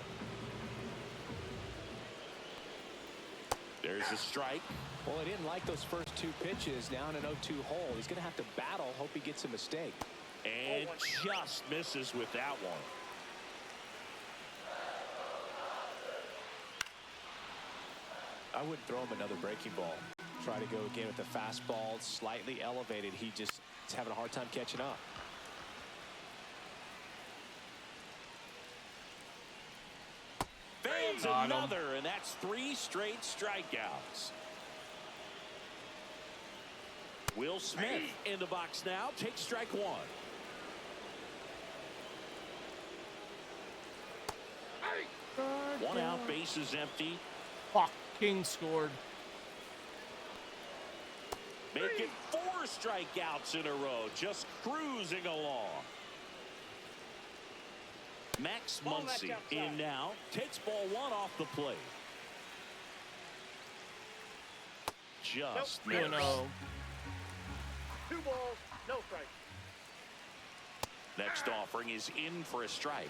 There's a strike. Well, he didn't like those first 2 pitches. Now in an 0-2 hole, he's going to have to battle. Hope he gets a mistake. And just misses with that one. I wouldn't throw him another breaking ball. Try to go again with the fastball, slightly elevated. He just is having a hard time catching up. Fans Got him. another, and that's 3 straight strikeouts. Will Smith in the box now. Takes strike 1. One out, base is empty. Fuck, King scored. Make it 4 strikeouts in a row. Just cruising along. Max Muncy in now. Takes ball 1 off the plate. Just Nope. missed. 2-0. 2 balls, no strike. Next offering is in for a strike.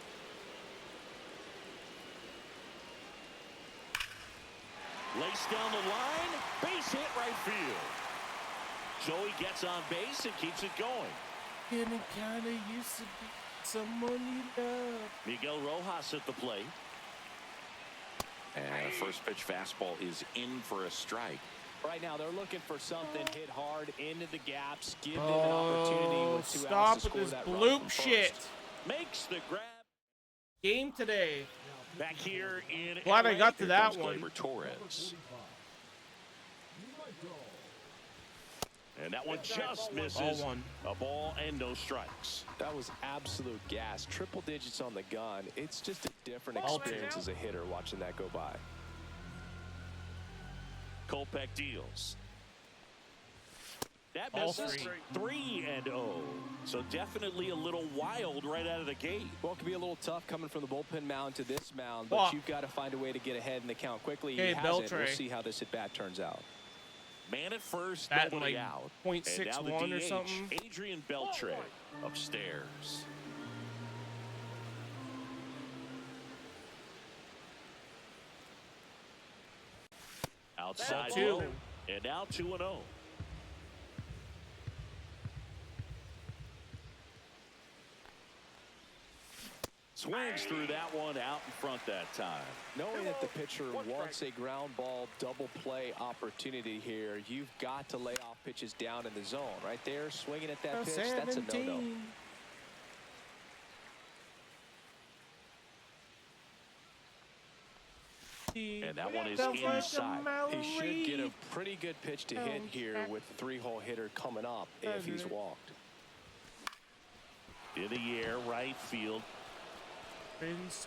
Lace down the line. Base hit right field. Joey gets on base and keeps it going. Getting kinda used to be someone you love. Miguel Rojas at the plate. And first pitch fastball is in for a strike. Right now, they're looking for something hit hard into the gaps. Give them an opportunity Oh, with 2 outs stop to with score this that run bloop from shit. first. Makes the grab. Game today. Back here in Glad I LA, got to here that comes one. Gleyber Torres. And that one just misses. Ball 1. A ball and no strikes. That was absolute gas. Triple digits on the gun. It's just a different Ball experience two. as a hitter watching that go by. Kopech deals. That Ball misses. 3-0. So definitely a little wild right out of the gate. Well, it can be a little tough coming from the bullpen mound to this mound, but Fuck. you've got to find a way to get ahead in the count quickly. Okay, He hasn't. Beltre. We'll see how this at-bat turns out. Man at first, Batting nobody like out. And now the .61 or DH, something. Adrian Beltre upstairs. Outside Two. low, and now 2-0. Swings through that one out in front that time. Knowing that the pitcher wants a ground ball double play opportunity here, you've got to lay off pitches down in the zone. Right there, swinging at that pitch, that's a no-no. And that one is inside. He should get a pretty good pitch to hit here with the three-hole hitter coming up if he's walked. In the air, right field.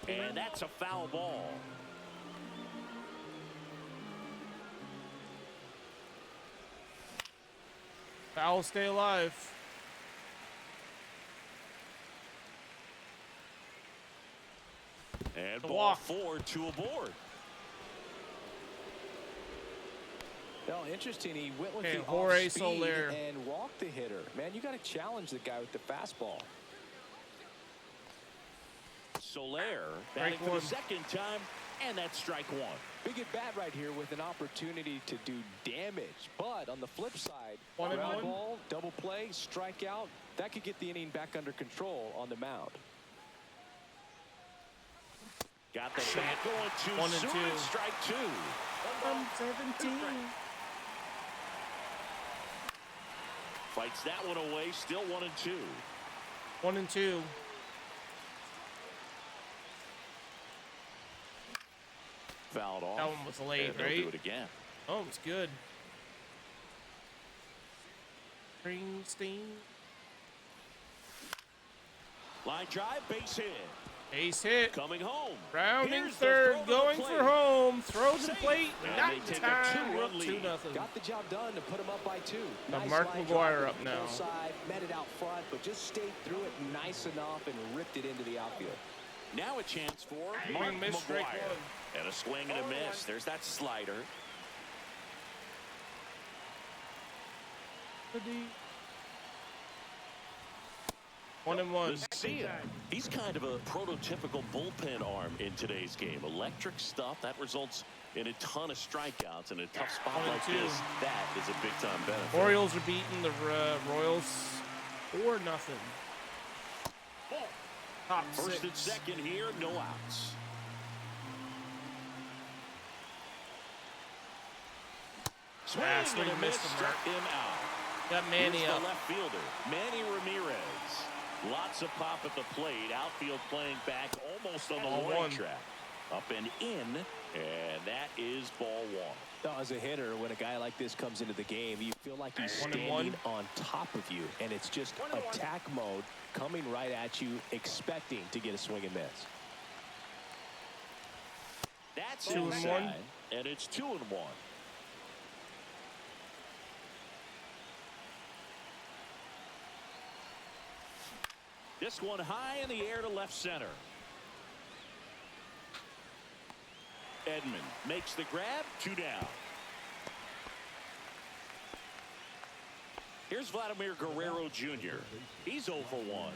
And that's a foul ball. Foul, stay alive. And The ball walk. 4, 2 aboard. Now, interesting, he went with Okay, the Jorge off-speed Soler. and walked the hitter. Man, you got to challenge the guy with the fastball. Soler batting for the second time, and that's strike one. Big at bat right here with an opportunity to do damage. But on the flip side, One and ground one. ball, double play, strikeout, that could get the inning back under control on the mound. Got the bat going too 1 and soon. 2. Strike two. 17. Fights that one away. Still 1 and 2. 1 and 2. Fouled off. That one was late, and they'll right? do it again. Oh, it's good. Springsteen. Line drive, base hit. Ace hit. Coming home. Rounding Here's the third, throw to the going plate. for home. Throw to the Safe. plate. And Not they in take a time. 2-run We're up lead. 2-0. Got the job done to put him up by 2. Got Nice Mark line McGuire drive up to now. the side, met it out front, but just stayed through it nice enough and ripped it into the outfield. Now a chance for Swing, Mark miss, strike McGuire. one. And a swing and a miss. There's that slider. One and one. Lucia. He's kind of a prototypical bullpen arm in today's game. Electric stuff that results in a ton of strikeouts in a tough spot 1 and like 2. this. That is a big time benefit. Orioles are beating the Royals 4-0. Top First 6. and second here, no outs. Swing Swing and a miss, missed the struck mark. him out. Got Manny Here's up. the left fielder, Manny Ramirez. Lots of pop at the plate. Outfield playing back almost on the Ball warning one. track. Up and in, and that is ball one. Now, as a hitter, when a guy like this comes into the game, you feel like he's 1 and standing 1. on top of you, and it's just attack mode coming right at you, expecting to get a swing and miss. That's 2 and inside, 1. and it's 2 and 1. This one high in the air to left center. Edman makes the grab, 2 down. Here's Vladimir Guerrero Jr. He's 0 for 1.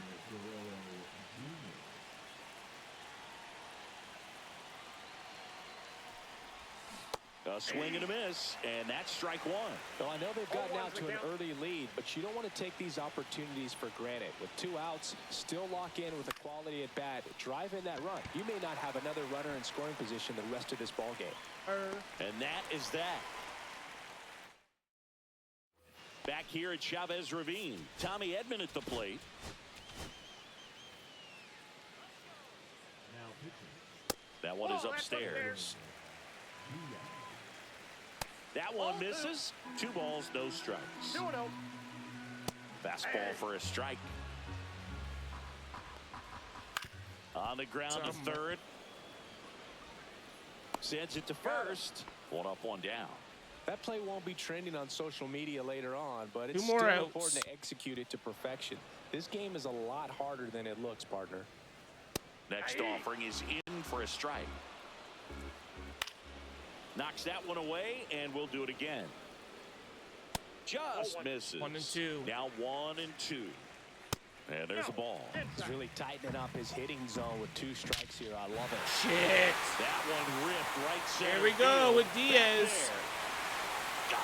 A swing and a miss, and that's strike one. Well, I know they've gotten out to an early lead, but you don't want to take these opportunities for granted. With 2 outs, still lock in with a quality at bat. Drive in that run. You may not have another runner in scoring position the rest of this ball game. And that is that. Back here at Chavez Ravine, Tommy Edman at the plate. Now pitching. That one is upstairs. That one misses. 2 balls, no strikes. 2-0. Fastball for a strike. On the ground to third. Sends it to first. 1 up, 1 down. That play won't be trending on social media later on, but it's 2 more still outs. important to execute it to perfection. This game is a lot harder than it looks, partner. Next offering is in for a strike. Knocks that one away, and we'll do it again. just misses. 1 and 2. Now 1 and 2. And there's a ball. He's really tightening up his hitting zone with 2 strikes here. I love it. Shit. That one ripped right center. Here we go field. with Diaz. Gone.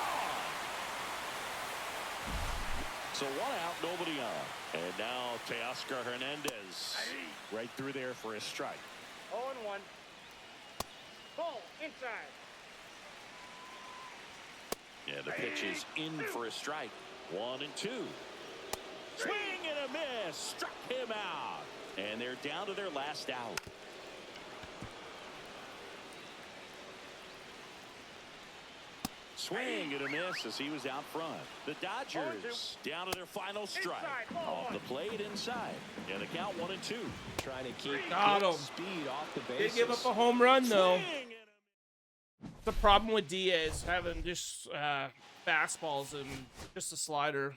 So 1 out, nobody on. And now Teoscar Hernandez. Right through there for a strike. 0-1. Ball inside. Yeah, the pitch is in for a strike. 1 and 2. Swing and a miss. Struck him out. And they're down to their last out. Swing and a miss as he was out front. The Dodgers down to their final strike. Off the plate inside. And the count 1 and 2. Trying to keep Got good him. speed off the They bases. give up a home run, though. Swing and The problem with Diaz having just fastballs and just a slider.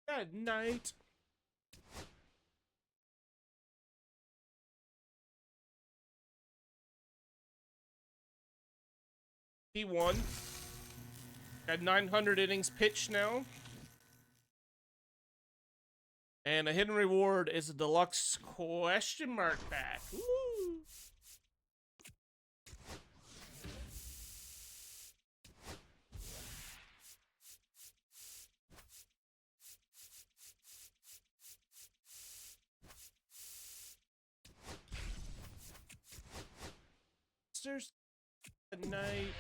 Good night. He won. Got 900 innings pitched now. And a hidden reward is a deluxe question mark pack. Woo! Monsters at night.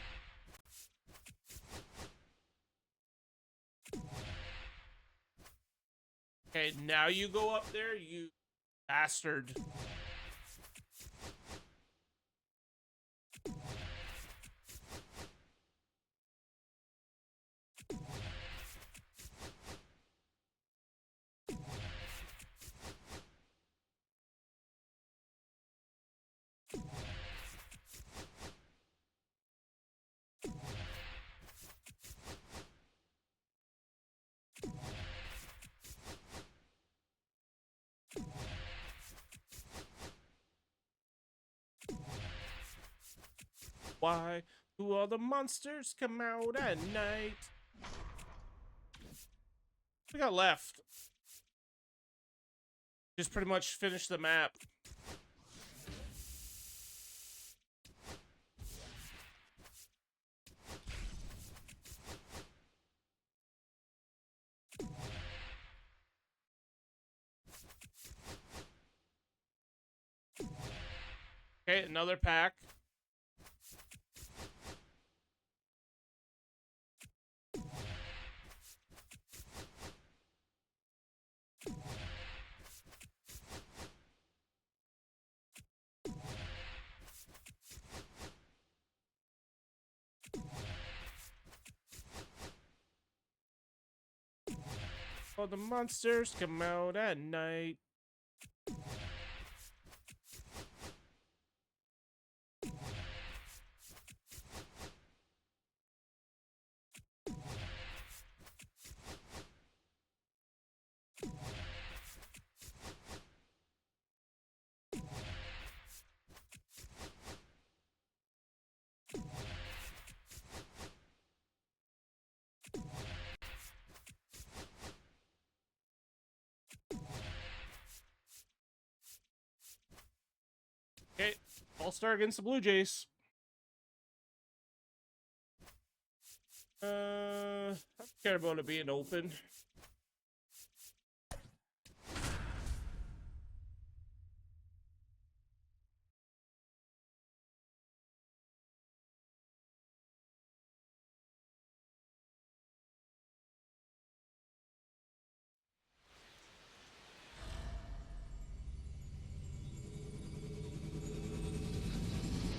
Okay, now you go up there, you bastard. Why do all the monsters come out at night? We got left. Just pretty much finish the map. Okay, another pack. Oh, the monsters come out at night. Okay, All-Star against the Blue Jays. I don't care about it being open.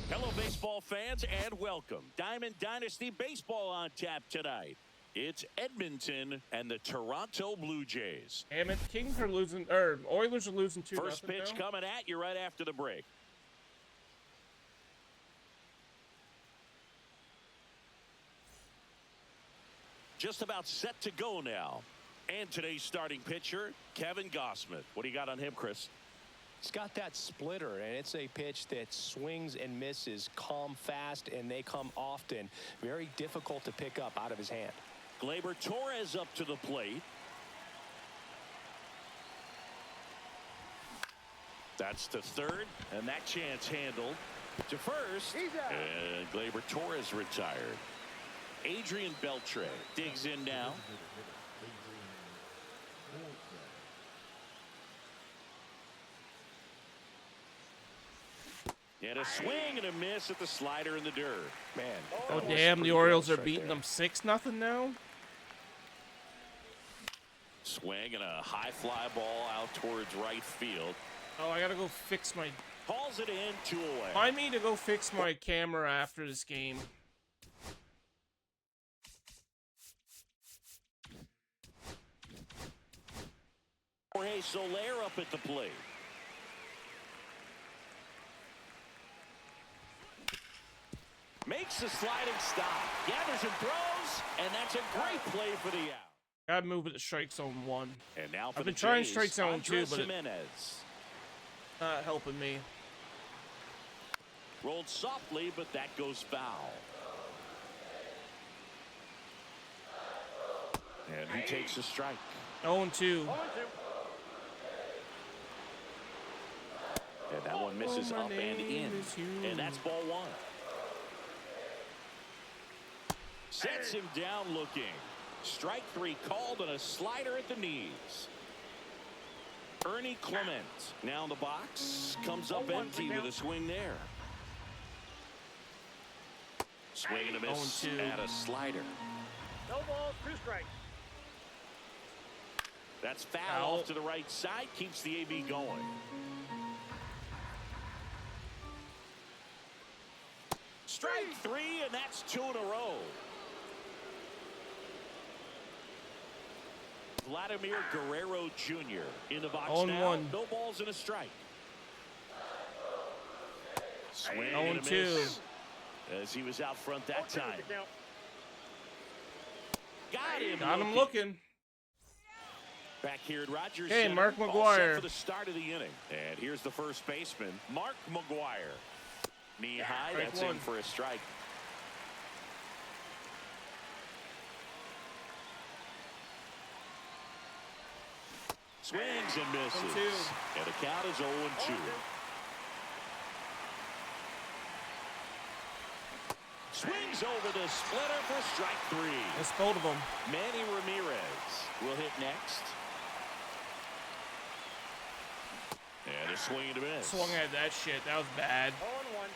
Hello, baseball fans, and welcome. Diamond Dynasty Baseball on tap tonight. It's Edmonton and the Toronto Blue Jays. Damn it, Kings are losing, or Oilers are losing 2-0 First pitch now. coming at you right after the break. Just about set to go now. And today's starting pitcher, Kevin Gossman. What do you got on him, Chris? He's got that splitter, and it's a pitch that swings and misses, come fast, and they come often. Very difficult to pick up out of his hand. Gleyber Torres up to the plate. That's to third, and that chance handled. To first, and Gleyber Torres retired. Adrian Beltre digs in now. And a swing and a miss at the slider in the dirt. Man. Oh, damn, the Orioles are beating them 6-0 now? Swing and a high fly ball out towards right field. Oh, I gotta go fix my... Hauls it in, 2 away. I need to go fix my camera after this game. Jorge Soler up at the plate. Makes the sliding stop. Gathers and throws, and that's a great play for the out. Gotta move it to strike zone 1. And now for I've been the trying Jays, strike zone 2, but Jimenez. it's not helping me. Rolled softly, but that goes foul. And he takes a strike. 0-2. And that one misses up and in. And that's ball 1. Sets him down looking. Strike 3 called, and a slider at the knees. Ernie Clement now in the box. Comes up empty with a swing there. Swing and a miss and a slider. No balls, 2 strikes. That's foul off to the right side. Keeps the AB going. Strike 3, and that's 2 in a row. Vladimir Guerrero Jr. in the box now. 0-1. No balls and a strike. Swing 0-2. and a miss. As he was out front that time. Got him. Got him looking. Back here at Rogers Hey, Center, Mark all McGuire. set for the start of the inning. And here's the first baseman, Mark McGuire. Knee high, Strike that's 1. in for a strike. Swings and misses. 0-2. And the count is 0-2. Swings over the splitter for strike 3. That's both of them. Manny Ramirez will hit next. And a swing and a miss. Swung at that shit. That was bad. 0-1.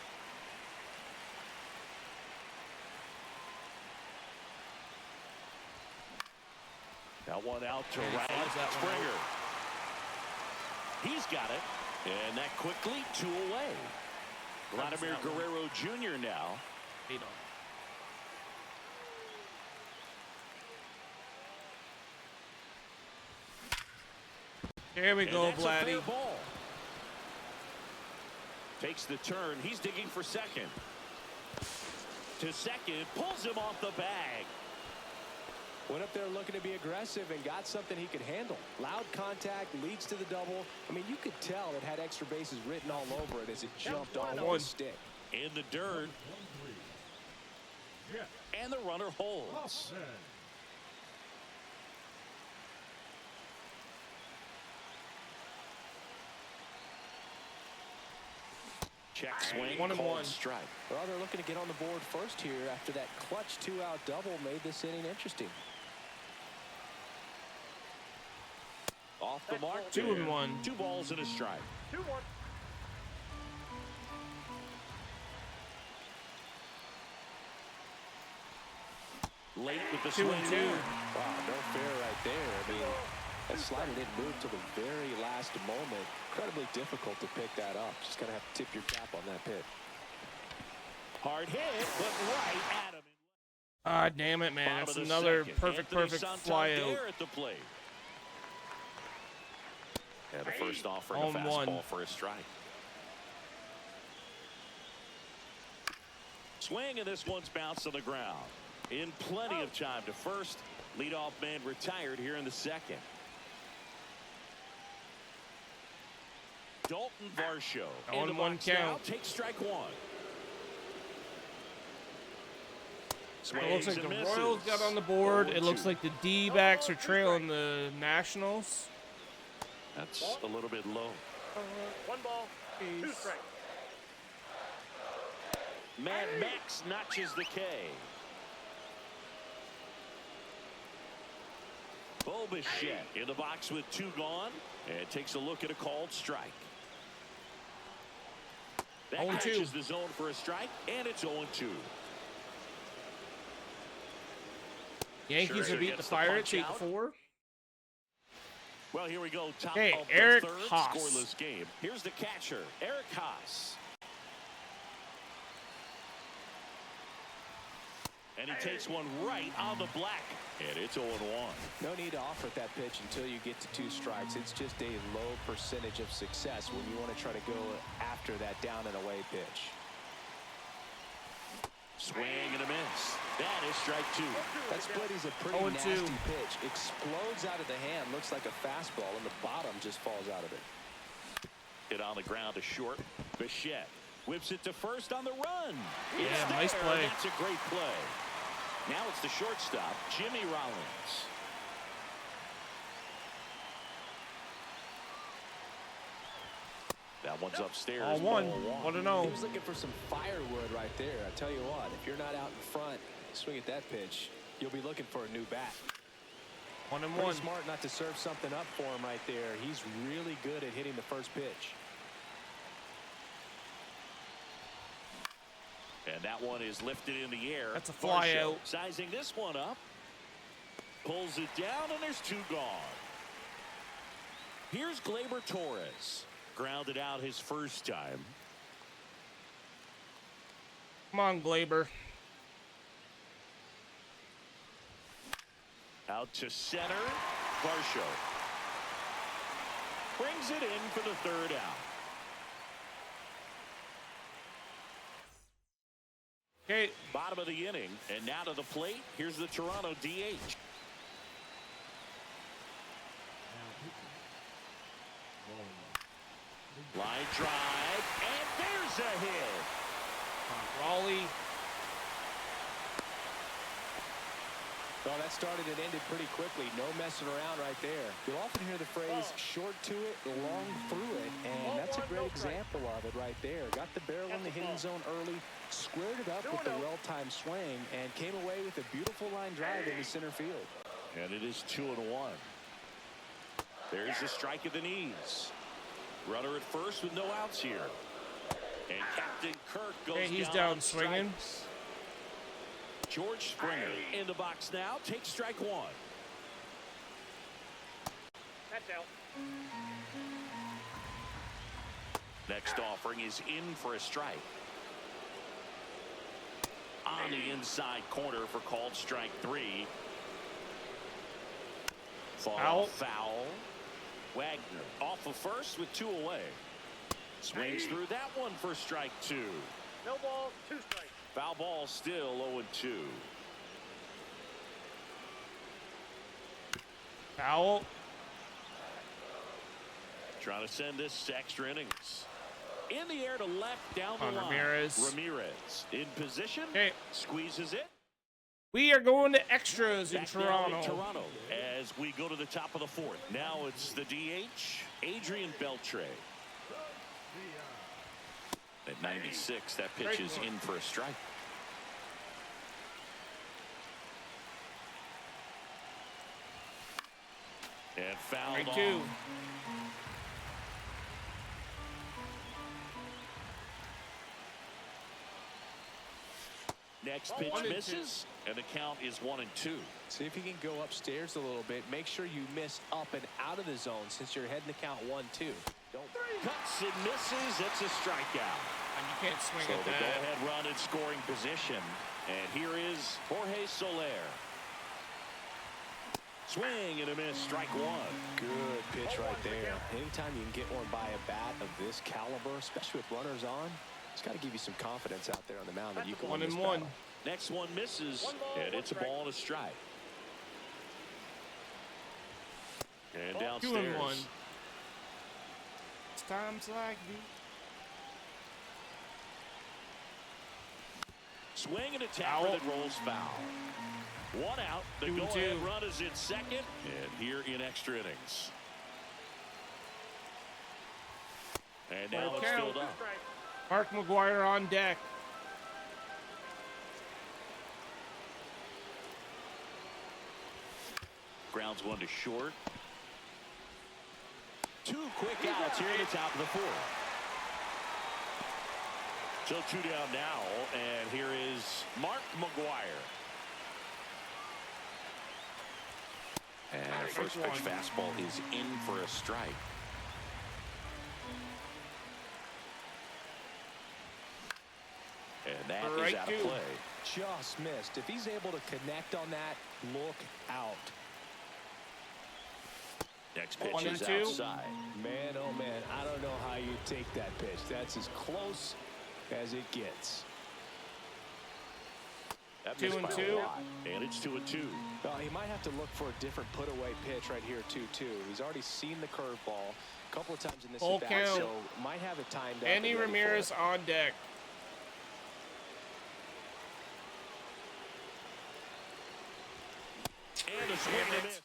That one out to Yeah, he right. flies that one Springer. He's got it. And that quickly 2 away. Vladimir Guerrero Jr. now. 8 on. There we And go, that's a fair Vladdy. ball. Takes the turn. He's digging for second. To second. Pulls him off the bag. Went up there looking to be aggressive and got something he could handle. Loud contact leads to the double. I mean, you could tell it had extra bases written all over it as it jumped on the stick. In the dirt. And the runner holds. Check swing. 1-1. Called strike. Well, they're looking to get on the board first here after that clutch 2-out double made this inning interesting. Off the mark. 2-1. 2 balls and a strike. 2-1. Late with the 2-2. swing there. Wow, no fair right there. I mean, that slider didn't move till the very last moment. Incredibly difficult to pick that up. Just got to have to tip your cap on that pitch. Hard hit, but right at him. Ah, damn it, man. Bottom That's of the another second. perfect Anthony fly out. Santander at the plate. And the first offering a On fastball one. for a strike. Swing, and this one's bounced on the ground. In plenty of time to first. Leadoff man retired here in the second. Dalton Varsho. On In the one box now, count. take strike one. It looks like Swings the and Royals misses. got on the board. It 0-2. looks like the D-backs are trailing the Nationals. That's a little bit low. 1 ball, 2 strikes. Mad Max notches the K. Bo Bichette in the box with 2 gone and takes a look at a called strike. That 0-2. catches the zone for a strike, and it's 0-2. Yankees Sure are beating the gets the Pirates punch out. 8-4. Well, here we go. Top Hey, of the Eric 3rd, Haas. scoreless game. Here's the catcher, Eric Haas. And he takes one right on the black. And it's 0-1. No need to offer that pitch until you get to 2 strikes. It's just a low percentage of success when you want to try to go after that down and away pitch. Swing and a miss. That is strike 2. That split is a pretty 0-2. nasty pitch. Explodes out of the hand. Looks like a fastball, and the bottom just falls out of it. Hit on the ground to short. Bichette whips it to first on the run. Yeah, It's nice there. play. That's a great play. Now it's the shortstop, Jimmy Rollins. That one's upstairs. All one. Ball 1-0. He was looking for some firewood right there. I tell you what, if you're not out in front, swing at that pitch, you'll be looking for a new bat. 1-1. Pretty smart not to serve something up for him right there. He's really good at hitting the first pitch. And that one is lifted in the air. That's a fly Varsho out. sizing this one up. Pulls it down, and there's 2 gone. Here's Gleyber Torres. Grounded out his first time. Come on, Gleyber. Out to center. Varsho brings it in for the 3rd out. Okay. Bottom of the inning, and now to the plate. Here's the Toronto DH. Line drive, and there's a hit. Raleigh. Well, that started and ended pretty quickly. No messing around right there. You'll often hear the phrase short to it, long through it, and that's a great example of it right there. Got the barrel in the hitting zone early, squared it up with the well-timed swing, and came away with a beautiful line drive into center field. And it is 2-1. There's the strike at the knees. Runner at first with no outs here. And Captain Kirk goes Okay, he's down down on swinging. strikes. George Springer in the box now. Takes strike 1. That's out. Next offering is in for a strike. On the inside corner for called strike 3. Foul. Wagner off of first with 2 away. Swings through that one for strike 2. No ball, 2 strikes. Foul ball still 0-2. Foul. Trying to send this to extra innings. In the air to left down the On line. Ramirez. Ramirez in position. Okay. Squeezes it. We are going to extras in Back now in Toronto. Toronto as we go to the top of the 4th. Now it's the DH, Adrian Beltre. At 96, that pitch is in for a strike. And fouled off. 3-2. Next pitch 1-2. misses, and the count is 1-2. See if you can go upstairs a little bit. Make sure you miss up and out of the zone since you're heading to count 1-2. Don't Cuts and misses. It's a strikeout. And you can't swing So at the that. go-ahead run in scoring position. And here is Jorge Soler. Swing and a miss. Strike 1. Good pitch right there. Anytime you can get one by a bat of this caliber, especially with runners on, it's got to give you some confidence out there on the mound that you can win this 1-1. battle. Next one misses, and it's a ball and a strike. And downstairs. 2-1. times like these. Swing and a tapper that rolls foul. One out. The 2-2. go-ahead run is in second. And here in extra innings. And now it's count. filled up. Mark McGuire on deck. Grounds one to short. 2 quick outs here at the top of the 4th. So 2 down now, and here is Mark McGuire. And first pitch fastball is in for a strike. And that is out of play. Just missed. If he's able to connect on that, look out. Next pitch 1 and is 2. outside. Man, oh man, I don't know how you take that pitch. That's as close as it gets. That 2 missed and by 2. a lot. And it's 2-2. Well, he might have to look for a different put-away pitch right here, 2-2. He's already seen the curveball a couple of times in this Full at-bat, count. so might have it timed up. Andy and ready for Ramirez it. on deck. And a swing and a miss.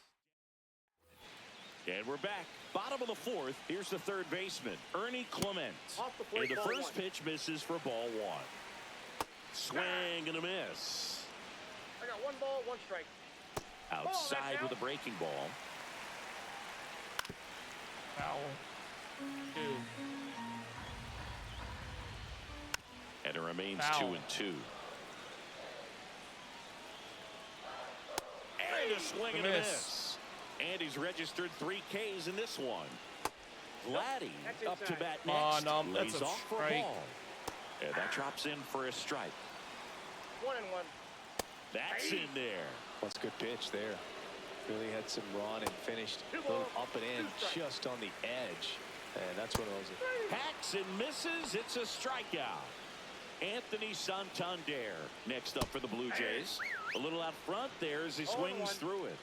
And we're back. Bottom of the 4th. Here's the third baseman, Ernie Clement. Off the plate, And the ball first 1. pitch misses for ball 1. Swing and a miss. I got 1 ball, 1 strike. Outside that's with out. a breaking ball. Foul. 2. And it remains Foul. 2-2. And a swing and a miss. And he's registered 3 Ks in this one. Vladdy That's up to inside. bat Oh, next. no, that's Lays a off for a strike. ball. And that drops in for a strike. 1 and 1. That's in there. That's a good pitch there. Really had some run and finished a 2 little balls, up and in, 2 strikes. just on the edge. And that's one of those. Hacks and misses. It's a strikeout. Anthony Santander next up for the Blue Jays. A little out front there as he swings 0-1. through it.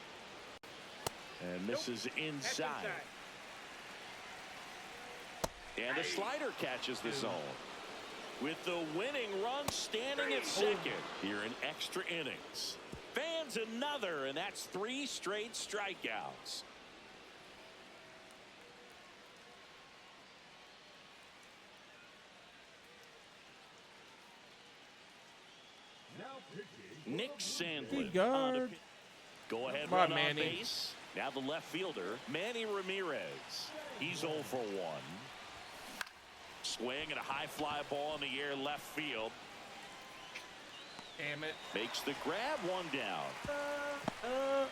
And misses That's inside. And a slider catches the zone. With the winning run standing at second here in extra innings. Fans another, and that's 3 straight strikeouts. Now pitching. Nick Sandlin. Good on guard. the pitch. Go ahead, Come on, run on Manny. base. Now the left fielder, Manny Ramirez. He's 0 for 1. Swing and a high fly ball in the air left field. Damn it. Makes the grab, 1 down.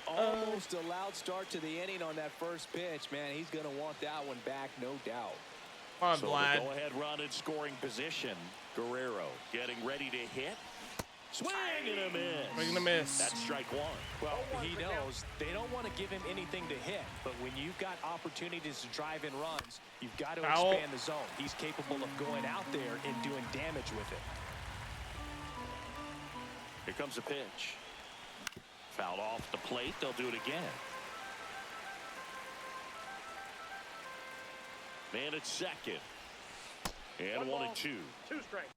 Almost a loud start to the inning on that first pitch. Man, he's going to want that one back, no doubt. Come on, So Vlad. the go-ahead run in scoring position. Guerrero getting ready to hit. Swing and a miss. Swing and a miss. That's strike 1. Well, he knows they don't want to give him anything to hit, but when you've got opportunities to drive in runs, you've got to Foul. expand the zone. He's capable of going out there and doing damage with it. Here comes a pitch. Fouled off the plate. They'll do it again. Man at second. And 1 and 2. 2 strikes.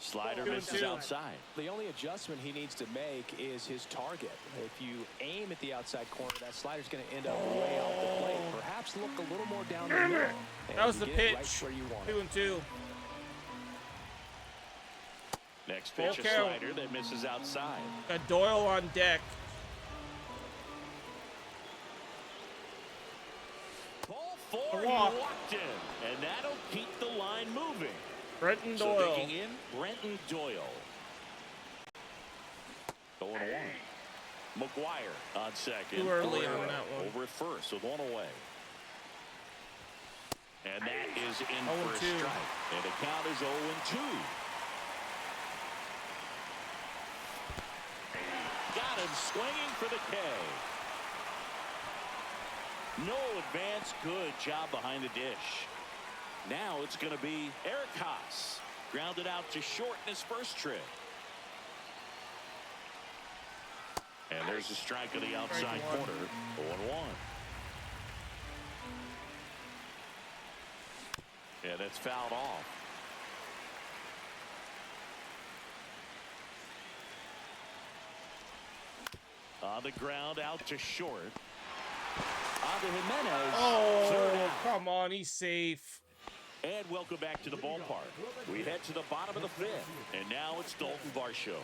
Slider 2 and misses 2. outside. The only adjustment he needs to make is his target. If you aim at the outside corner, that slider's going to end up way off the plate. Perhaps look a little more down the middle. and That was you the get it pitch. right where you want 2 it. and 2. Next pitch, a Full count. slider that misses outside. Got Doyle on deck. Ball 4, A he walk. walked in. And that'll keep the line moving. Brenton So Doyle. digging in, Brenton Doyle. Going 1. McGuire on second. Too early Guerrero on that one. over at first with 1 away. And that is in 0 for a and 2. strike. And the count is 0 and 2. Got him swinging for the K. No advance. Good job behind the dish. Now it's going to be Eric Haas. Grounded out to short in his first trip. And there's a strike on the outside corner. 0-1. And it's fouled off. On the ground out to short. On to Jimenez. Oh, come on. He's safe. And welcome back to the ballpark. We head to the bottom of the fifth. And now it's Dalton Varsho.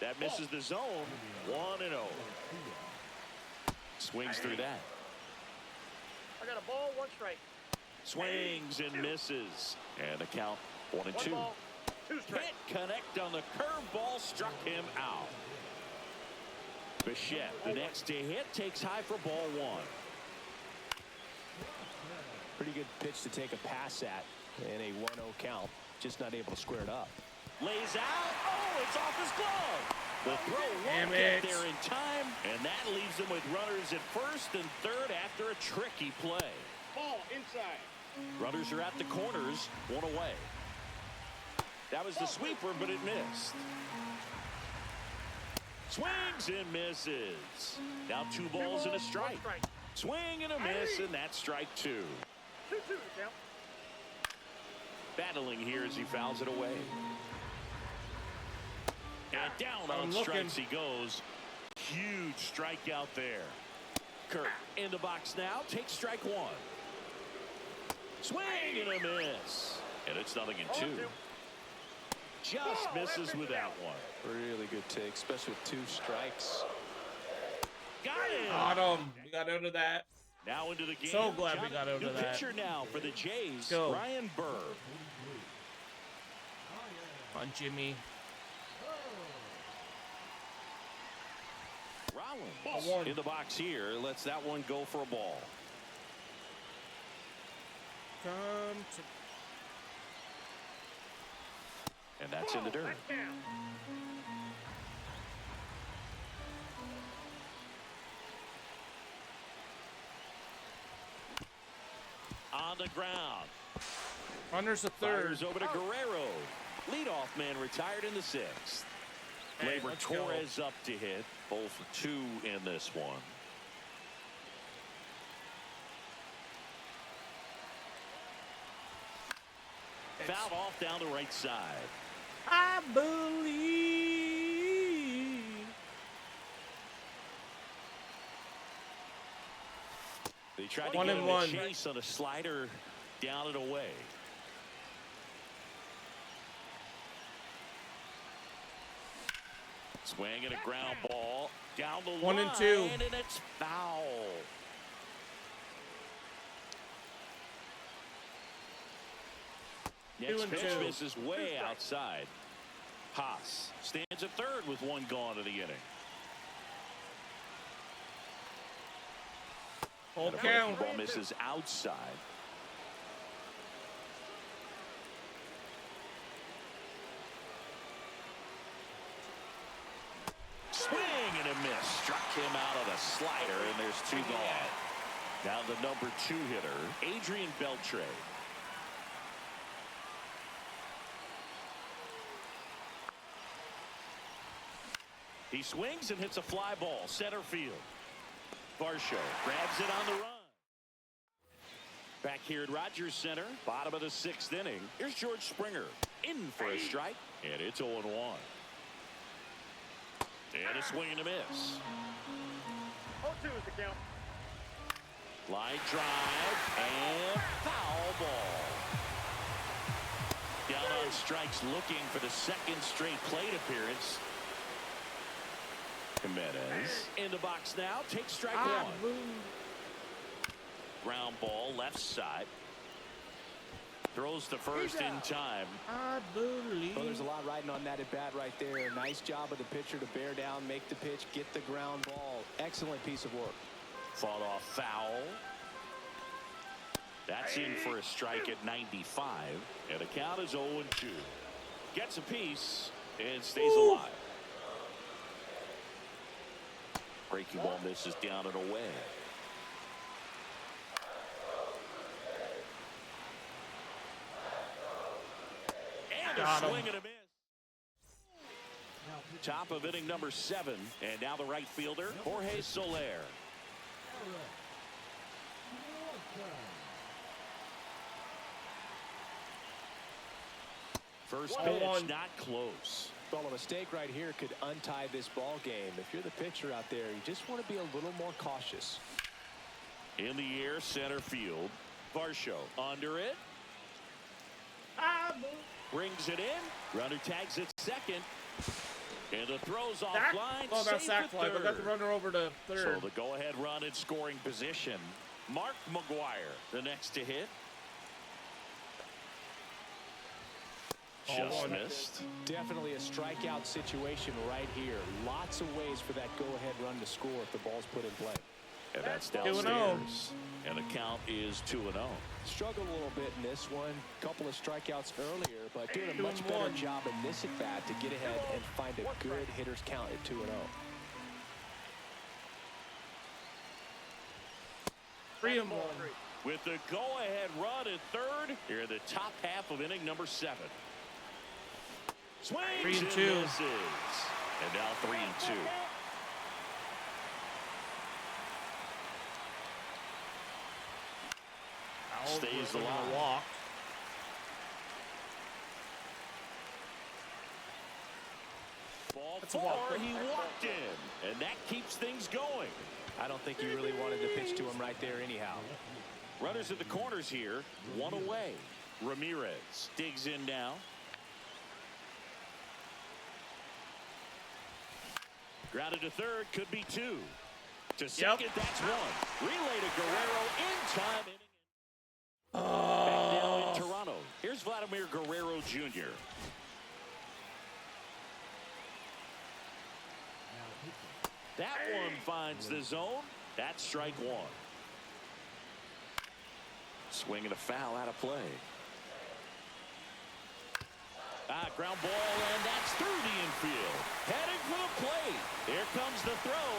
That misses the zone. 1-0. Swings through that. I got a ball, 1 strike. Swings and misses. And the count 1-2. 1 ball, 2 strikes. Can't connect on the curveball. Struck him out. Bichette, the next to hit, takes high for ball 1. Pretty good pitch to take a pass at in a 1-0 count. Just not able to square it up. Lays out. Oh, it's off his glove. The throw won't get there in time, and that leaves him with runners at first and third after a tricky play. Ball inside. Runners are at the corners, 1 away. That was the sweeper, but it missed. Swings and misses. Now 2 balls and a strike. Swing and a miss, and that's strike 2. 2-2 to count. Battling here as he fouls it away. And down on strikes he goes. Huge strikeout there. Kirk in the box now. Takes strike 1. Swing and a miss. And it's 0-2. Just misses with that one. Really good take, especially with 2 strikes. Got him. Got him. We got out of that. Now into the game. So glad we got out New of that. pitcher now for the Jays, Go. Ryan Burr. On Jimmy. Rollins in the box here. Lets that one go for a ball. Come to. And that's in the dirt. On the ground. Runners a third. Fires over to Guerrero. Leadoff man retired in the 6th. Hey, Gleyber let's go. Torres up to hit. 0 for 2 in this one. Fouled off down the right side. I believe. They tried to 1 get and him 1. a chase on a slider down and away. Swing and a ground ball down the 1 line, and 2. and it's foul. Next 2 and pitch 2. misses way outside. Haas stands at third with 1 gone in the inning. Full And a count. breaking ball misses outside. Swing and a miss. Struck him out of the slider, and there's 2 gone. Now the number 2 hitter, Adrian Beltre. He swings and hits a fly ball, center field. Varsho grabs it on the run. Back here at Rogers Center, bottom of the 6th inning. Here's George Springer in for a strike, and it's 0-1. And a swing and a miss. 0-2 is the count. Line drive and foul ball. Down on strikes, looking for the 2nd straight plate appearance. Jimenez in the box now. Takes strike 1. Ground ball left side. Throws the first in time. I believe. Well, there's a lot riding on that at bat right there. Nice job of the pitcher to bear down, make the pitch, get the ground ball. Excellent piece of work. Fought off foul. That's in for a strike at 95. And the count is 0-2. Gets a piece and stays alive. Breaking ball misses down and away. And a swing and a miss. Top of inning number 7, and now the right fielder, Jorge Soler. First pitch, not close. Well, a mistake right here could untie this ball game. If you're the pitcher out there, you just want to be a little more cautious. In the air, center field. Varsho under it. Brings it in. Runner tags it second. And the throw's offline. Oh, that's sack fly, but got the runner over to third. So the go-ahead run in scoring position. Mark McGuire, the next to hit. Just missed. Definitely a strikeout situation right here. Lots of ways for that go-ahead run to score if the ball's put in play. And that's 2-0. downstairs. And the count is 2-0. Struggled a little bit in this one. Couple of strikeouts earlier, but doing a much better job in this at-bat to get ahead and find a good hitter's count at 2-0. 3-1. With the go-ahead run at third, here in the top half of inning number 7. Swings 3-2. and misses. And now 3-2. Stays alive. Walk. Ball That's a walk. 4, he walked in, and that keeps things going. I don't think you really wanted to pitch to him right there anyhow. Runners at the corners here, 1 away. Ramirez digs in now. Grounded to third, could be 2. To second, that's 1. Relay to Guerrero in time. Back now in Toronto. Here's Vladimir Guerrero Jr. That one finds the zone. That's strike 1. Swing and a foul out of play. Ground ball, and that's through the infield. Heading for the plate. Here comes the throw.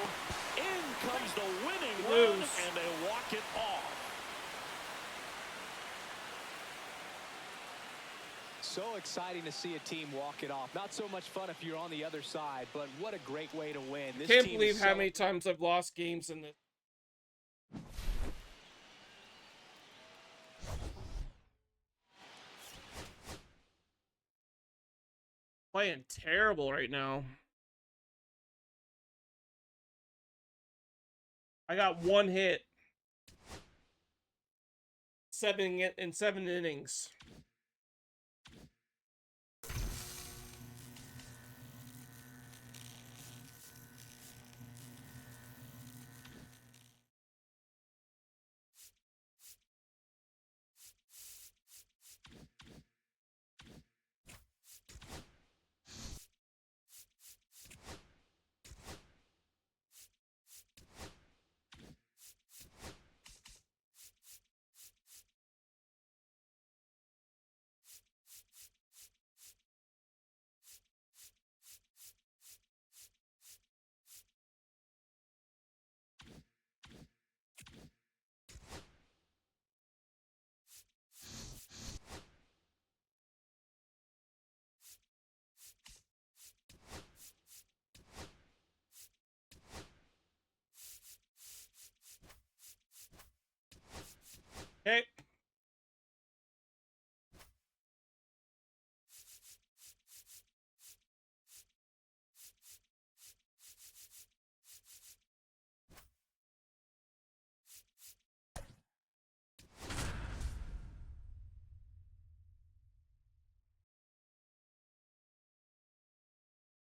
In comes the winning run, and they walk it off. So exciting to see a team walk it off. Not so much fun if you're on the other side, but what a great way to win. This Can't team believe how many times I've lost games in this. Playing terrible right now. I got 1 hit. 7 innings. Okay.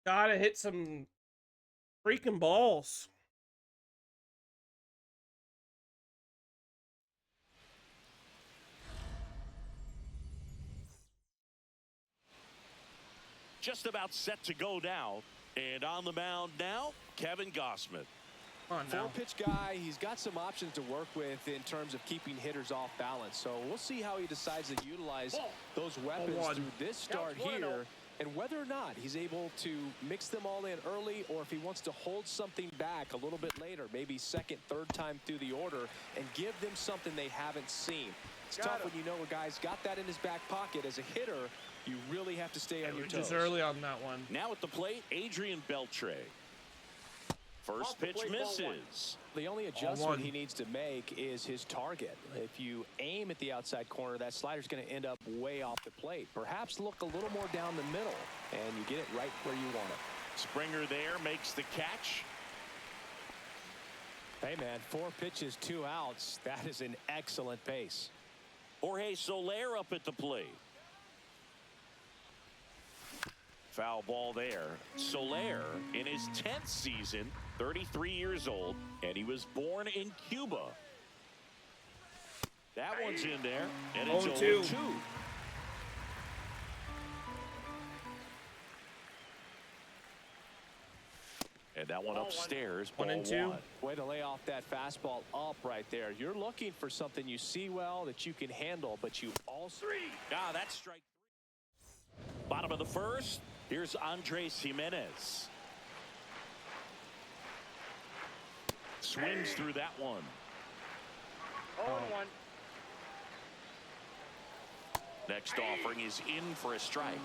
Gotta hit some freaking balls. Just about set to go now. And on the mound now, Kevin Gossman. Four-pitch guy, he's got some options to work with in terms of keeping hitters off balance. So we'll see how he decides to utilize those weapons through this start here And whether or not he's able to mix them all in early, or if he wants to hold something back a little bit later, maybe second, third time through the order, and give them something they haven't seen. It's tough when you know a guy's got that in his back pocket. As a hitter, you really have to stay on your toes. Just early on that one. Now at the plate, Adrian Beltre. First pitch misses. The only adjustment he needs to make is his target. If you aim at the outside corner, that slider's going to end up way off the plate. Perhaps look a little more down the middle, and you get it right where you want it. Springer there makes the catch. Hey, man, 4 pitches, 2 outs. That is an excellent pace. Jorge Soler up at the plate. Foul ball there. Soler in his 10th season, 33 years old, and he was born in Cuba. That one's in there, and it's 0-2. And that one upstairs, ball 1-2. Way to lay off that fastball up right there. You're looking for something you see well that you can handle, but you also... Ah, that's strike 3. Bottom of the first. Here's Andres Jimenez. Swings through that one. 0-1. Next offering is in for a strike.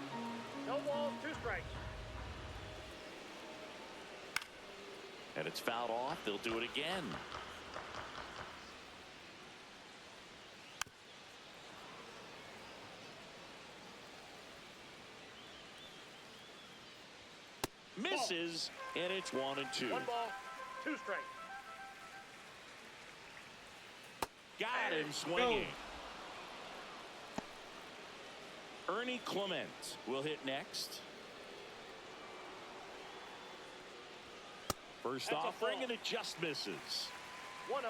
No balls, 2 strikes. And it's fouled off. They'll do it again. Misses, and it's 1-2. 1 ball, 2 strikes. Got him swinging. Ernie Clement will hit next. First offering, and it just misses. 1-0.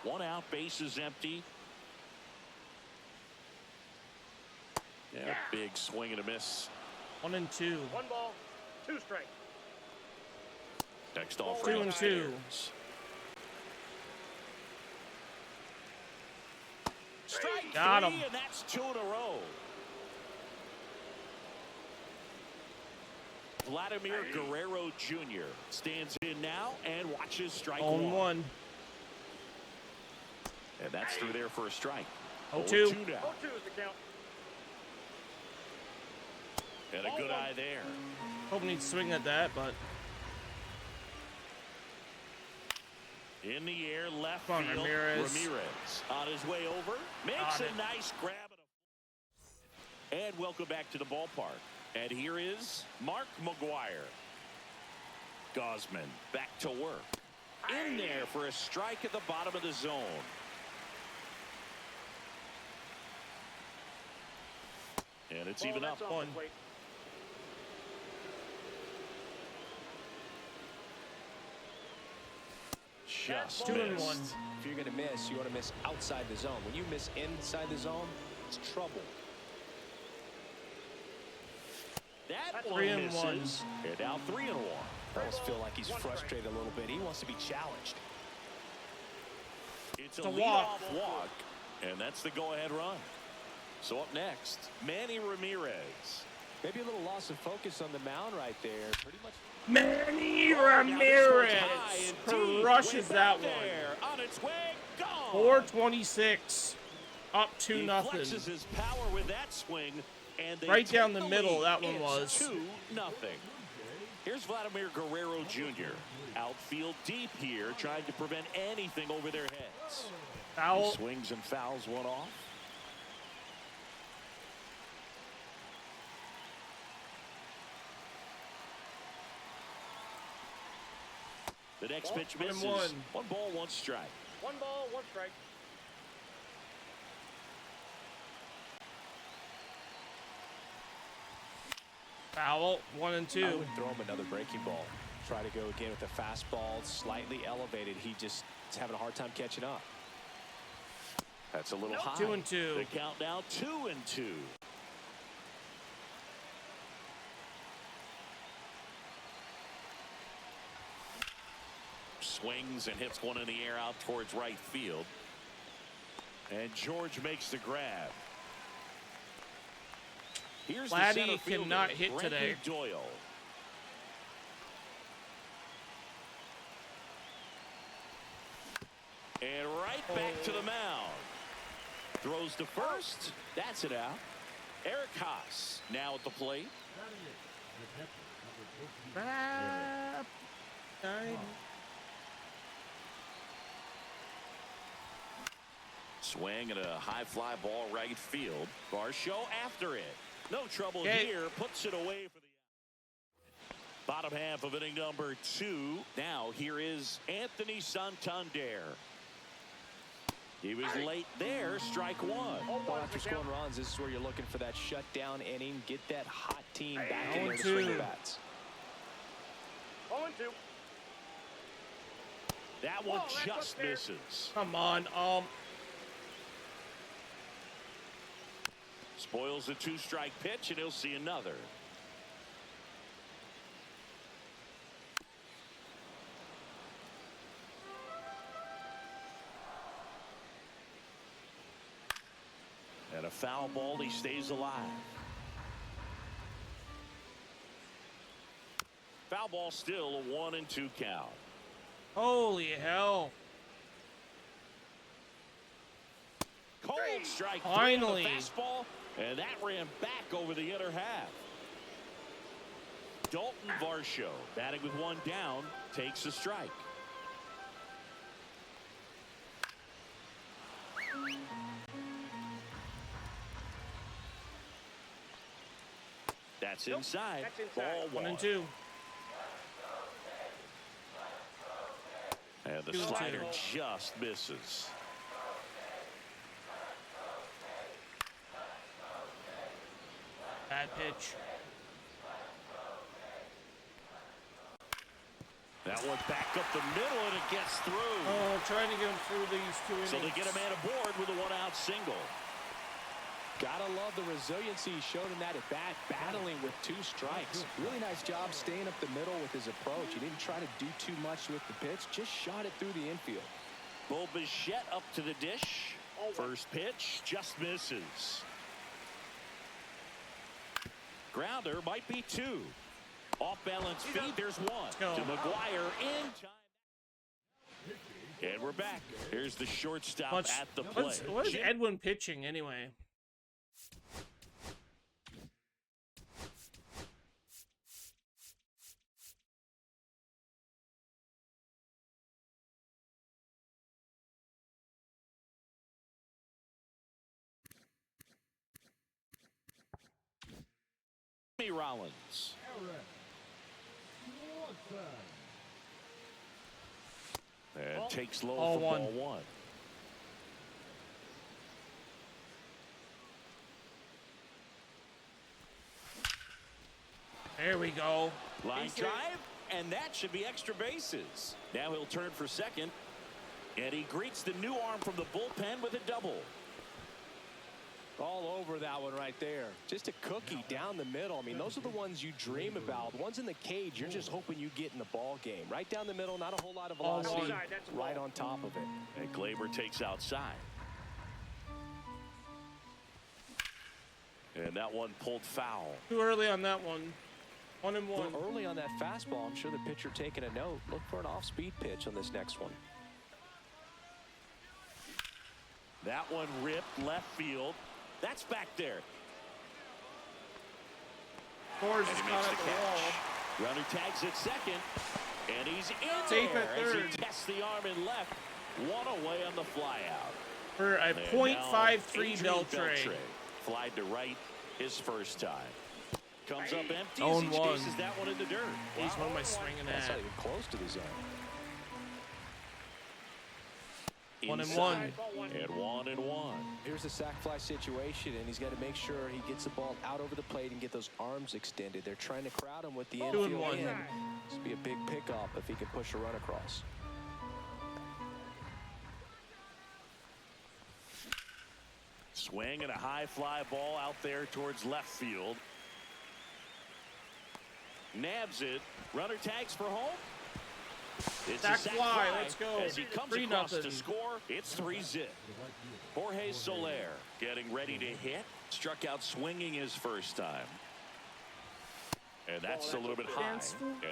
1 out, base is empty. Yeah, big swing and a miss. 1-2. 1 ball, 2 strikes. Next offering. 2-2. Strike Got 3, him. and that's 2 in a row. Vladimir Guerrero Jr. stands in now and watches strike 1. And that's through there for a strike. 0-2. 0-2 now. 0-2 is the count. And a good eye there. Hoping he'd swing at that, but In the air, left Come on, field. Ramirez. On his way over. Makes a nice grab. And welcome back to the ballpark. And here is Mark McGuire. Gosman back to work. In there for a strike at the bottom of the zone. And it's even up. That's off the plate. Just That's 2-1. missed. If you're going to miss, you want to miss outside the zone. When you miss inside the zone, it's trouble. That That's one 3-1. misses. And now 3-1. I almost feel like he's frustrated a little bit. He wants to be challenged. It's a a leadoff walk, and that's the go-ahead run. So up next, Manny Ramirez. Maybe a little loss of focus on the mound right there. Pretty much. Manny Now this Ramirez one's high and deep, crushes way that back there. On its way, gone. 426. Up He 2-0. flexes his power with that swing, and they Right down take the middle, lead. that one It's was. 2-0. Here's Vladimir Guerrero Jr. Outfield deep here, trying to prevent anything over their heads. He Foul. swings and fouls one off. The next pitch misses. 1-1. 1 ball, 1 strike. 1 ball, 1 strike. Foul. 1-2. I would throw him another breaking ball. Try to go again with the fastball slightly elevated. He just is having a hard time catching up. That's a little high. 2-2. The count now 2-2. Swings and hits one in the air out towards right field. And George makes the grab. Here's the Vladdy center fielder, cannot hit Brendan today. Doyle. And right back to the mound. Throws to first. That's it out. Eric Haas now at the plate. Swing and a high fly ball right field. Varsho after it. No trouble here. Puts it away for the bottom half of inning number 2. Now here is Anthony Santander. He was late there. Strike one. Well, after scoring runs, this is where you're looking for that shutdown inning. Get that hot team back in there to swing the bats. 0-2. That one just misses. Come on. Spoils the 2-strike pitch, and he'll see another. And a foul ball, he stays alive. Foul ball still a 1-2 count. Holy hell. Cold strike. Finally. Fastball, and that ran back over the inner half. Dalton Varsho, batting with one down, takes a strike. That's inside. Ball 1-2. And the 2-2. slider just misses. Bad pitch. That one back up the middle, and it gets through. Oh, trying to get him through these 2 innings. So they get a man aboard with a one-out single. Gotta love the resiliency he showed in that at bat, battling with 2 strikes. Really nice job staying up the middle with his approach. He didn't try to do too much with the pitch, just shot it through the infield. Bo Bichette up to the dish. First pitch just misses. Grounder might be 2. Off balance feed, there's 1 to McGuire in time. And we're back. Here's the shortstop at the plate. What is Edwin pitching anyway? Rollins. And takes low for ball 1. There we go. Line drive, and that should be extra bases. Now he'll turn for second, and he greets the new arm from the bullpen with a double. All over that one right there. Just a cookie down the middle. I mean, those are the ones you dream about. The ones in the cage, you're just hoping you get in the ball game. Right down the middle, not a whole lot of velocity. Right on top of it. And Glaber takes outside. And that one pulled foul. Too early on that one. 1-1. Well, early on that fastball, I'm sure the pitcher taking a note. Look for an off-speed pitch on this next one. That one ripped left field. That's back there. Forrest And is he caught makes at the the wall. catch. Runner tags at second. And he's in Safe there at as third. he tests the arm in left. One away on the flyout. For a And .53 now Beltray. Flied to right his first time. Comes up empty Own as he one. chases that one in the dirt. He's one of my swinging That's at. not even close to the zone. 1-1. Inside. And 1-1. Here's the sac fly situation, and he's got to make sure he gets the ball out over the plate and get those arms extended. They're trying to crowd him with the infield 2-1. in. This will be a big pickup if he can push a run across. Swing and a high fly ball out there towards left field. Nabs it. Runner tags for home. It's Sack a sack fly, let's go. As he comes 3-0. across to score, it's 3-zip. Jorge Soler getting ready to hit. Struck out swinging his first time. And that's a little bit high. And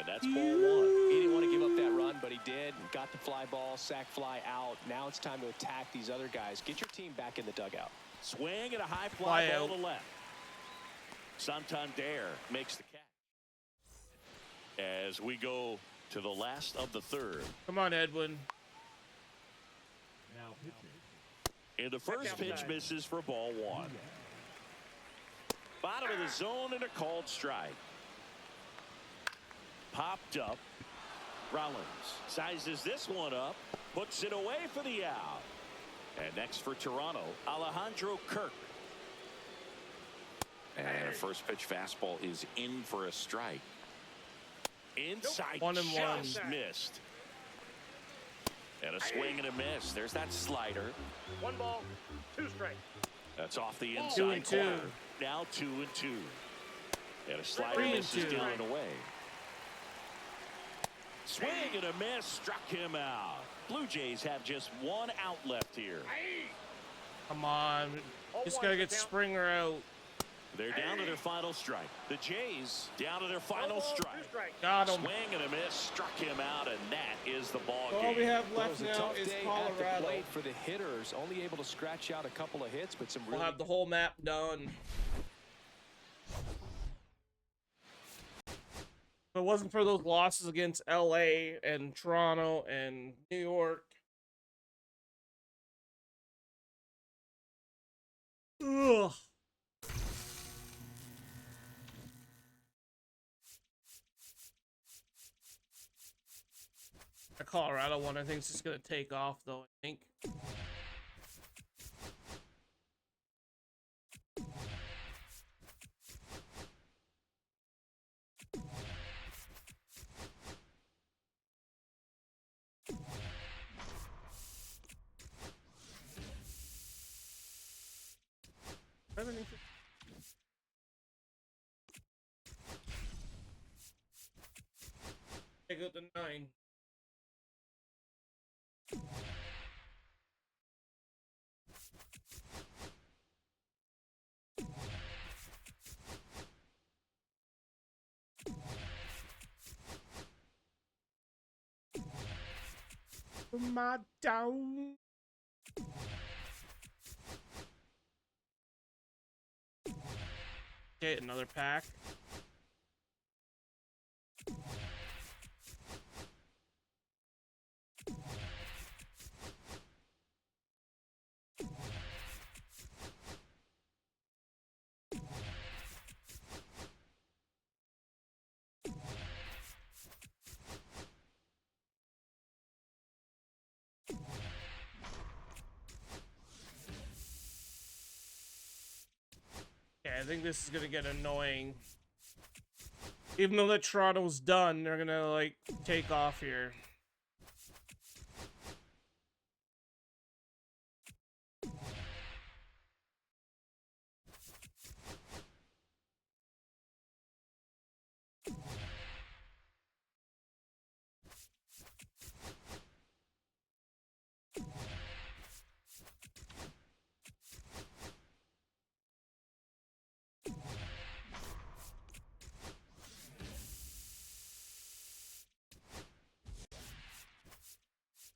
that's ball 1. He didn't want to give up that run, but he did. Got the fly ball, sack fly out. Now it's time to attack these other guys. Get your team back in the dugout. Swing and a high fly ball out to left. Santander makes the catch. As we go to the last of the third. Come on, Edwin. Now pitching. And the first pitch misses for ball 1. Bottom of the zone and a called strike. Popped up. Rollins sizes this one up. Puts it away for the out. And next for Toronto, Alejandro Kirk. And a first pitch fastball is in for a strike. Inside, 1-1. just missed. And a swing and a miss. There's that slider. 1 ball, 2 strikes. That's off the 2-2. inside corner. Now 2-2. And a slider 3-2. misses down and away. Swing and a miss, struck him out. Blue Jays have just 1 out left here. Come on. Just gotta get Springer out. They're down to their final strike. The Jays down to their 1 final ball, 2 strike. strikes. Got him. Swing and a miss, struck him out, and that is the ball All game. we have Well, it left was a now tough is day at the Colorado. plate for the hitters. Only able to scratch out a couple of hits, but some We'll really have the whole map done. If it wasn't for those losses against LA and Toronto and New York. Ugh. The Colorado one, I think, is just going to take off, though, I think. Take out the 9. My down. Okay, another pack. Yeah, I think this is gonna get annoying. Even though that Toronto's done, they're gonna, like, take off here.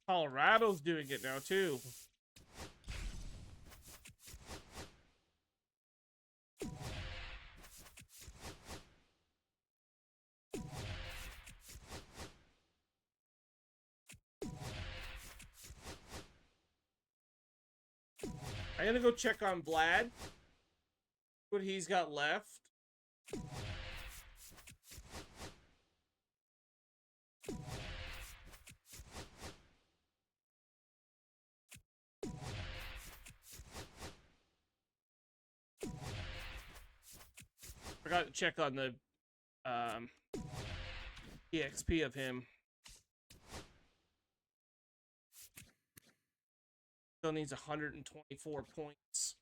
Colorado's doing it now, too. I'm gonna go check on Vlad. What he's got left. Forgot to check on the EXP of him. Still needs 124 points.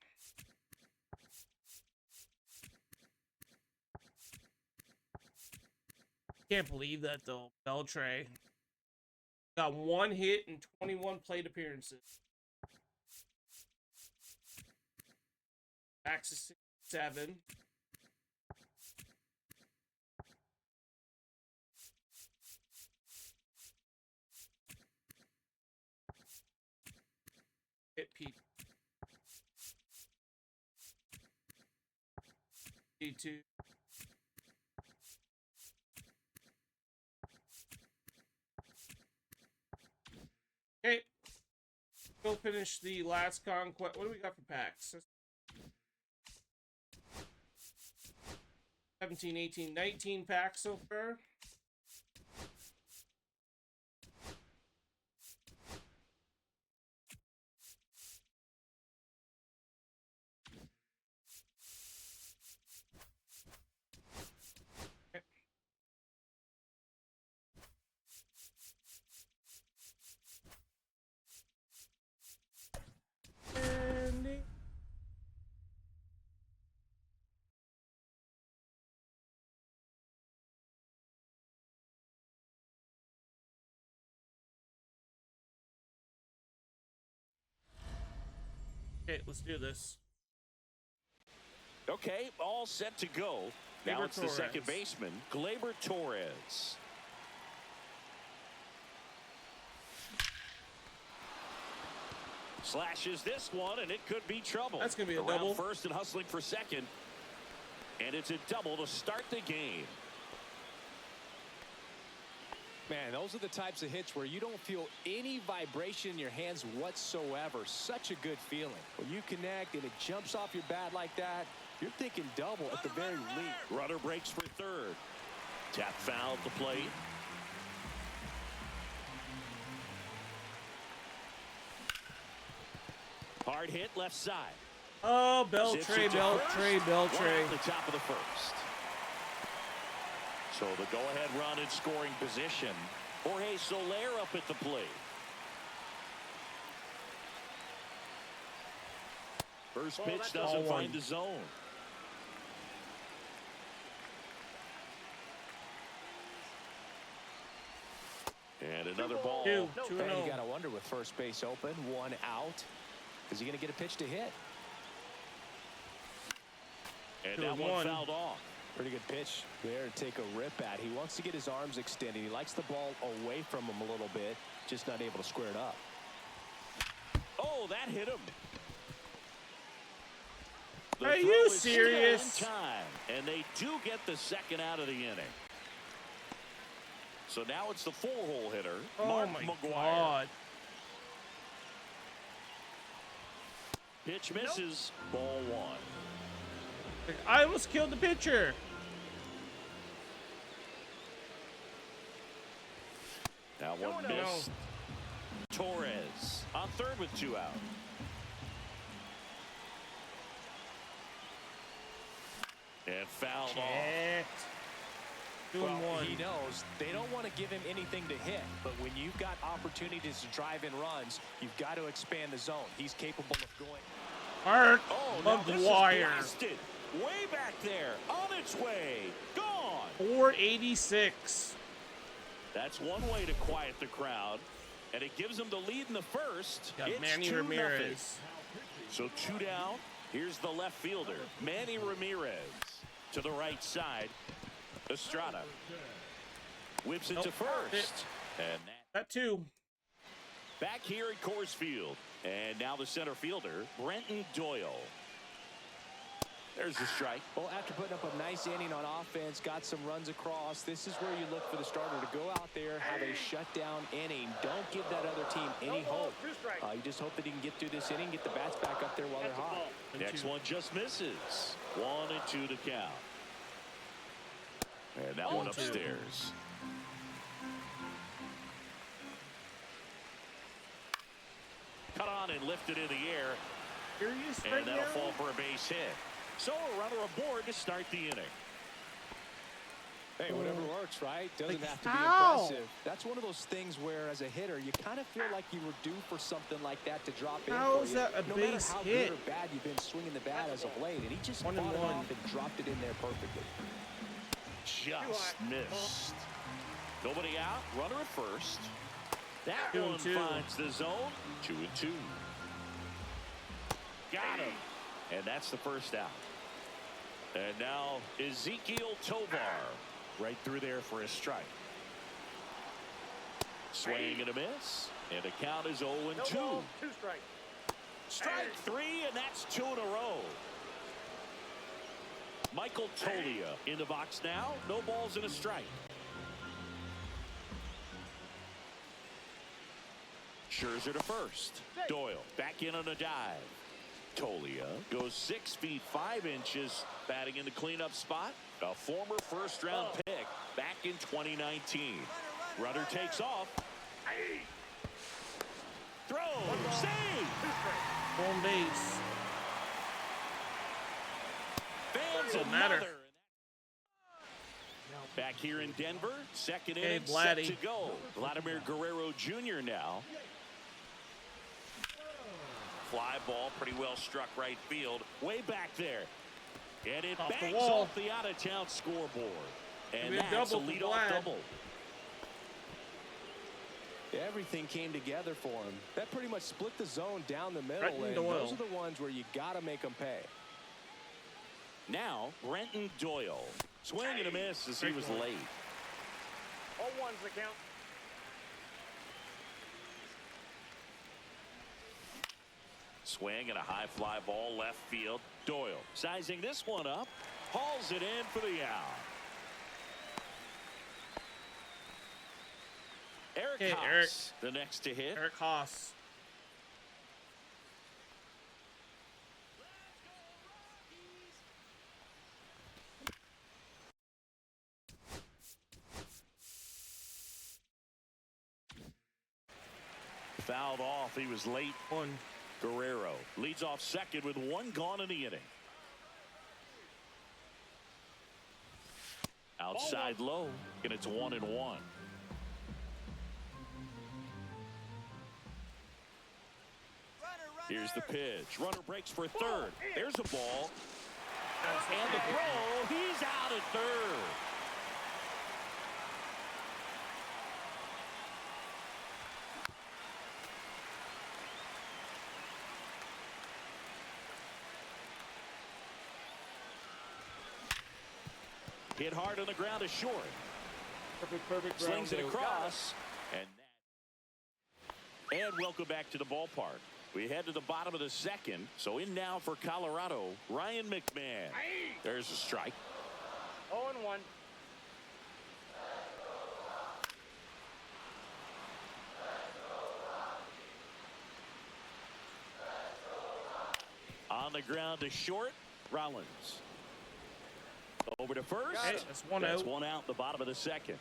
Can't believe that though, Beltray. Got 1 hit and 21 plate appearances. Max is 7. Hit P. P2. Okay. Go finish the last conquest. What do we got for packs? 17, 18, 19 packs so far. Okay, let's do this. Okay, all set to go. Now Gleyber it's the Torres. second baseman, Gleyber Torres. Slashes this one, and it could be trouble. That's gonna be a Around double. first and hustling for second. And it's a double to start the game. Man, those are the types of hits where you don't feel any vibration in your hands whatsoever. Such a good feeling. When you connect and it jumps off your bat like that, you're thinking double at the very least. Runner breaks for third. Tap foul at the plate. Hard hit left side. Oh, Zips Beltray, it to Beltray, first. Beltray. One at the top of the first. So the go-ahead run in scoring position. Jorge Soler up at the plate. First pitch that's doesn't all find one. the zone. And another ball. 2, No, 2 And and you 0. got to wonder with first base open, 1 out. Is he going to get a pitch to hit? And 2 that and one 1. fouled off. Pretty good pitch there to take a rip at. He wants to get his arms extended. He likes the ball away from him a little bit, just not able to square it up. Oh, that hit him. The Are throw you is still in serious? time, and they do get the second out of the inning. So now it's the 4-hole hitter, Oh Mark my McGuire. God. Pitch misses, ball 1. I almost killed the pitcher. Now one No. missed. Torres on third with 2 out. And fouled off. Checked. 2 and 1. He knows they don't want to give him anything to hit, but when you've got opportunities to drive in runs, you've got to expand the zone. He's capable of going. Mark Oh, now this is McGuire. blasted. Way back there, on its way, gone. 486. That's one way to quiet the crowd, and it gives them the lead in the first. Got It's Manny 2-0. Ramirez. So 2 down. Here's the left fielder, Manny Ramirez. To the right side, Estrada. Whips it to Nope. first. And That 2. back here at Coors Field. And now the center fielder, Brenton Doyle. There's the strike. Well, after putting up a nice inning on offense, got some runs across, this is where you look for the starter to go out there, have a shutdown inning. Don't give that other team any hope. 2 strikes. You just hope that he can get through this inning, get the bats back up there while they're That's a hot. ball. Next one just misses. 1 and 2 to count. And that one 2. upstairs. Cut on and lifted in the air. Serious right And that'll now? fall for a base hit. So a runner aboard to start the inning. Hey, whatever works, right? Doesn't Like, have to be how? impressive. That's one of those things where, as a hitter, you kind of feel like you were due for something like that to drop in How for is you. that a no base matter how hit? good or bad you've been swinging the bat as of late, and he just 1 fought and it 1. off and dropped it in there perfectly. Just missed. Nobody out. Runner at first. That 2 and one 2. finds the zone. 2-2. Got him. And that's the first out. And now Ezekiel Tovar. Right through there for a strike. Swing and a miss. And the count is 0-2. 2 strikes. Strike 3, and that's 2 in a row. Michael Tolia in the box now. No balls and a strike. Scherzer to first. Doyle back in on a dive. Tolia goes 6 feet 5 inches, batting in the cleanup spot. A former first-round pick back in 2019. Runner takes off. Throw. Save. Home base. Fans Doesn't matter. another. Back here in Denver, second Hey, inning set to Vladdy. go. Vladimir Guerrero Jr. now. Fly ball, pretty well struck right field. Way back there. And it Off the bangs wall. off the out-of-town scoreboard. And Maybe a that's a double for leadoff Vlad. double. Everything came together for him. That pretty much split the zone down the middle, Brenton and Doyle. those are the ones where you got to make them pay. Now, Brenton Doyle. Swing and a miss as he was late. 0-1's the count. Swing and a high fly ball left field. Doyle sizing this one up. Hauls it in for the out. Eric Hey, Haas, Eric. the next to hit. Eric Haas. Fouled off. He was late. 1. Guerrero leads off second with 1 gone in the inning. Outside low, and it's 1-1. Here's the pitch. Runner breaks for third. There's a ball. And the throw. He's out at third. Hit hard on the ground is short. Perfect Slings it ground across. And welcome back to the ballpark. We head to the bottom of the second. So in now for Colorado, Ryan McMahon. There's a strike. 0-1. On the ground to short, Rollins. Over to first. Hey, that's 1 That's out. 1 out in the bottom of the second.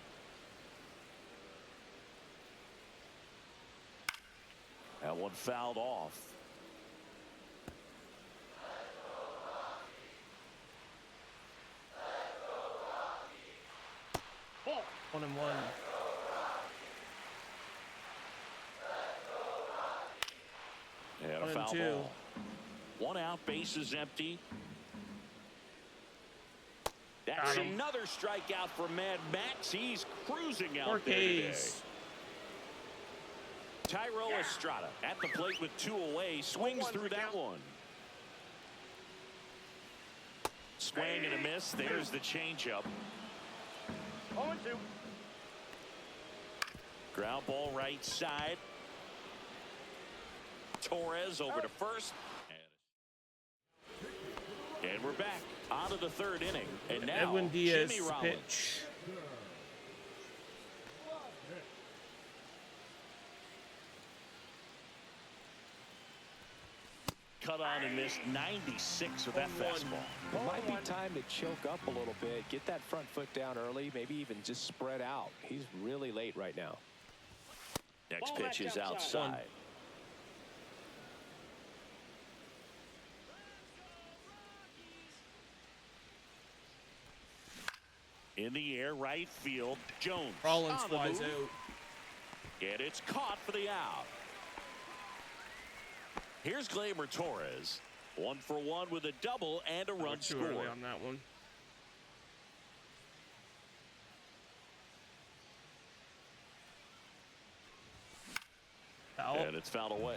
That one fouled off. Ball. 1-1. And a 1 and foul 2. ball. 1 out, bases empty. That's Got him. another strikeout for Mad Max. He's cruising out 4 there today. Ks. Tyro Estrada at the plate with 2 away. Swings 1-1 through that count. one. Swing and a miss. There's the changeup. 0-2. Ground ball right side. Torres over to first. And we're back on to the third inning. And now Edwin Diaz Jimmy to Rollins. pitch. Cut on and missed 96 with that fastball. It might be time to choke up a little bit, get that front foot down early, maybe even just spread out. He's really late right now. Next Ball pitch back is outside. outside. In the air, right field, Jones. Rollins on the flies move. out. And it's caught for the out. Here's Gleyber Torres. 1 for 1 with a double and a We're run too early scored. on that one. Foul. And it's fouled away.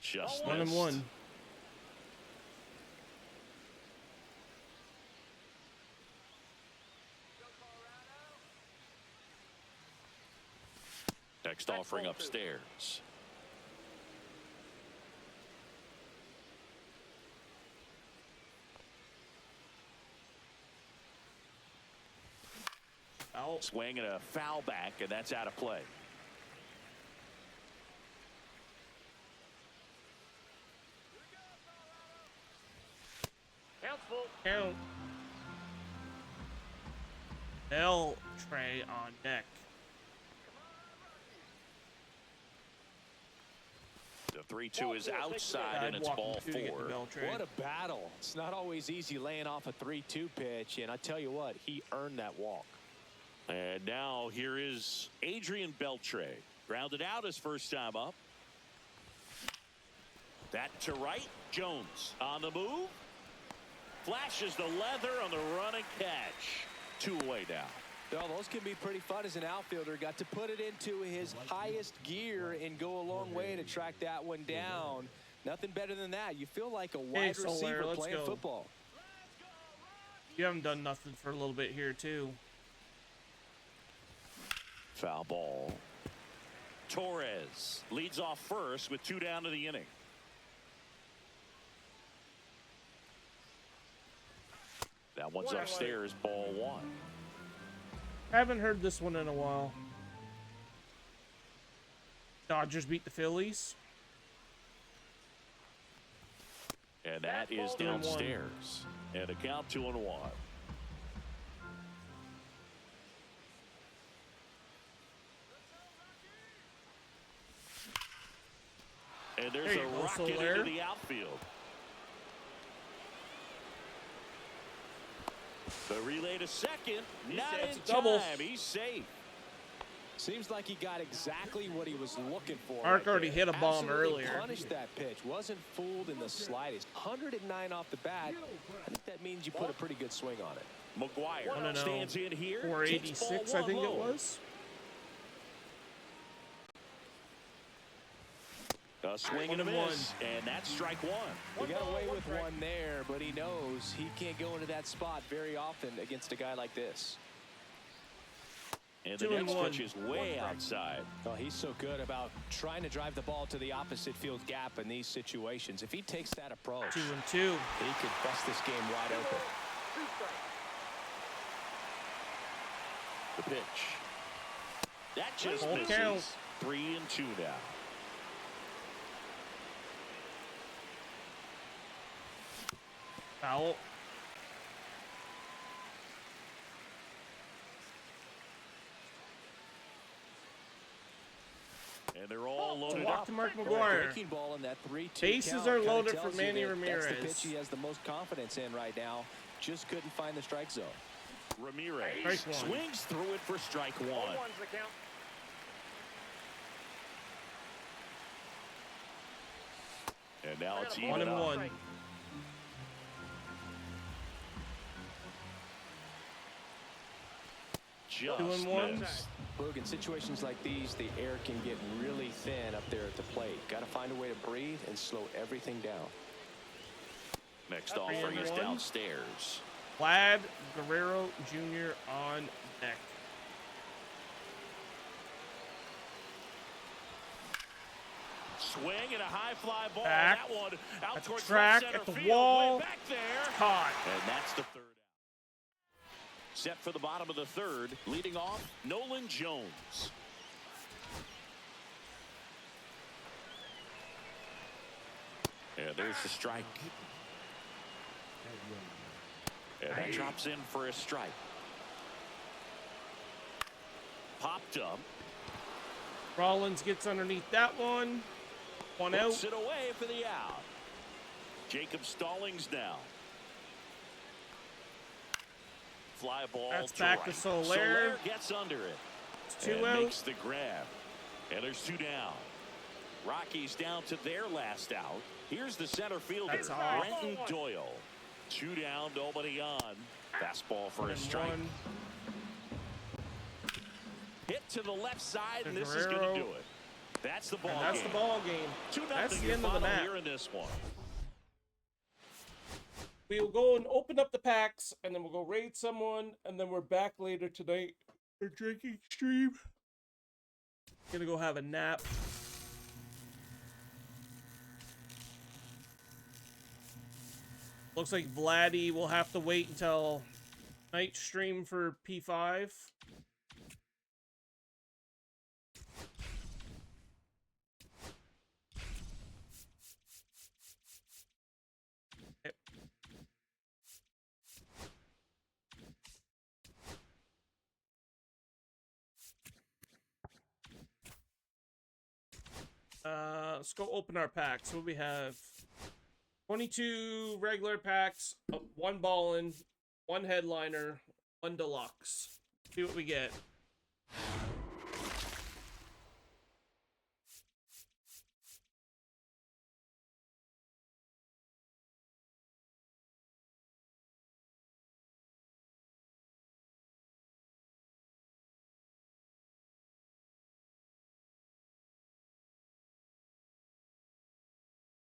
Just 1-1. Next offering upstairs. Foul. Swing and a foul back, and that's out of play. Count's full. Count. Bell tray on deck. The 3-2 is outside, and it's ball 4. What a battle. It's not always easy laying off a 3-2 pitch, and I tell you what, he earned that walk. And now here is Adrian Beltre. Grounded out his first time up. That to right. Jones on the move. Flashes the leather on the running catch. 2 away now. Well, those can be pretty fun as an outfielder. Got to put it into his highest gear and go a long way to track that one down. Nothing better than that. You feel like a wide receiver playing football. You haven't done nothing for a little bit here, too. Foul ball. Torres leads off first with 2 down to the inning. That one's upstairs, ball 1. Haven't heard this one in a while. Dodgers beat the Phillies. And that is downstairs. And a count 2-1. And there's a rocket into the outfield. The relay to second. Not in time. He's safe. Seems like he got exactly what he was looking for. Mark already hit a bomb Absolutely earlier. Punished that pitch. Wasn't fooled in the slightest. 109 off the bat. I think that means you put a pretty good swing on it. McGuire stands in here. 486, I think it was. A swing and a miss, and that's strike 1. He got away with one there, but he knows he can't go into that spot very often against a guy like this. And the next pitch is way outside. Well, he's so good about trying to drive the ball to the opposite field gap in these situations. If he takes that approach, 2-2. he could bust this game wide open. The pitch. That just Full misses. count. 3-2 now. Foul. And they're all loaded Walk up. to Mark McGuire. Breaking ball in that 3-2 Bases count are kinda loaded tells for you Manny that Ramirez. That's the pitch he has the most confidence in right now. Just couldn't find the strike zone. Ramirez Strike 1. swings through it for strike 1. 1-1's the count. And now it's One even and up. one. Just 2-1. missed. Boog, in situations like these, the air can get really thin up there at the plate. Got to find a way to breathe and slow everything down. Next offering is 3-1. downstairs. Vlad Guerrero Jr. on deck. Swing and a high fly ball. Back. That one out At the towards track, left center at the field. wall. Way back there. Caught. And that's the third out. Set for the bottom of the third. Leading off, Nolan Jones. And there's the strike. And that drops in for a strike. Popped up. Rollins gets underneath that one. One out. Puts it away for the out. Jacob Stallings now. Fly ball That's to back right. to Soler. Soler gets under it. It's 2 and out. makes the grab. And there's 2 down. Rockies down to their last out. Here's the center fielder, That's off. Brenton Doyle. 2 down, nobody on. Fastball for a And strike. one. Hit to the left side, and this is Guerrero. going to do it. That's the ball And that's game. the ball game. 2-0 That's the your end of the final match. here in this one. We'll go and open up the packs, and then we'll go raid someone, and then we're back later tonight for drinking stream. Gonna go have a nap. Looks like Vladdy will have to wait until night stream for P5. Yep. Let's go open our packs. What do we have? 22 regular packs, 1 ballin', 1 headliner, 1 deluxe. See what we get.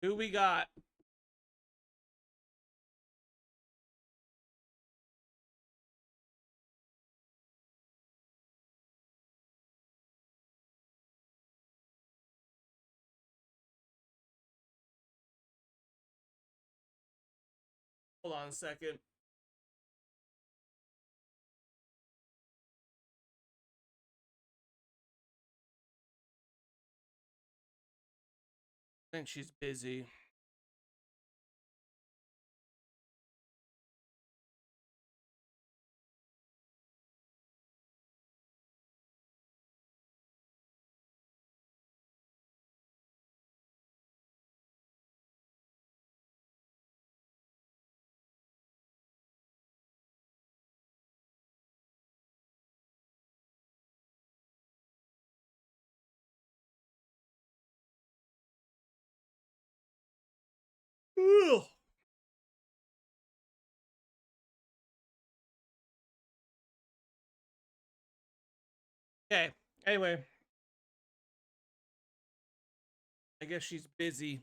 Who we got? Hold on a second. I think she's busy. Ugh. Okay, anyway. I guess she's busy.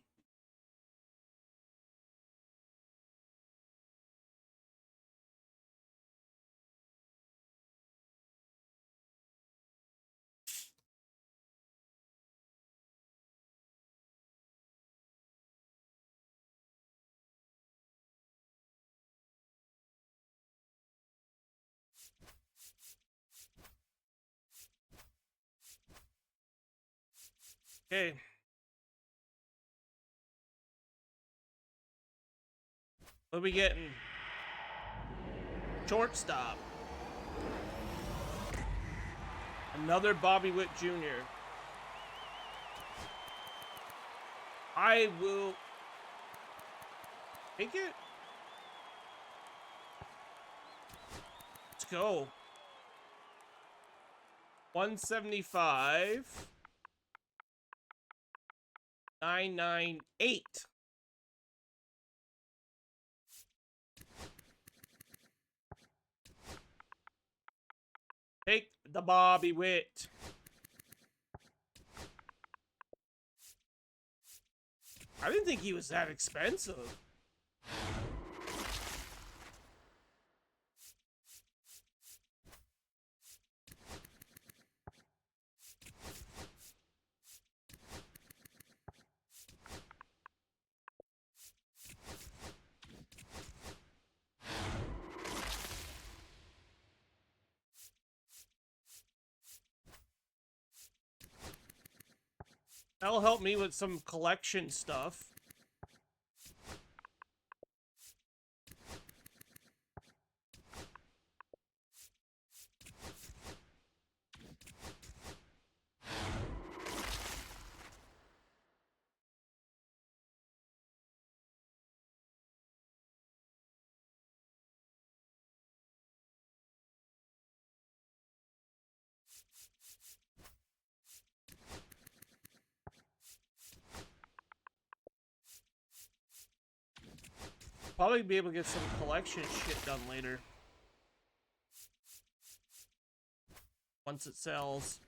Okay. What are we getting? Shortstop. Another Bobby Witt Jr. I will take it. Let's go. 175. 998. Take the Bobby Witt. I didn't think he was that expensive. That'll help me with some collection stuff. Probably be able to get some collection shit done later. Once it sells.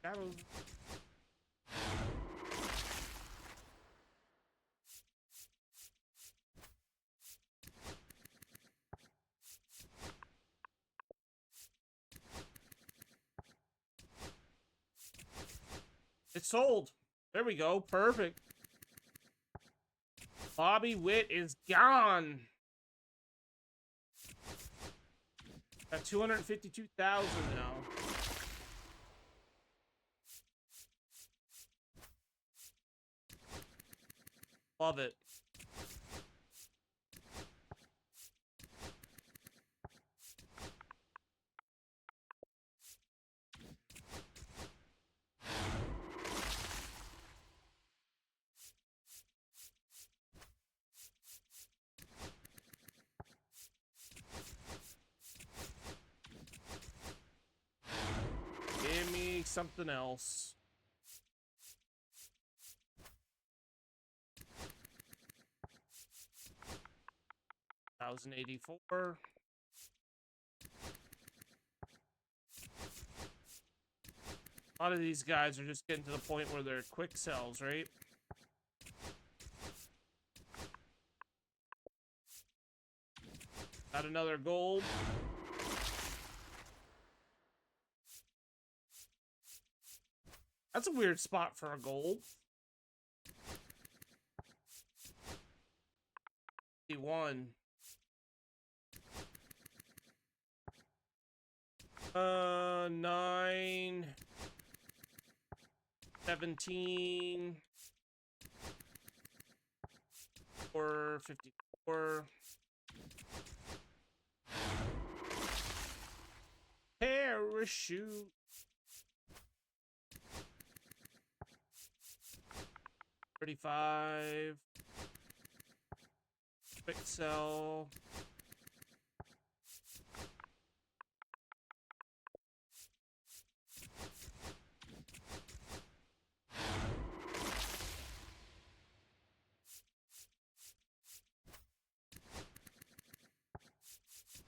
Shadows. It's sold. There we go. Perfect. Bobby Witt is gone. Got 252,000 now. Love it. Give me something else. $1,084. A lot of these guys are just getting to the point where they're quick sells, right? Got another gold. That's a weird spot for a gold. 51. 9. 17. Or 54. Parachute. $35. Quick sell.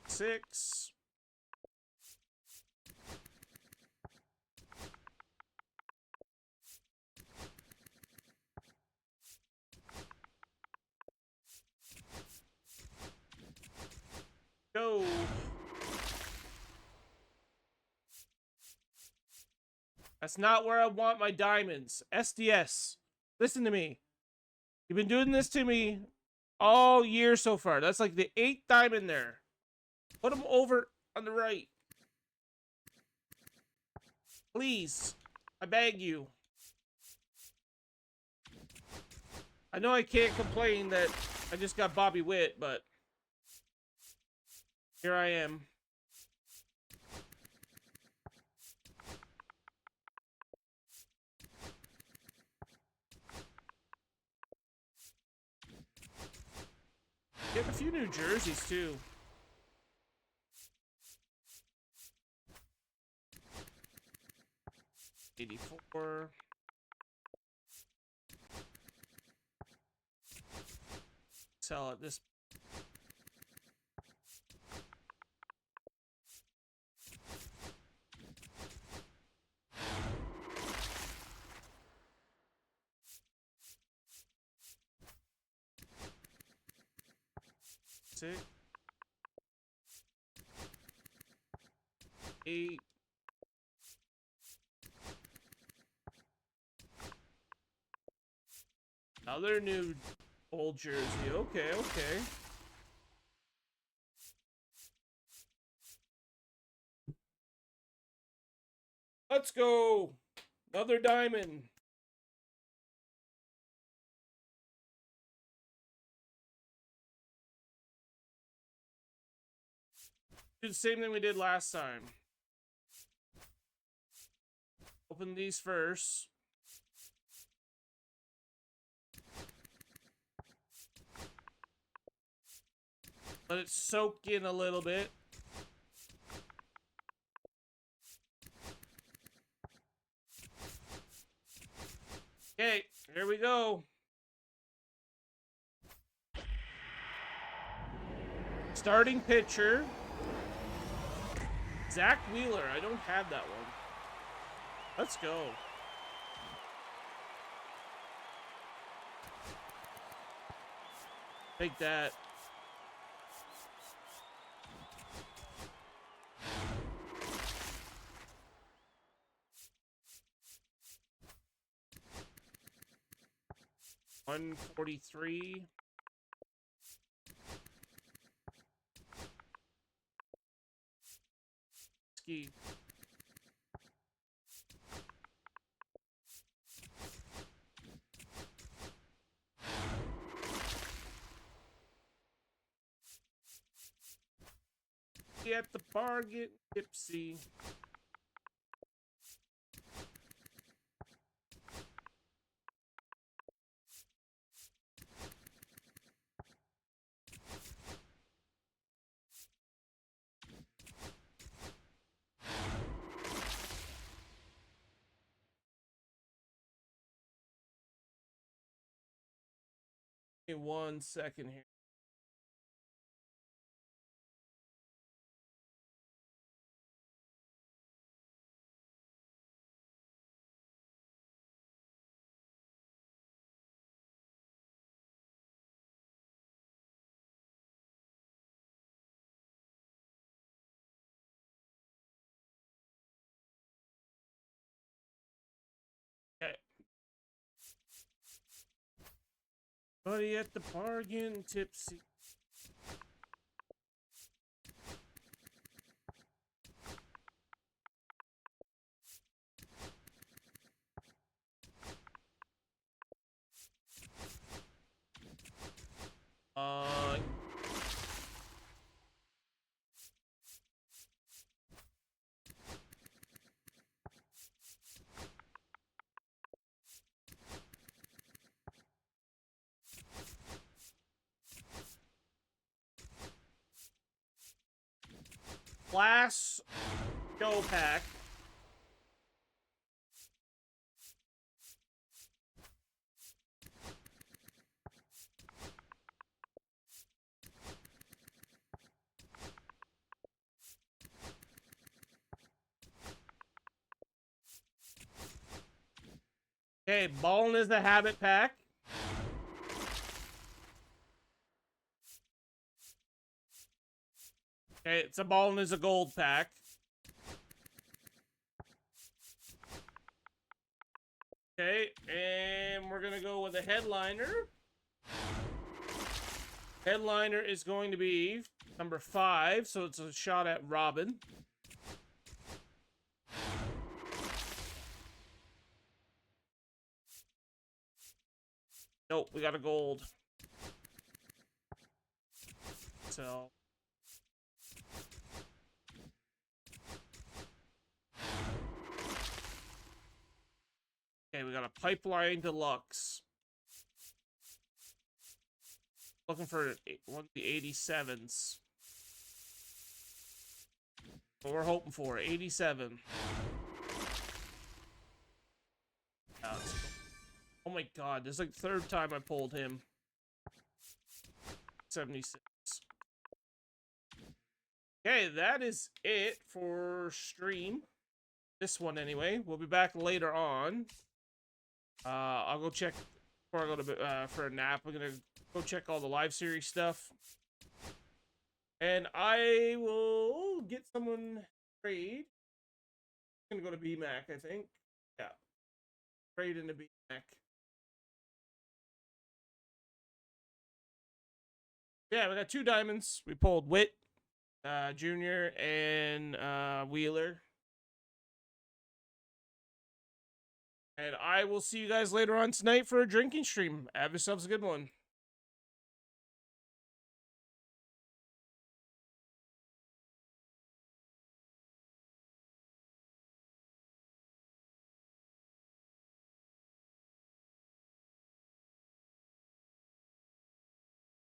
$6. Go. That's not where I want my diamonds. SDS. Listen to me. You've been doing this to me all year so far. That's like the 8th diamond there. Put them over on the right. Please. I beg you. I know I can't complain that I just got Bobby Witt, but here I am. Getting a few new jerseys too. $84. Sell at this. Six. 8. Another new old jersey. Okay, okay. Let's go. Another diamond. Do the same thing we did last time. Open these first. Let it soak in a little bit. Okay, here we go. Starting pitcher, Zach Wheeler. I don't have that one. Let's go. Take that. $143. Ski. At the bar, get tipsy. Give me 1 second here. Okay. Buddy at the bar getting tipsy. Uh, Class Go Pack. Okay, Ballin' is the habit pack. Okay, it's a Ballin' is a gold pack. Okay, and we're gonna go with a headliner. Headliner is going to be number 5, so it's a shot at Robin. Nope, we got a gold. So okay, we got a Pipeline Deluxe. Looking for one of the 87s. What we're hoping for, 87. Oh my god, this is like the 3rd time I pulled him. 76. Okay, that is it for stream. This one anyway. We'll be back later on. I'll go check before I go to for a nap. I'm gonna go check all the live series stuff, and I will get someone trade. I'm gonna go to BMAC, I think. Yeah, trade into BMAC. Yeah, we got 2 diamonds. We pulled Witt, Junior, and Wheeler. And I will see you guys later on tonight for a drinking stream. Have yourselves a good one.